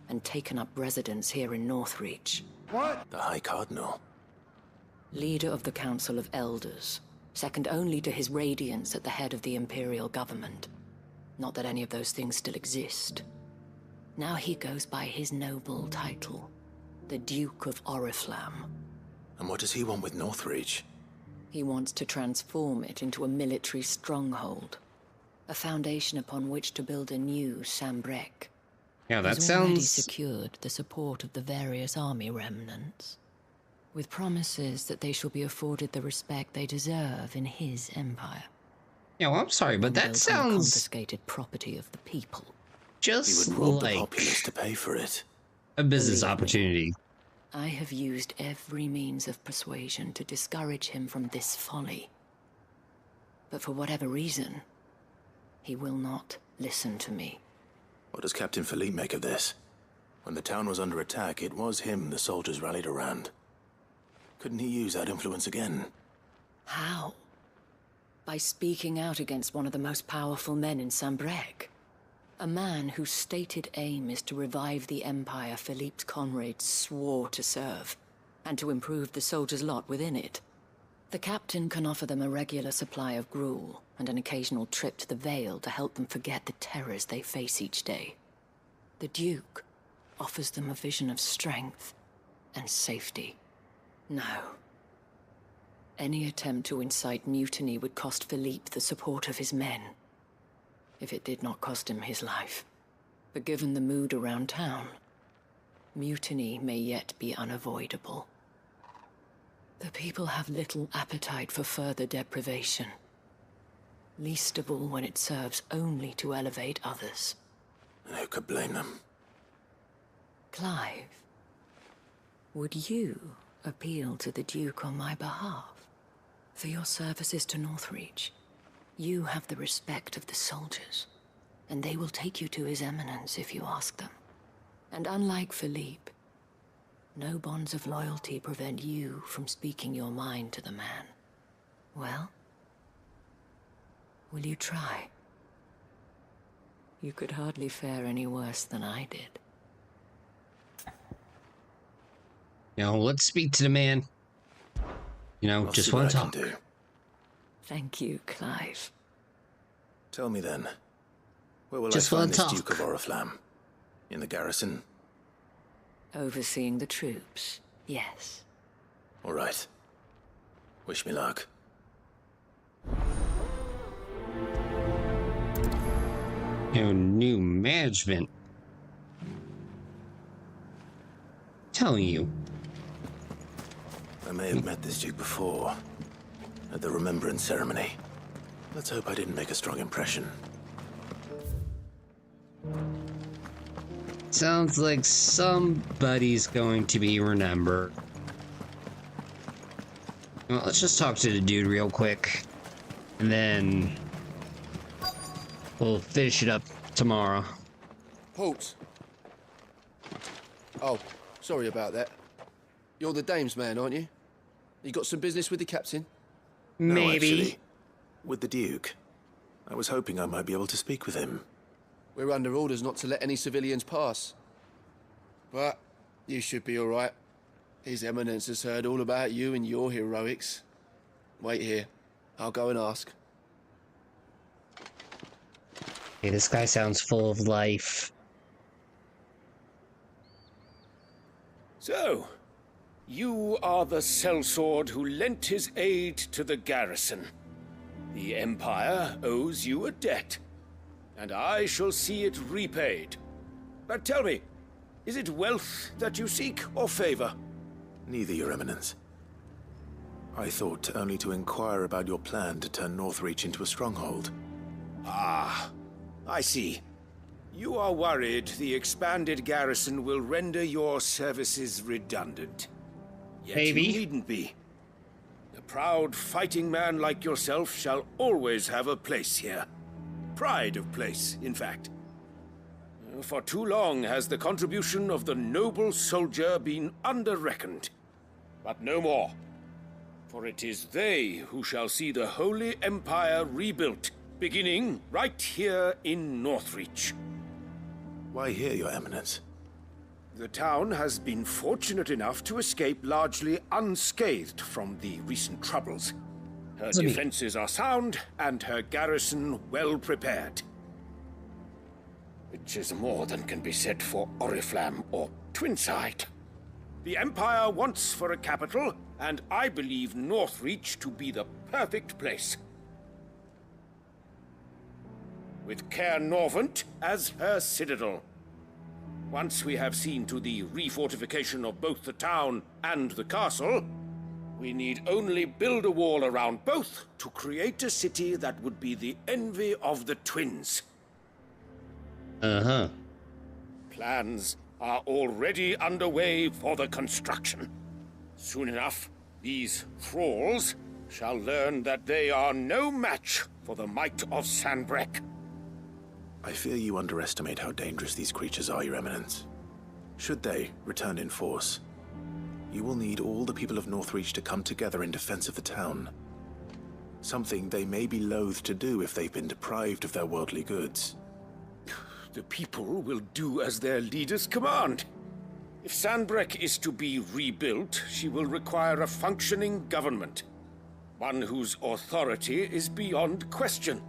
and taken up residence here in Northreach. What? The High Cardinal? Leader of the Council of Elders, second only to his Radiance at the head of the Imperial government. Not that any of those things still exist. Now he goes by his noble title, the Duke of Oriflamme. And what does he want with Northreach? He wants to transform it into a military stronghold, a foundation upon which to build a new Sambrek. Yeah, that He's already sounds... secured the support of the various army remnants, with promises that they shall be afforded the respect they deserve in his empire. Yeah, well, I'm sorry, but that sounds... confiscated property of the people. Just he would rob like the populace to pay for it. A business opportunity. I have used every means of persuasion to discourage him from this folly. But for whatever reason, he will not listen to me. What does Captain Philippe make of this? When the town was under attack, it was him the soldiers rallied around. Couldn't he use that influence again? How? By speaking out against one of the most powerful men in Sambrek. A man whose stated aim is to revive the empire Philippe's comrades swore to serve, and to improve the soldiers' lot within it. The captain can offer them a regular supply of gruel, and an occasional trip to the Vale to help them forget the terrors they face each day. The Duke offers them a vision of strength and safety. No. Any attempt to incite mutiny would cost Philippe the support of his men, if it did not cost him his life. But given the mood around town, mutiny may yet be unavoidable. The people have little appetite for further deprivation, least of all when it serves only to elevate others. And who could blame them? Clive, would you appeal to the Duke on my behalf? For your services to Northreach, you have the respect of the soldiers, and they will take you to His Eminence if you ask them. And unlike Philippe, no bonds of loyalty prevent you from speaking your mind to the man. Well, will you try? You could hardly fare any worse than I did. Let's speak to the man. Just want to talk. Thank you, Clive. Tell me then, where will Just I find wanna this talk. Duke of Oriflamme? In the garrison? Overseeing the troops, yes. All right. Wish me luck. New management. Telling you. I may have met this Duke before, at the Remembrance ceremony. Let's hope I didn't make a strong impression. Sounds like somebody's going to be remembered. Well, let's just talk to the dude real quick. And then we'll finish it up tomorrow. Halt! Oh, sorry about that. You're the dame's man, aren't you? You got some business with the captain? No, Maybe. actually, with the Duke. I was hoping I might be able to speak with him. We're under orders not to let any civilians pass. But you should be all right. His Eminence has heard all about you and your heroics. Wait here. I'll go and ask. Hey, this guy sounds full of life. So, you are the sellsword who lent his aid to the garrison. The Empire owes you a debt, and I shall see it repaid. But tell me, is it wealth that you seek, or favor? Neither, Your Eminence. I thought only to inquire about your plan to turn Northreach into a stronghold. Ah, I see. You are worried the expanded garrison will render your services redundant. Yet Maybe. you needn't be. A proud fighting man like yourself shall always have a place here. Pride of place, in fact. For too long has the contribution of the noble soldier been under-reckoned. But no more. For it is they who shall see the Holy Empire rebuilt, beginning right here in Northreach. Why here, Your Eminence? The town has been fortunate enough to escape largely unscathed from the recent troubles. Her defenses are sound, and her garrison well prepared. Which is more than can be said for Oriflamme or Twinside. The Empire wants for a capital, and I believe Northreach to be the perfect place. With Caer Norvent as her citadel. Once we have seen to the refortification of both the town and the castle, we need only build a wall around both to create a city that would be the envy of the twins. Uh-huh. Plans are already underway for the construction. Soon enough, these thralls shall learn that they are no match for the might of Sanbreque. I fear you underestimate how dangerous these creatures are, Your Eminence. Should they return in force, you will need all the people of Northreach to come together in defense of the town. Something they may be loath to do if they've been deprived of their worldly goods. The people will do as their leaders command. If Sanbreque is to be rebuilt, she will require a functioning government. One whose authority is beyond question.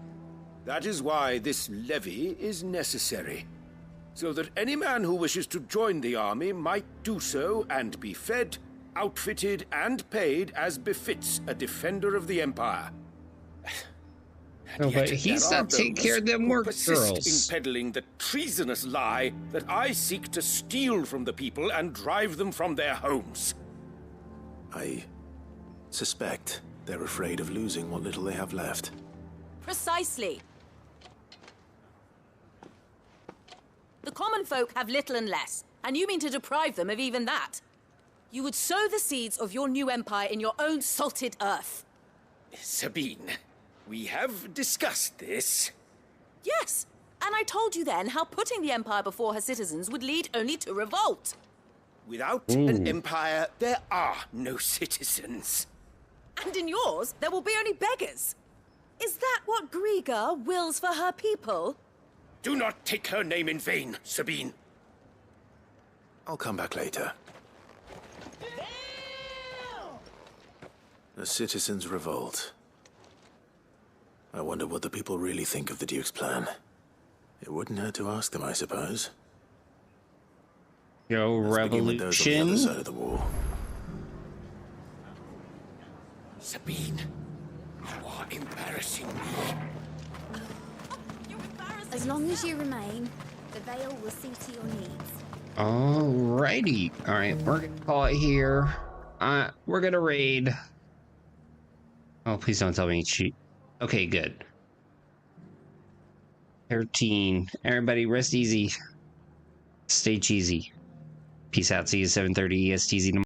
That is why this levy is necessary. So that any man who wishes to join the army might do so and be fed, outfitted, and paid as befits a defender of the Empire. No, but he's not taking care of them work girls. In peddling the treasonous lie that I seek to steal from the people and drive them from their homes. I suspect they're afraid of losing what little they have left. Precisely. The common folk have little and less, and you mean to deprive them of even that. You would sow the seeds of your new empire in your own salted earth. Sabine, we have discussed this. Yes, and I told you then how putting the empire before her citizens would lead only to revolt. Without an empire, there are no citizens. And in yours, there will be only beggars. Is that what Griga wills for her people? Do not take her name in vain, Sabine. I'll come back later. The citizens revolt. I wonder what the people really think of the Duke's plan. It wouldn't hurt to ask them, I suppose. Yo, revolution. Let's begin with those on the other side of the wall. Sabine, you are embarrassing me. As long as you remain, the veil will see to your needs. Alrighty. Alright, we're gonna call it here. We're gonna raid. Oh, please don't tell me cheat. Okay, good. 13. Everybody rest easy. Stay cheesy. Peace out. See you 7:30 ESTZ tomorrow.